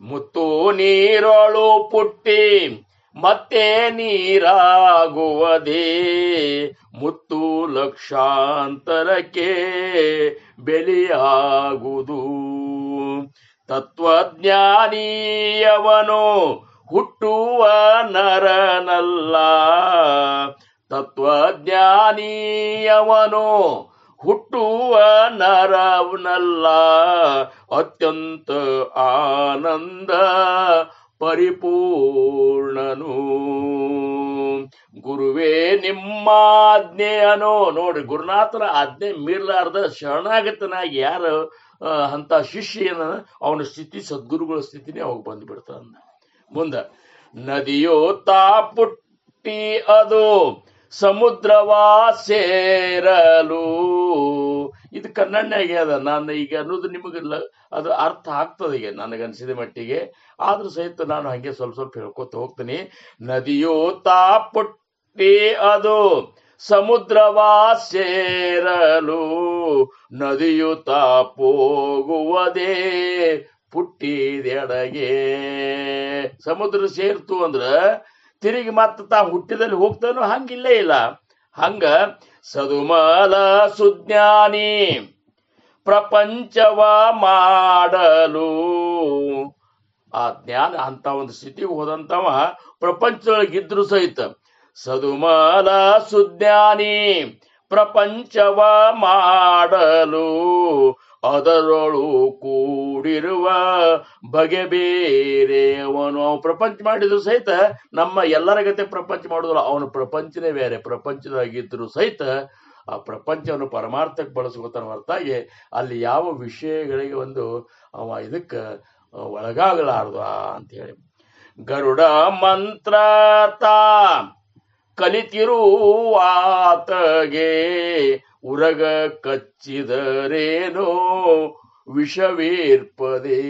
ಮುತ್ತು ನೀರೊಳು ಪುಟ್ಟಿ ಮತ್ತೆ ನೀರಾಗುವುದೇ, ಮುತ್ತು ಲಕ್ಷಾಂತರಕ್ಕೆ ಬೆಲೆಯಾಗುವುದು. ತತ್ವಜ್ಞಾನಿಯವನು ಹುಟ್ಟುವ ನರನಲ್ಲ, ತತ್ವಜ್ಞಾನಿಯವನು ಹುಟ್ಟುವ ನರವನಲ್ಲ, ಅತ್ಯಂತ ಆನಂದ ಪರಿಪೂರ್ಣನು. ಗುರುವೇ ನಿಮ್ಮಾಜ್ಞೆಯನು. ನೋಡ್ರಿ, ಗುರುನಾಥನ ಆಜ್ಞೆ ಮೀರ್ಲಾರ್ದ ಶರಣಾಗತನಾಗಿ ಯಾರು ಅಂತ ಶಿಷ್ಯನ ಅವನ ಸ್ಥಿತಿ ಸದ್ಗುರುಗಳ ಸ್ಥಿತಿನೇ ಅವಾಗ ಬಂದ್ಬಿಡ್ತಾನ. ಮುಂದ ನದಿಯೋ ತಾಪುಟ್ಟಿ ಅದು ಸಮುದ್ರವಾ ಸೇರಲು. ಇದು ಕನ್ನಡನಾಗೆ ಅದ. ನಾನು ಈಗ ಅನ್ನೋದು ನಿಮಗೆಲ್ಲ ಅದು ಅರ್ಥ ಆಗ್ತದೆ ಈಗ ನನಗನ್ಸಿದ ಮಟ್ಟಿಗೆ. ಆದ್ರೂ ಸಹಿತ ನಾನು ಹಂಗೆ ಸ್ವಲ್ಪ ಸ್ವಲ್ಪ ಹೇಳ್ಕೊತ ಹೋಗ್ತೀನಿ. ನದಿಯೋ ತಾಪುಟ್ಟಿ ಅದು ಸಮುದ್ರವಾ ಸೇರಲು, ನದಿಯು ತಾಪೋಗುವುದೇ ಪುಟ್ಟಿದೆಡೆಗೆ. ಸಮುದ್ರ ಸೇರ್ತು ಅಂದ್ರ ತಿರುಗಿ ಮತ್ತ ತಾ ಹುಟ್ಟಿದಲ್ಲಿ ಹೋಗ್ತಾನೋ ಹಂಗಿಲ್ಲೇ ಇಲ್ಲ. ಹಂಗ ಸದುಮಲ ಸುಜ್ಞಾನಿ ಪ್ರಪಂಚವ ಮಾಡಲು. ಆ ಜ್ಞಾನ ಅಂತ ಒಂದು ಸ್ಥಿತಿಗೆ ಹೋದಂತವ ಪ್ರಪಂಚದೊಳಗಿದ್ರು ಸಹಿತ ಸದುಮಲ ಸುಜ್ಞಾನಿ ಪ್ರಪಂಚವ ಮಾಡಲು, ಅದರೊಳು ಕೂಡಿರುವ ಬಗೆ ಬೇರೆ ಅವನು. ಪ್ರಪಂಚ ಮಾಡಿದ್ರು ಸಹಿತ ನಮ್ಮ ಎಲ್ಲರ ಗತೆ ಪ್ರಪಂಚ ಮಾಡುದಿಲ್ಲ. ಅವನು ಪ್ರಪಂಚನೇ ಬೇರೆ. ಪ್ರಪಂಚದಾಗಿದ್ರು ಸಹಿತ ಆ ಪ್ರಪಂಚವನ್ನು ಪರಮಾರ್ಥಕ್ಕೆ ಬಳಸ್ಕೊತಾನ ಹೊರತಾಗಿ ಅಲ್ಲಿ ಯಾವ ವಿಷಯಗಳಿಗೆ ಒಂದು ಅವ ಇದಕ್ಕೆ ಒಳಗಾಗಲಾರ್ದು ಅಂತ ಹೇಳಿ. ಗರುಡ ಮಂತ್ರ ತಾ ಕಲಿತಿರುವಾತಗೆ ಉರಗ ಕಚ್ಚಿದರೇನೋ ವಿಷವೀರ್ಪದೆ.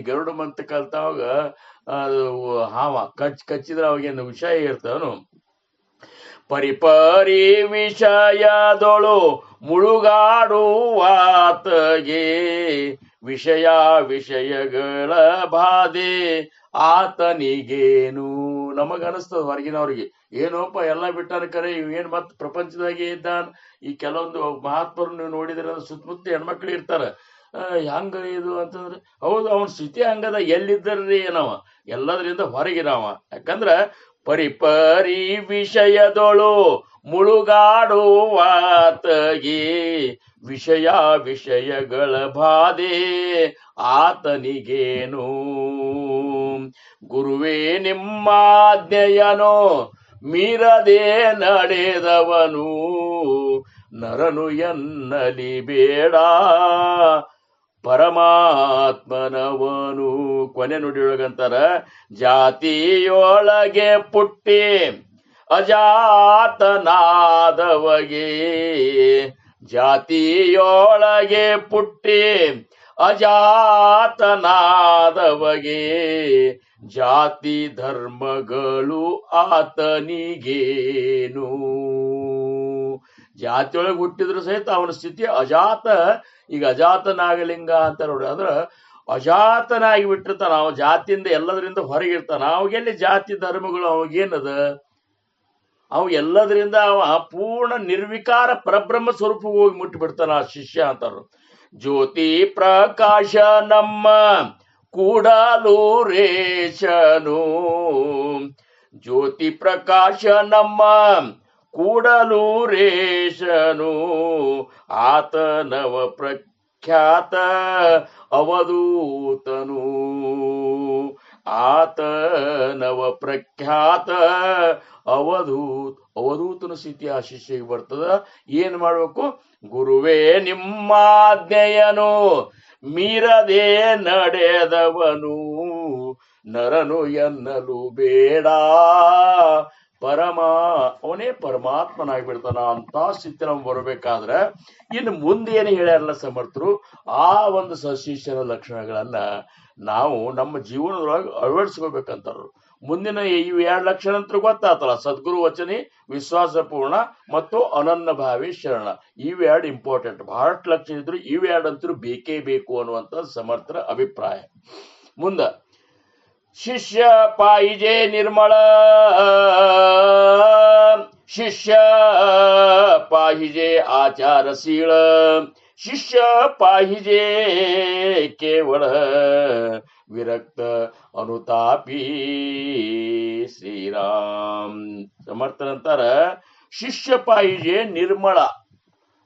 ಗರುಡ ಮಂತ್ರ ಕಲ್ತಾವಾಗ ಹಾವ ಕಚ್ಚಿದ್ರೆ ಅವಾಗೇನು ವಿಷಯ ಇರ್ತಾವನು. ಪರಿಪರಿ ವಿಷಯದೊಳು ಮುಳುಗಾಡುವಾತಗೆ ವಿಷಯಗಳ ಬಾಧೆ ಆತನಿಗೇನು. ನಮಗನಿಸ್ತದ ಹೊರಗಿನವ್ರಿಗೆ, ಏನೋಪ್ಪ ಎಲ್ಲ ಬಿಟ್ಟಾನ ಕರೆ ಇವೇನ್ ಮತ್ ಪ್ರಪಂಚದಾಗೆ ಇದ್ದಾನ. ಈ ಕೆಲವೊಂದು ಮಹಾತ್ಮರು ನೀವು ನೋಡಿದ್ರೆ ಸುತ್ತಮುತ್ತ ಹೆಣ್ಮಕ್ಳು ಇರ್ತಾರ. ಹೆಂಗ ಇದು ಅಂತಂದ್ರೆ ಹೌದು, ಅವನ ಸ್ಥಿತಿ ಹಂಗದ. ಎಲ್ಲಿದ್ದರ್ರಿ ಏನವ, ಎಲ್ಲದರಿಂದ ಹೊರಗಿನವ. ಯಾಕಂದ್ರ ಪರಿಪರಿ ವಿಷಯದೊಳು ಮುಳುಗಾಡುವಾತಗೆ ವಿಷಯಗಳ ಬಾಧೆ ಆತನಿಗೇನು. ಗುರುವೇ ನಿಮ್ಮಾಜ್ಞೆಯನು ಮೀರದೆ ನಡೆದವನು, ನರನು ಎನ್ನಲಿ ಬೇಡ ಪರಮಾತ್ಮನವನು. ಕೊನೆ ನುಡಿಯೊಳಗಂತಾರ, ಜಾತಿಯೊಳಗೆ ಪುಟ್ಟಿ ಅಜಾತನಾದವಗೆ, ಜಾತಿಯೊಳಗೆ ಪುಟ್ಟಿ ಅಜಾತನಾದವಗೆ, ಜಾತಿ ಧರ್ಮಗಳು ಆತನಿಗೇನು. ಜಾತಿಯೊಳಗೆ ಹುಟ್ಟಿದ್ರು ಸಹಿತ ಅವನ ಸ್ಥಿತಿ ಅಜಾತ. ಈಗ ಅಜಾತ ನಾಗಲಿಂಗ ಅಂತ ನೋಡಿ, ಅಂದ್ರ ಅಜಾತನಾಗಿ ಬಿಟ್ಟಿರ್ತಾನ. ಅವ ಜಾತಿಯಿಂದ ಎಲ್ಲದರಿಂದ ಹೊರಗಿರ್ತಾನ. ಅವಾಗೆಲ್ಲಿ ಜಾತಿ ಧರ್ಮಗಳು ಅವಾಗೇನದ? ಅವ ಎಲ್ಲದರಿಂದ ಅವ ಪೂರ್ಣ ನಿರ್ವಿಕಾರ ಪರಬ್ರಹ್ಮ ಸ್ವರೂಪ ಹೋಗಿ ಮುಟ್ಟಿ ಬಿಡ್ತಾನ ಆ ಶಿಷ್ಯ ಅಂತಾರ. ಜ್ಯೋತಿ ಪ್ರಕಾಶ ನಮ್ಮ ಕೂಡಲು ರೇಷನು, ಜ್ಯೋತಿ ಪ್ರಕಾಶ ನಮ್ಮ ಕೂಡಲು ರೇಷನು, ಆತನವ ಪ್ರಖ್ಯಾತ ಅವಧೂತನು, ಆತನವ ಪ್ರಖ್ಯಾತ ಅವಧೂತನ ಸ್ಥಿತಿ ಆ ಶಿಷ್ಯಗೆ ಬರ್ತದ. ಏನ್ ಮಾಡ್ಬೇಕು? ಗುರುವೇ ನಿಮ್ಮಾಜ್ಞೆಯನು ಮೀರದೆ ನಡೆದವನು, ನರನು ಎನ್ನಲು ಬೇಡ ಅವನೇ ಪರಮಾತ್ಮನಾಗ್ಬಿಡ್ತಾನ. ಅಂತ ಸ್ಥಿತಿ ನಮ್ಗೆ ಬರ್ಬೇಕಾದ್ರೆ ಇನ್ನು ಮುಂದೆ ಏನು ಹೇಳ್ಯಾರಲ್ಲ ಸಮರ್ಥರು, ಆ ಒಂದು ಶಿಷ್ಯನ ಲಕ್ಷಣಗಳನ್ನ ನಾವು ನಮ್ಮ ಜೀವನದೊಳಗೆ ಅಳವಡಿಸ್ಕೋಬೇಕಂತಾರ. ಮುಂದಿನ ಇವು 2 ಲಕ್ಷಣ ಅಂತ ಗೊತ್ತಾತಲ್ಲ, ಸದ್ಗುರು ವಚನಿ, ವಿಶ್ವಾಸಪೂರ್ಣ ಮತ್ತು ಅನನ್ಯ ಭಾವಿ ಶರಣ. ಇವೆರಡು ಇಂಪಾರ್ಟೆಂಟ್. ಬಹಳಷ್ಟು ಲಕ್ಷಣ ಇದ್ರು ಇವೆರಡು ಅಂತೂ ಬೇಕೇ ಬೇಕು ಅನ್ನುವಂಥ ಸಮರ್ಥರ ಅಭಿಪ್ರಾಯ. ಮುಂದ ಶಿಷ್ಯ ಪಾಯಿಜೆ ನಿರ್ಮಳ, ಶಿಷ್ಯ ಪಾಹಿಜೆ ಆಚಾರಶೀಲ, ಶಿಷ್ಯ ಪಾಹಿಜೆ ಕೇವಲ ವಿರಕ್ತ ಅನುತಾಪಿ. ಶ್ರೀರಾಮ್ ಸಮರ್ಥನಂತಾರ, ಶಿಷ್ಯ ಪಾಹಿಜೆ ನಿರ್ಮಳ.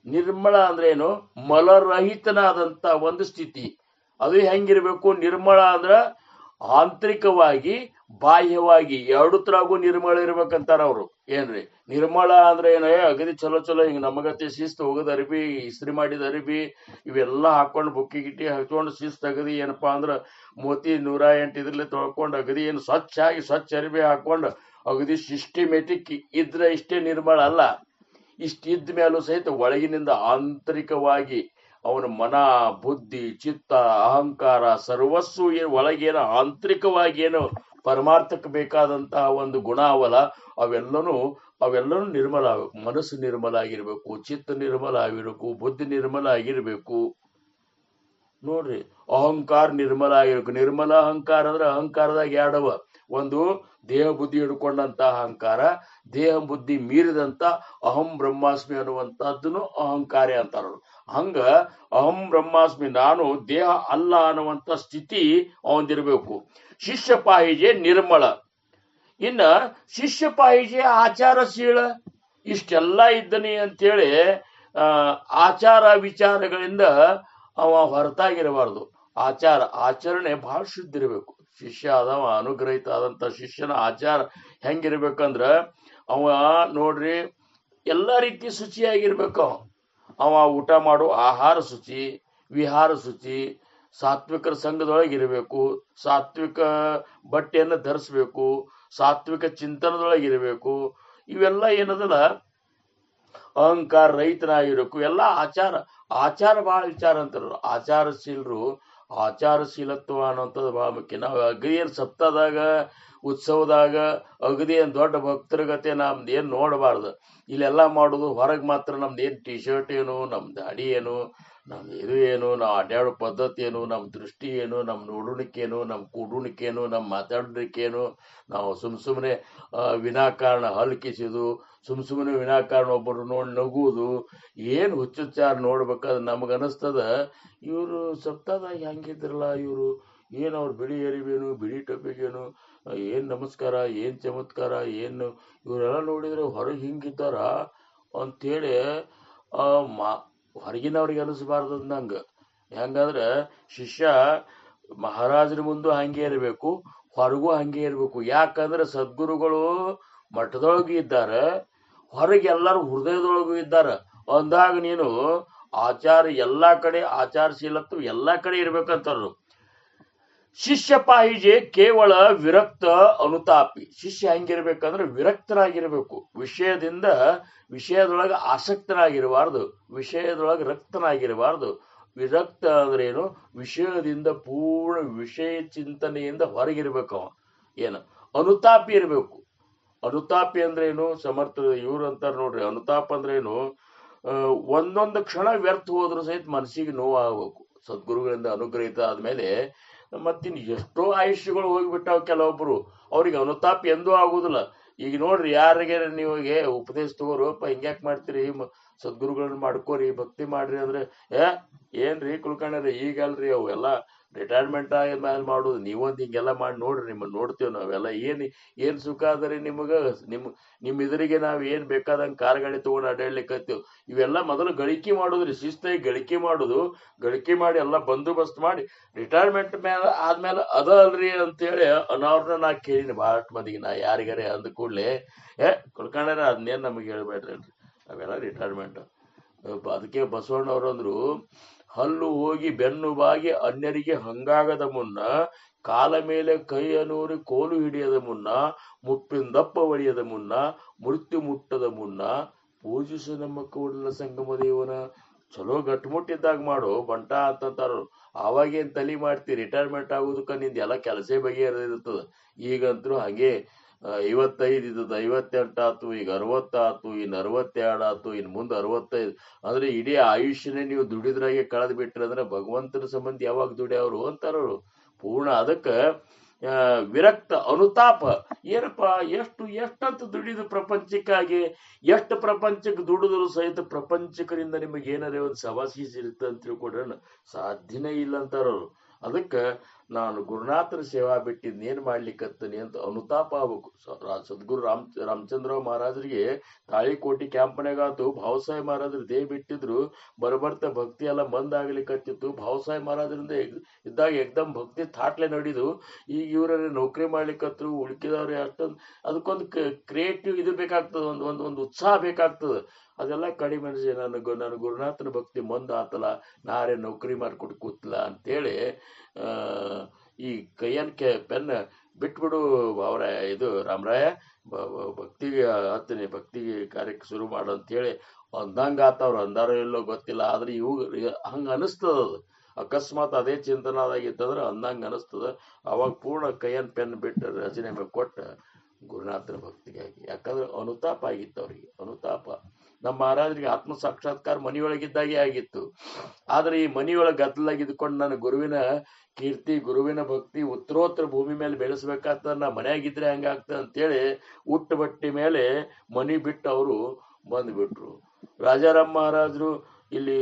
ನಿರ್ಮಳ ಅಂದ್ರೆ ಏನು? ಮಲರಹಿತನಾದಂತ ಒಂದು ಸ್ಥಿತಿ. ಅದು ಹೆಂಗಿರ್ಬೇಕು? ನಿರ್ಮಳ ಅಂದ್ರ ಆಂತರಿಕವಾಗಿ ಬಾಹ್ಯವಾಗಿ ಎರಡು ತರಾಗೂ ನಿರ್ಮಳ ಇರ್ಬೇಕಂತಾರ ಅವ್ರು. ಏನ್ರಿ ನಿರ್ಮಳ ಅಂದ್ರೆ ಏನ? ಅಗದಿ ಚಲೋ ಚಲೋ ಹಿಂಗ ನಮಗತ್ತೆ ಶಿಸ್ತು ಹೋಗದ ಅರಿಬಿ, ಇಸ್ತ್ರಿ ಮಾಡಿದ ಅರಿಬಿ ಇವೆಲ್ಲ ಹಾಕೊಂಡು ಬುಕ್ಕಿ ಗಿಟ್ಟಿ ಹಾಕೊಂಡು ಶಿಸ್ತು ಅಗದಿ ಏನಪ್ಪಾ ಅಂದ್ರ ಮೋತಿ 108 ಇದ್ರಲ್ಲೇ ತೊಳ್ಕೊಂಡು ಅಗದಿ ಏನು ಸ್ವಚ್ಛ ಆಗಿ ಸ್ವಚ್ಛ ಅರಿಬಿ ಹಾಕೊಂಡು ಅಗದಿ ಸಿಸ್ಟಮೆಟಿಕ್ ಇದ್ರೆ ಇಷ್ಟೇ ನಿರ್ಮಳ ಅಲ್ಲ. ಇಷ್ಟಿದ್ದ ಮೇಲೂ ಸಹಿತ ಒಳಗಿನಿಂದ ಆಂತರಿಕವಾಗಿ ಅವನ ಮನ, ಬುದ್ಧಿ, ಚಿತ್ತ, ಅಹಂಕಾರ ಸರ್ವಸ್ಸು ಒಳಗೇನೋ ಆಂತರಿಕವಾಗಿ ಏನು ಪರಮಾರ್ಥಕ್ಕೆ ಬೇಕಾದಂತಹ ಒಂದು ಗುಣ ಅವಲ್ಲ, ಅವೆಲ್ಲನೂ ನಿರ್ಮಲ ಆಗಬೇಕು. ಮನಸ್ಸು ನಿರ್ಮಲ ಆಗಿರ್ಬೇಕು, ಚಿತ್ತ ನಿರ್ಮಲ ಆಗಿರ್ಬೇಕು, ಬುದ್ಧಿ ನಿರ್ಮಲ ಆಗಿರ್ಬೇಕು. ನೋಡ್ರಿ, ಅಹಂಕಾರ ನಿರ್ಮಲ ಆಗಿರ್ಬೇಕು. ನಿರ್ಮಲ ಅಹಂಕಾರ ಅಂದ್ರೆ ಅಹಂಕಾರದಾಗ ಎರಡವ. ಒಂದು ದೇಹ ಬುದ್ಧಿ ಹಿಡ್ಕೊಂಡಂತ ಅಹಂಕಾರ, ದೇಹ ಬುದ್ಧಿ ಮೀರಿದಂತ ಅಹಂ ಬ್ರಹ್ಮಾಸ್ಮಿ ಅನ್ನುವಂಥದ್ದನ್ನು ಅಹಂಕಾರ ಅಂತಾರ. ಹಂಗ ಅಹಂ ಬ್ರಹ್ಮಾಸ್ಮಿ, ನಾನು ದೇಹ ಅಲ್ಲ ಅನ್ನುವಂಥ ಸ್ಥಿತಿ ಅವಂದಿರ್ಬೇಕು. ಶಿಷ್ಯ ಪಾಹಿಜೆ ನಿರ್ಮಳ. ಇನ್ನ ಶಿಷ್ಯ ಪಾಹಿಜೆ ಆಚಾರಶೀಲ. ಇಷ್ಟೆಲ್ಲ ಇದ್ದನಿ ಅಂತೇಳಿ ಆಚಾರ ವಿಚಾರಗಳಿಂದ ಅವ ಹೊರತಾಗಿರಬಾರ್ದು. ಆಚರಣೆ ಬಹಳ ಶುದ್ಧ ಇರಬೇಕು. ಶಿಷ್ಯ ಆದವ ಅನುಗ್ರಹಿತ ಆದಂತ ಶಿಷ್ಯನ ಆಚಾರ ಹೆಂಗಿರ್ಬೇಕಂದ್ರ ಅವ ನೋಡ್ರಿ ಎಲ್ಲ ರೀತಿ ಶುಚಿಯಾಗಿರ್ಬೇಕು. ಅವ ಊಟ ಮಾಡೋ ಆಹಾರ ಶುಚಿ, ವಿಹಾರ ಶುಚಿ, ಸಾತ್ವಿಕರ ಸಂಘದೊಳಗಿರಬೇಕು, ಸಾತ್ವಿಕ ಬಟ್ಟೆಯನ್ನು ಧರಿಸ್ಬೇಕು, ಸಾತ್ವಿಕ ಚಿಂತನದೊಳಗಿರಬೇಕು. ಇವೆಲ್ಲ ಏನದಲ್ಲ ಅಹಂಕಾರ ರಹಿತನಾಗಿರ್ಬೇಕು. ಎಲ್ಲ ಆಚಾರ ಬಹಳ ವಿಚಾರ ಅಂತಾರ. ಆಚಾರಶೀಲರು, ಆಚಾರಶೀಲತ್ವ ಅನ್ನೋಂಥದ್ದು ಬಹಳ ಮುಖ್ಯ. ನಾವು ಅಗದಿಯನ್ ಸಪ್ತಾದಾಗ ಉತ್ಸವದಾಗ ಅಗದಿಯನ್ ದೊಡ್ಡ ಭಕ್ತರ ಗತೆ ನಮ್ದು ಏನ್ ನೋಡಬಾರ್ದು. ಇಲ್ಲೆಲ್ಲ ಮಾಡೋದು ಹೊರಗೆ ಮಾತ್ರ ನಮ್ದು ಏನ್ ಟಿ ಶರ್ಟ್ ಏನು, ನಮ್ ದಾಡಿ ಏನು, ನಮ್ದು ಇದು ಏನು, ನಾವು ಅಡ್ಡಾಡೋ ಪದ್ಧತಿ ಏನು, ನಮ್ಮ ದೃಷ್ಟಿ ಏನು, ನಮ್ಮ ನೋಡೋಣಿಕೇನು, ನಮ್ಮ ಕೂಡೋಣಿಕೇನು, ನಮ್ಮ ಮಾತಾಡೋಣಿಕೇನು, ನಾವು ಸುಮ್ಮನೆ ವಿನಾಕಾರಣ ಹಲ್ಕಿಸಿದು, ಸುಮ್ಮನೆ ವಿನಾಕಾರಣ ಒಬ್ಬರು ನೋಡಿ ನಗುವುದು, ಏನು ಹುಚ್ಚುಚ್ಚಾರ ನೋಡ್ಬೇಕಾದ್ರೆ ನಮಗನಿಸ್ತದ ಇವರು ಸಪ್ತಾದಾಗ ಹೆಂಗಿದ್ರಲ್ಲ, ಇವರು ಏನು ಅವ್ರು ಬಿಳಿ ಎರಿಬೇನು, ಬಿಳಿ ಟೊಪಿಗೇನು, ಏನ್ ನಮಸ್ಕಾರ, ಏನ್ ಚಮತ್ಕಾರ, ಏನು ಇವರೆಲ್ಲ ನೋಡಿದ್ರೆ ಹೊರಗೆ ಹಿಂಗಿದ್ದಾರ ಅಂತೇಳಿ ಹೊರಗಿನವ್ರಿಗೆ ಅನಿಸ್ಬಾರ್ದು ನಂಗೆ. ಹೆಂಗಂದ್ರೆ ಶಿಷ್ಯ ಮಹಾರಾಜರ ಮುಂದೆ ಹಂಗೆ ಇರಬೇಕು, ಹೊರಗೂ ಹಂಗೆ ಇರಬೇಕು. ಯಾಕಂದ್ರೆ ಸದ್ಗುರುಗಳು ಮಠದೊಳಗೂ ಇದ್ದಾರೆ, ಹೊರಗೆ ಎಲ್ಲರೂ ಹೃದಯದೊಳಗೂ ಇದ್ದಾರೆ. ಅಂದಾಗ ನೀನು ಆಚಾರ ಎಲ್ಲಾ ಕಡೆ ಆಚಾರಶೀಲತ್ತು ಎಲ್ಲಾ ಕಡೆ ಇರ್ಬೇಕಂತಾರು. ಶಿಷ್ಯ ಪಾಹಿಜೆ ಕೇವಲ ವಿರಕ್ತ ಅನುತಾಪಿ. ಶಿಷ್ಯ ಹೆಂಗಿರ್ಬೇಕಂದ್ರೆ ವಿರಕ್ತನಾಗಿರ್ಬೇಕು. ವಿಷಯದೊಳಗೆ ಆಸಕ್ತನಾಗಿರಬಾರ್ದು, ವಿಷಯದೊಳಗೆ ರಕ್ತನಾಗಿರಬಾರ್ದು. ವಿರಕ್ತ ಅಂದ್ರೇನು? ವಿಷಯದಿಂದ ಪೂರ್ಣ ವಿಷಯ ಚಿಂತನೆಯಿಂದ ಹೊರಗಿರ್ಬೇಕು ಅವ. ಏನು ಅನುತಾಪಿ ಇರಬೇಕು. ಅನುತಾಪಿ ಅಂದ್ರೇನು? ಸಮರ್ಥ ಇವ್ರು ಅಂತಾರ ನೋಡ್ರಿ, ಅನುತಾಪ ಅಂದ್ರೇನು? ಒಂದೊಂದು ಕ್ಷಣ ವ್ಯರ್ಥ ಹೋದ್ರು ಸಹಿತ ಮನಸ್ಸಿಗೆ ನೋವಾಗಬೇಕು. ಸದ್ಗುರುಗಳಿಂದ ಅನುಗ್ರಹಿತ ಆದ್ಮೇಲೆ ಮತ್ತಿನ್ ಎಷ್ಟೋ ಆಯುಷ್ಯಗಳು ಹೋಗಿಬಿಟ್ಟಾವ ಕೆಲವೊಬ್ರು. ಅವ್ರಿಗೆ ಅನುತಾಪ ಎಂದೂ ಆಗುದಿಲ್ಲ. ಈಗ ನೋಡ್ರಿ, ಯಾರಿಗೆ ನೀವಿಗೆ ಉಪದೇಶ ತಗೋರಪ್ಪ, ಹಿಂಗ್ಯಾಕ್ ಮಾಡ್ತೀರಿ, ಸದ್ಗುರುಗಳನ್ನ ಮಾಡ್ಕೋರಿ, ಭಕ್ತಿ ಮಾಡ್ರಿ ಅಂದ್ರೆ ಏನ್ರಿ ಕುಳ್ಕೊಂಡ್ರಿ, ಈಗಲ್ರಿ ಅವೆಲ್ಲ ರಿಟೈರ್ಮೆಂಟ್ ಆದ್ಮೇಲೆ ಮಾಡೋದು. ನೀವೊಂದು ಹಿಂಗೆಲ್ಲ ಮಾಡಿ ನೋಡ್ರಿ, ನಿಮ್ಮನ್ನ ನೋಡ್ತೇವೆ ನಾವೆಲ್ಲ. ಏನ್ ಸುಖ ಅದರಿ ನಿಮಗ? ನಿಮ್ ಎದುರಿಗೆ ನಾವ್ ಏನ್ ಬೇಕಾದಂಗ ಕಾರ್ ಗಾಡಿ ತಗೊಂಡು ಅಡ್ಡಾಡ್ಲಿಕ್ಕತ್ತೀವಿ. ಇವೆಲ್ಲ ಮೊದಲು ಗಳಿಕೆ ಮಾಡೋದ್ರಿ, ಶಿಸ್ತಾಗಿ ಗಳಿಕೆ ಮಾಡೋದು. ಗಳಿಕೆ ಮಾಡಿ ಎಲ್ಲ ಬಂದೋಬಸ್ತ್ ಮಾಡಿ ರಿಟೈರ್ಮೆಂಟ್ ಮೇಲೆ ಆದ್ಮೇಲೆ ಅದ ಅಲ್ರಿ ಅಂತೇಳಿ ಅನಾವ್ರನ್ನ ನಾ ಕೇಳಿನಿ ಭಾಳ ಮಂದಿಗೆ. ನಾ ಯಾರಿಗಾರೆ ಅಂದ ಕೂಡ್ಲೆ ಕುಳ್ಕೊಂಡ್ರ ಅದನ್ನೇನ್ ನಮಗೆ ಹೇಳ್ಬೇಡ್ರಿ ಅಲ್ರಿ, ಅವೆಲ್ಲ ರಿಟೈರ್ಮೆಂಟ್. ಅದಕ್ಕೆ ಬಸವಣ್ಣವ್ರು ಅಂದ್ರು, ಹಲ್ಲು ಹೋಗಿ ಬೆನ್ನು ಬಾಗಿ ಅನ್ಯರಿಗೆ ಹಂಗಾಗದ ಮುನ್ನ, ಕಾಲ ಮೇಲೆ ಕೈ ಅನೂರಿ ಕೋಲು ಹಿಡಿಯದ ಮುನ್ನ, ಮುಪ್ಪಿಂದಪ್ಪ ಒಳಿಯದ ಮುನ್ನ, ಮೃತ್ಯು ಮುಟ್ಟದ ಮುನ್ನ, ಪೂಜಿಸು ನಮ್ಮ ಕೂಡಲ ಸಂಗಮ ದೇವನ. ಚಲೋ ಗಟ್ಮುಟ್ಟಿದ್ದಾಗ ಮಾಡು ಬಂಟ ಅಂತಂತಾರ. ಅವಾಗೇನ್ ತಲಿ ಮಾಡ್ತಿ? ರಿಟೈರ್ಮೆಂಟ್ ಆಗುದಕ್ಕ ನಿಂದ ಎಲ್ಲ ಕೆಲಸ ಬಗೆಹರಿದಿರ್ತದ. ಈಗಂತೂ ಹಂಗೆ 55 ಇದ್ದದ 58 ಆತು, ಈಗ 60 ಆತು, ಇನ್ 62 ಆತು, ಇನ್ ಮುಂದೆ 65. ಅಂದ್ರೆ ಇಡೀ ಆಯುಷ್ಯನೇ ನೀವು ದುಡಿದ್ರಾಗೆ ಕಳೆದ್ ಬಿಟ್ರಿ ಅಂದ್ರೆ ಭಗವಂತನ ಸಂಬಂಧ ಯಾವಾಗ ದುಡಿಯವ್ರು ಅಂತಾರವ್ರು. ಪೂರ್ಣ ಅದಕ್ಕ ವಿರಕ್ತ ಅನುತಾಪ. ಏನಪ್ಪ, ಎಷ್ಟಂತ ದುಡಿದು ಪ್ರಪಂಚಕ್ಕಾಗಿ, ಎಷ್ಟು ಪ್ರಪಂಚಕ್ಕೆ ದುಡಿದ್ರು ಸಹಿತ ಪ್ರಪಂಚಕರಿಂದ ನಿಮಗೆ ಏನಾರೇ ಒಂದು ಸವಾಸೀಸ್ ಇರುತ್ತೆ ಅಂತ ತಿಳ್ಕೊಡ್ರ ಸಾಧ್ಯನೇ ಇಲ್ಲ ಅಂತಾರವ್ರು. ಅದಕ್ಕ ನಾನು ಗುರುನಾಥನ ಸೇವಾ ಬಿಟ್ಟಿದ್ನೇನ್ ಮಾಡ್ಲಿಕ್ಕತ್ತನಿ ಅಂತ ಅನುತಾಪ ಆಗ್ಬೇಕು. ಸದ್ಗುರು ರಾಮಚಂದ್ರ ಮಹಾರಾಜರಿಗೆ ತಾಳಿಕೋಟಿ ಕ್ಯಾಂಪ್ನಾಗಾತು ಭಾವಸಾಹೇಬ್ ಮಹಾರಾಜರು ದೇಹ ಬಿಟ್ಟಿದ್ರು. ಬರ್ಬರ್ತ ಭಕ್ತಿ ಎಲ್ಲ ಮಂದಾಗ್ಲಿಕ್ಕತ್ತಿತ್ತು. ಭಾವಸಾಹೇಬ್ ಮಹಾರಾಜರಿಂದ ಇದ್ದಾಗ ಎಕ್ದಮ್ ಭಕ್ತಿ ಥಾಟ್ಲೆ ನಡೀದು. ಈಗ ಇವ್ರ ನೌಕರಿ ಮಾಡ್ಲಿಕ್ಕತ್ರು. ಉಳ್ಕಿದವ್ರೆ ಅಷ್ಟೊಂದು ಅದಕ್ಕೊಂದು ಕ್ರಿಯೇಟಿವ್ ಇದು ಬೇಕಾಗ್ತದ, ಒಂದು ಉತ್ಸಾಹ ಬೇಕಾಗ್ತದ. ಅದೆಲ್ಲ ಕಡಿಮೆ ಮನುಷ್ಯ. ನನ್ನ ಗುರುನಾಥನ ಭಕ್ತಿ ಮಂದ ಆತಲ್ಲ, ನಾರೇ ನೌಕರಿ ಮಾಡ್ಕೊಟ್ಟು ಕೂತ್ಲ ಅಂತೇಳಿ ಈ ಕೈಯನ್ ಪೆನ್ ಬಿಟ್ಬಿಡು ಅವರ ಇದು ರಾಮರಾಯ, ಭಕ್ತಿಗೆ ಹತ್ತನೆ, ಭಕ್ತಿಗೆ ಕಾರ್ಯಕ್ಕೆ ಶುರು ಮಾಡು ಅಂತೇಳಿ ಅಂದಂಗ ಆತವ್ರು. ಅಂದಾರೋ ಇಲ್ಲೋ ಗೊತ್ತಿಲ್ಲ, ಆದ್ರೆ ಇವು ಹಂಗ ಅನಿಸ್ತದ. ಅದು ಅಕಸ್ಮಾತ್ ಅದೇ ಚಿಂತನದಾಗಿತ್ತಂದ್ರೆ ಅಂದಂಗ ಅನಿಸ್ತದ. ಅವಾಗ ಪೂರ್ಣ ಕೈಯನ್ ಪೆನ್ ಬಿಟ್ಟು ರಚನೆ ಕೊಟ್ಟ ಗುರುನಾಥನ ಭಕ್ತಿಗಾಗಿ. ಯಾಕಂದ್ರೆ ಅನುತಾಪ ಆಗಿತ್ತು ಅವ್ರಿಗೆ, ಅನುತಾಪ. ನಮ್ಮ ಮಹಾರಾಜರಿಗೆ ಆತ್ಮ ಸಾಕ್ಷಾತ್ಕಾರ ಮನಿಯೊಳಗಿದ್ದಾಗೆ ಆಗಿತ್ತು. ಆದ್ರೆ ಈ ಮನಿಯೊಳಗೆ ಗದ್ದಲಾಗಿದ್ಕೊಂಡು ನನ್ನ ಗುರುವಿನ ಕೀರ್ತಿ, ಗುರುವಿನ ಭಕ್ತಿ ಉತ್ತರೋತ್ತರ ಭೂಮಿ ಮೇಲೆ ಬೆಳೆಸ್ಬೇಕಾಗ್ತದ, ನಾ ಮನೆಯಾಗಿದ್ರೆ ಹಂಗಾಗ್ತದ ಅಂತೇಳಿ ಉಟ್ಟ ಬಟ್ಟೆ ಮೇಲೆ ಮನಿ ಬಿಟ್ಟು ಅವರು ಬಂದ್ಬಿಟ್ರು. ರಾಜಾರಾಮ್ ಮಹಾರಾಜರು ಇಲ್ಲಿ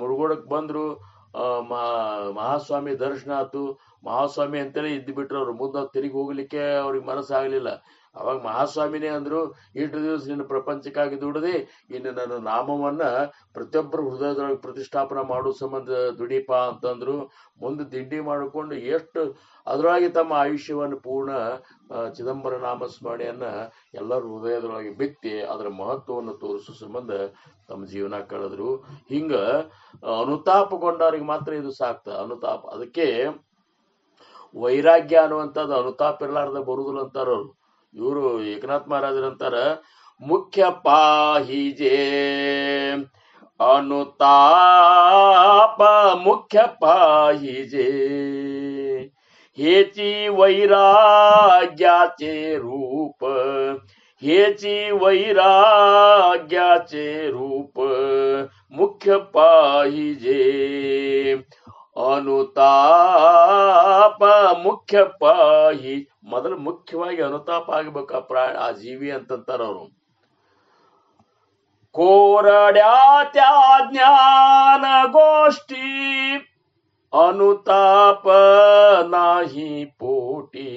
ಮುರುಗೋಡಕ್ ಬಂದ್ರು. ಮಹಾಸ್ವಾಮಿ ದರ್ಶನ ಆತು. ಮಹಾಸ್ವಾಮಿ ಅಂತೇಳಿ ಇದ್ದು ಬಿಟ್ರು. ಅವ್ರು ಮುಂದೆ ತಿರುಗಿ ಹೋಗ್ಲಿಕ್ಕೆ ಅವ್ರಿಗೆ ಮನಸ್ಸಾಗ್ಲಿಲ್ಲ. ಅವಾಗ ಮಹಾಸ್ವಾಮಿನೇ ಅಂದ್ರು, ಇಷ್ಟು ದಿವಸ ನಿನ್ನ ಪ್ರಪಂಚಕ್ಕಾಗಿ ದುಡದೆ ಇನ್ನು ನನ್ನ ನಾಮವನ್ನ ಪ್ರತಿಯೊಬ್ಬರ ಹೃದಯದೊಳಗೆ ಪ್ರತಿಷ್ಠಾಪನ ಮಾಡೋ ಸಂಬಂಧ ದುಡಿಪ ಅಂತಂದ್ರು. ಮುಂದೆ ದಿಂಡಿ ಮಾಡಿಕೊಂಡು ಎಷ್ಟು ಅದರೊಳಗೆ ತಮ್ಮ ಆಯುಷ್ಯವನ್ನು ಪೂರ್ಣ ಚಿದಂಬರ ನಾಮ ಸ್ಮರಣೆಯನ್ನ ಎಲ್ಲರ ಹೃದಯದೊಳಗೆ ಬಿತ್ತಿ ಅದರ ಮಹತ್ವವನ್ನು ತೋರಿಸೋ ಸಂಬಂಧ ತಮ್ಮ ಜೀವನ ಕಳೆದ್ರು. ಹಿಂಗ ಅನುತಾಪಗೊಂಡವ್ರಿಗೆ ಮಾತ್ರ ಇದು ಸಾಕ್ತ ಅನುತಾಪ. ಅದಕ್ಕೆ ವೈರಾಗ್ಯ ಅನ್ನುವಂಥದ್ದು ಅನುತಾಪ ಇರ್ಲಾರ್ದ ಬರುದಿಲ್ಲ ಅಂತಾರವ್ರು. ಇವರು ಏಕನಾಥ್ ಮಹಾರಾಜರಂತಾರ, ಮುಖ್ಯ ಪಾಹಿಜೆ ಅನುತಾಪ, ಮುಖ್ಯ ಪಾಹಿಜೆ हेची वैराग्याचे रूप, हेची वैराग्याचे रूप, मुख्य पाहिजे ಅನುತಾಪ, ಮುಖ್ಯ ಪಾಹಿ. ಮೊದಲು ಮುಖ್ಯವಾಗಿ ಅನುತಾಪ ಆಗ್ಬೇಕ ಆ ಜೀವಿ ಅಂತಂತಾರ ಅವರು. कोरड्या ज्ञान गोष्टी ಅನುತಾಪ ನಾಹಿ ಪೋಟಿ.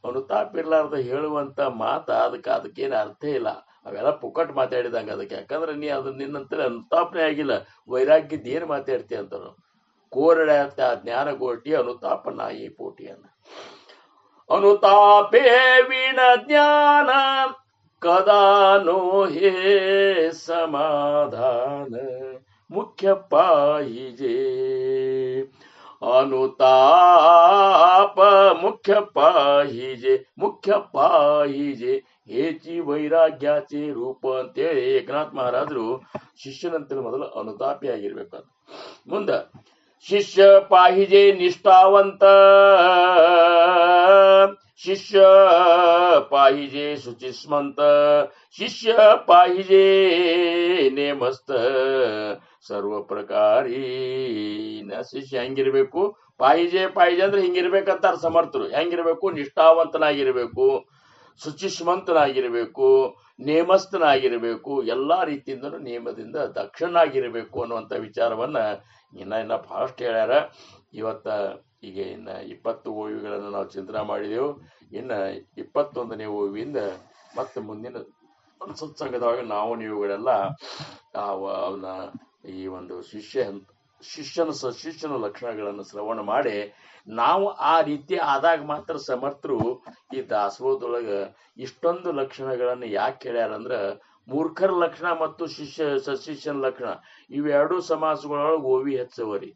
ಅನುತಾಪ ಇರ್ಲಾರ್ದ ಹೇಳುವಂತ ಮಾತ ಅದಕ್ಕೇನು ಅರ್ಥ ಇಲ್ಲ. ಅವೆಲ್ಲ ಪುಕ್ಕಟ್ ಮಾತಾಡಿದಂಗ ಅದಕ್ಕೆ. ಯಾಕಂದ್ರೆ ನೀ ಅದು ನಿನ್ನಂತ ಅನುತಾಪನೇ ಆಗಿಲ್ಲ, ವೈರಾಗ್ಯದ ಏನ್ ಮಾತಾಡ್ತಿ ಅಂತಾರ. ಕೋರಡ್ಯಾತ ಜ್ಞಾನ ಗೋಷ್ಠಿ ಅನುತಾಪ ನಾಹಿ ಪೋಟಿ ಅನ್ನ. ಅನುತಾಪೇ ವಿಣ ಜ್ಞಾನ ಕದಾನೋ ಹೇ ಸಮಾಧಾನ. मुख्य पाहिजे अनुताप मुख्य पाहिजे हेची ವೈರಾಗ್ಯಾಚೆ ರೂಪ ಅಂತೇಳಿ ಏಕನಾಥ್ ಮಹಾರಾಜರು ಶಿಷ್ಯನಂತರ ಮೊದಲು ಅನುತಾಪಿ ಆಗಿರ್ಬೇಕು. ಮುಂದ ಶಿಷ್ಯ ಪಾಹಿಜೆ ನಿಷ್ಠಾವಂತ ಶಿಷ್ಯ ಪಾಹಿಜೆ ಶುಚಿಸ್ಮಂತ ಶಿಷ್ಯ ಪಾಹಿಜೆ ನೇಮಸ್ತ ಸರ್ವ ಪ್ರಕಾರಿ ಶಿಷ್ಯ ಹೆಂಗಿರ್ಬೇಕು? ಪಾಹಿಜೆ ಅಂದ್ರೆ ಹಿಂಗಿರ್ಬೇಕಂತಾರ ಸಮರ್ಥರು. ಹೆಂಗಿರ್ಬೇಕು? ನಿಷ್ಠಾವಂತನಾಗಿರ್ಬೇಕು, ಶುಚಿಷ್ಮಂತನಾಗಿರ್ಬೇಕು, ನೇಮಸ್ಥನಾಗಿರ್ಬೇಕು, ಎಲ್ಲಾ ರೀತಿಯಿಂದಲೂ ನಿಯಮದಿಂದ ದಕ್ಷನಾಗಿರ್ಬೇಕು ಅನ್ನುವಂಥ ವಿಚಾರವನ್ನ ಇನ್ನ ಬಹಳಷ್ಟು ಹೇಳ್ಯಾರ. ಇವತ್ತ ಈಗ ಇನ್ನ 20 ಓವಿಗಳನ್ನು ನಾವು ಚಿಂತನೆ ಮಾಡಿದೆವು. ಇನ್ನ 21ನೇ ಓವಿಯಿಂದ ಮತ್ತೆ ಮುಂದಿನ ಸತ್ಸಂಗದೊಳಗೆ ನಾವು ನೀವುಗಳೆಲ್ಲ ಅವನ ಈ ಒಂದು ಶಿಷ್ಯನ ಲಕ್ಷಣಗಳನ್ನು ಶ್ರವಣ ಮಾಡಿ ನಾವು ಆ ರೀತಿ ಆದಾಗ ಮಾತ್ರ ಸಮರ್ಥರು. ಈ ದಾಸೋಹದೊಳಗ ಇಷ್ಟೊಂದು ಲಕ್ಷಣಗಳನ್ನು ಯಾಕೆ ಹೇಳ್ಯಾರಂದ್ರ ಮೂರ್ಖರ ಲಕ್ಷಣ ಮತ್ತು ಸಶಿಷ್ಯನ ಲಕ್ಷಣ ಇವೆರಡೂ ಸಮಾಸಗಳೊಳಗೆ ಓವಿ ಹೆಚ್ಚವರಿ.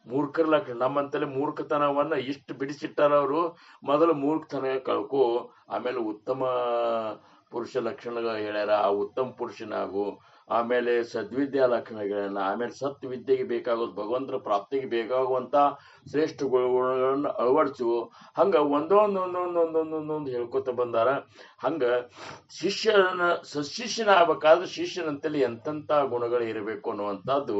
ಮೂರ್ಖರ ಲಕ್ಷಣ ನಮ್ಮಂತಲ್ಲಿ ಮೂರ್ಖತನವನ್ನ ಇಷ್ಟು ಬಿಡಿಸಿಟ್ಟಾರ ಅವರು. ಮೊದಲು ಮೂರ್ಖತನ ಕಳ್ಕೊ, ಆಮೇಲೆ ಉತ್ತಮ ಪುರುಷ ಲಕ್ಷಣಗಳು ಹೇಳ್ಯಾರ, ಆ ಉತ್ತಮ ಪುರುಷನಾಗು. ಆಮೇಲೆ ಸದ್ವಿದ್ಯಾ ಲಕ್ಷಣಗಳನ್ನ, ಆಮೇಲೆ ಸತ್ ವಿದ್ಯೆಗೆ ಬೇಕಾಗೋದು ಭಗವಂತರ ಪ್ರಾಪ್ತಿಗೆ ಬೇಕಾಗುವಂತ ಶ್ರೇಷ್ಠ ಗುಣಗಳನ್ನು ಅಳವಡಿಸು. ಹಂಗ ಒಂದೊಂದೊಂದೊಂದೊಂದೊಂದೊಂದೊಂದು ಹೇಳ್ಕೊತ ಬಂದಾರ. ಹಂಗ ಸಶಿಷ್ಯನ ಆಗ್ಬೇಕಾದ್ರೆ ಶಿಷ್ಯನಂತಲ್ಲಿ ಎಂತೆಂತ ಗುಣಗಳು ಇರಬೇಕು ಅನ್ನುವಂಥದ್ದು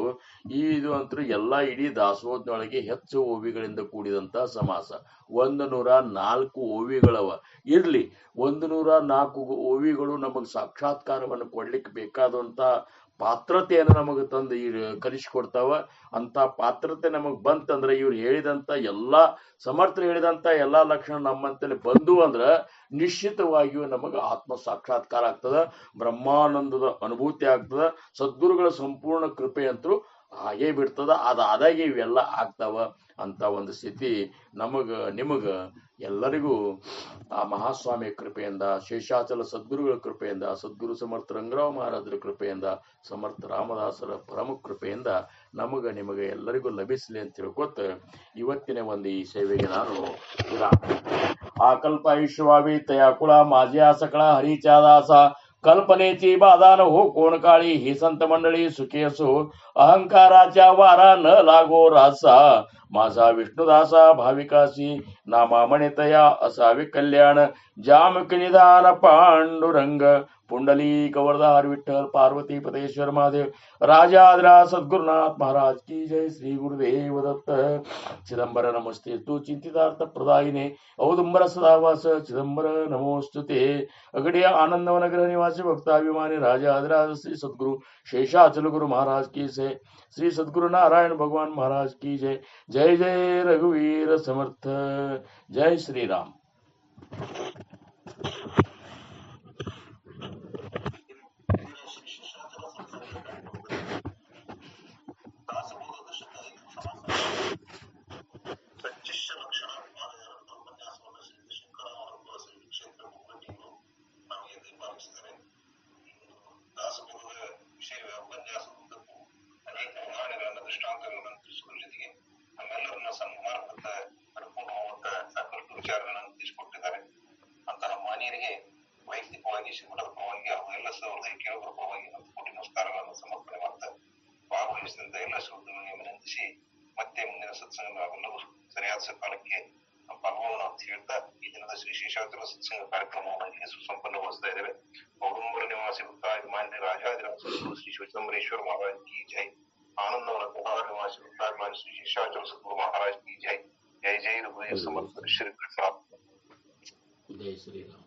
ಇದು ಅಂತೂ ಎಲ್ಲಾ ಇಡೀ ದಾಸೋಹದೊಳಗೆ ಹೆಚ್ಚು ಓವಿಗಳಿಂದ ಕೂಡಿದಂತ ಸಮಾಸ. 104 ಓವಿಗಳವ. ಇರ್ಲಿ, 104 ಓವಿಗಳು ನಮಗ್ ಸಾಕ್ಷಾತ್ಕಾರವನ್ನು ಕೊಡ್ಲಿಕ್ಕೆ ಬೇಕಾದಂತ ಪಾತ್ರತೆಯನ್ನು ನಮಗ ತಂದು ಕಲಿಸಿಕೊಡ್ತಾವ. ಅಂತ ಪಾತ್ರತೆ ನಮಗ್ ಬಂತಂದ್ರ ಇವ್ರು ಹೇಳಿದಂತ ಎಲ್ಲಾ ಸಮರ್ಥರು ಹೇಳಿದಂತ ಎಲ್ಲಾ ಲಕ್ಷಣ ನಮ್ಮಂತಲ್ಲಿ ಬಂದು ಅಂದ್ರ ನಿಶ್ಚಿತವಾಗಿಯೂ ನಮಗ ಆತ್ಮ ಸಾಕ್ಷಾತ್ಕಾರ ಆಗ್ತದ, ಬ್ರಹ್ಮಾನಂದದ ಅನುಭೂತಿ ಆಗ್ತದ, ಸದ್ಗುರುಗಳ ಸಂಪೂರ್ಣ ಕೃಪೆ ಅಂತೂ ಹಾಗೇ ಬಿಡ್ತದ. ಅದಾದಾಗೆ ಇವೆಲ್ಲ ಆಗ್ತಾವ. ಅಂತ ಒಂದು ಸ್ಥಿತಿ ನಿಮಗ ಎಲ್ಲರಿಗೂ ಆ ಮಹಾಸ್ವಾಮಿಯ ಕೃಪೆಯಿಂದ, ಶೇಷಾಚಲ ಸದ್ಗುರುಗಳ ಕೃಪೆಯಿಂದ, ಸದ್ಗುರು ಸಮರ್ಥ ರಂಗರಾವ್ ಮಹಾರಾಜರ ಕೃಪೆಯಿಂದ, ಸಮರ್ಥ ರಾಮದಾಸರ ಪರಮ ಕೃಪೆಯಿಂದ ನಿಮಗೆ ಎಲ್ಲರಿಗೂ ಲಭಿಸಲಿ ಅಂತ ತಿಳ್ಕೊತ ಇವತ್ತಿನ ಒಂದು ಈ ಸೇವೆಗೆ ನಾನು ಆಕಲ್ಪ ಐಶ್ವಾವಿ ತಯಾಕುಳ ಮಾಜಿया सकळा हरीच्या दासा कल्पनेची बाधा न हो कोण काळी ही संत मंडळी सुखी असो अहंकाराच्या वारा न लागो रासा माझा विष्णुदासा भाविकासी नामा म्हणितया असावे कल्याण जामक निदान पांडुरंग पुंडली कवरदार विठ्ठल पार्वती पतेश्वर महादेव राजाधिराज सद्गुरुनाथ महाराज की जय. श्री गुरुदेव दत्त. चिदंबर नमस्ते तू चिंतितार्थ प्रदायिने औदुंबर सदावास चिदंबर नमोस्तुते. अगडिया आनंदवनगृह निवासी भक्ताभिमानी राजाधिराज श्री सद्गुरु शेषाचल गुरु महाराज की जय. श्री सद्गुरु नारायण भगवान महाराज की जय. जय जय रघुवीर समर्थ. जय श्री राम. ವೈಯಕ್ತಿಕವಾಗಿ ಶಿವಮಠದ ಪರವಾಗಿ ಹಾಗೂ ಎಲ್ಲ ಸಹೋದರ ಕೇಳುಗರ ಪರವಾಗಿ ಕೋಟಿ ನಮಸ್ಕಾರಗಳನ್ನು ಸಮರ್ಪಣೆ ಮಾಡ್ತಾ ಭಾಗವಹಿಸಿದಂತ ಎಲ್ಲ ಶ್ರೋತೃಗಳನ್ನು ವಿನಂತಿಸಿ ಮತ್ತೆ ಮುಂದಿನ ಸತ್ಸಂಗ ನಾವೆಲ್ಲರೂ ಸರಿಯಾದ ಸಕಾಲಕ್ಕೆ ಪಾಲ್ಗೊಳ್ಳೋಣ ಅಂತ ಹೇಳ್ತಾ ಈ ದಿನದ ಶ್ರೀ ಶೇಷಾಚಲ ಸತ್ಸಂಗ ಕಾರ್ಯಕ್ರಮವನ್ನು ಇಲ್ಲಿ ಸುಸಂಪನ್ನಗೊಳಿಸ್ತಾ ಇದ್ದೇವೆ. ಔಡುಂಬರ ನಿವಾಸಿ ಭಕ್ತಾಭಿಮಾನ್ಯ ರಾಜಾಧಿರಾಜ ಸದ್ಗುರು ಶ್ರೀ ಶಿವಚಂದ್ರೇಶ್ವರ ಮಹಾರಾಜ್ ಕಿ ಜೈ. ಆನಂದವನ ಗುಹಾರ ನಿವಾಸಿ ಭಕ್ತಾಭಿಮಾನ್ಯ ಶ್ರೀ ಶೇಷಾಚಲ ಸದ್ಗುರು ಮಹಾರಾಜ್ ಕಿ ಜೈ. ಜೈ ಜೈ ರಘುವೀರ ಸಮರ್ಥ ಶ್ರೀ ಕೃಷ್ಣ. ಜೈ ಶ್ರೀರಾಮ್.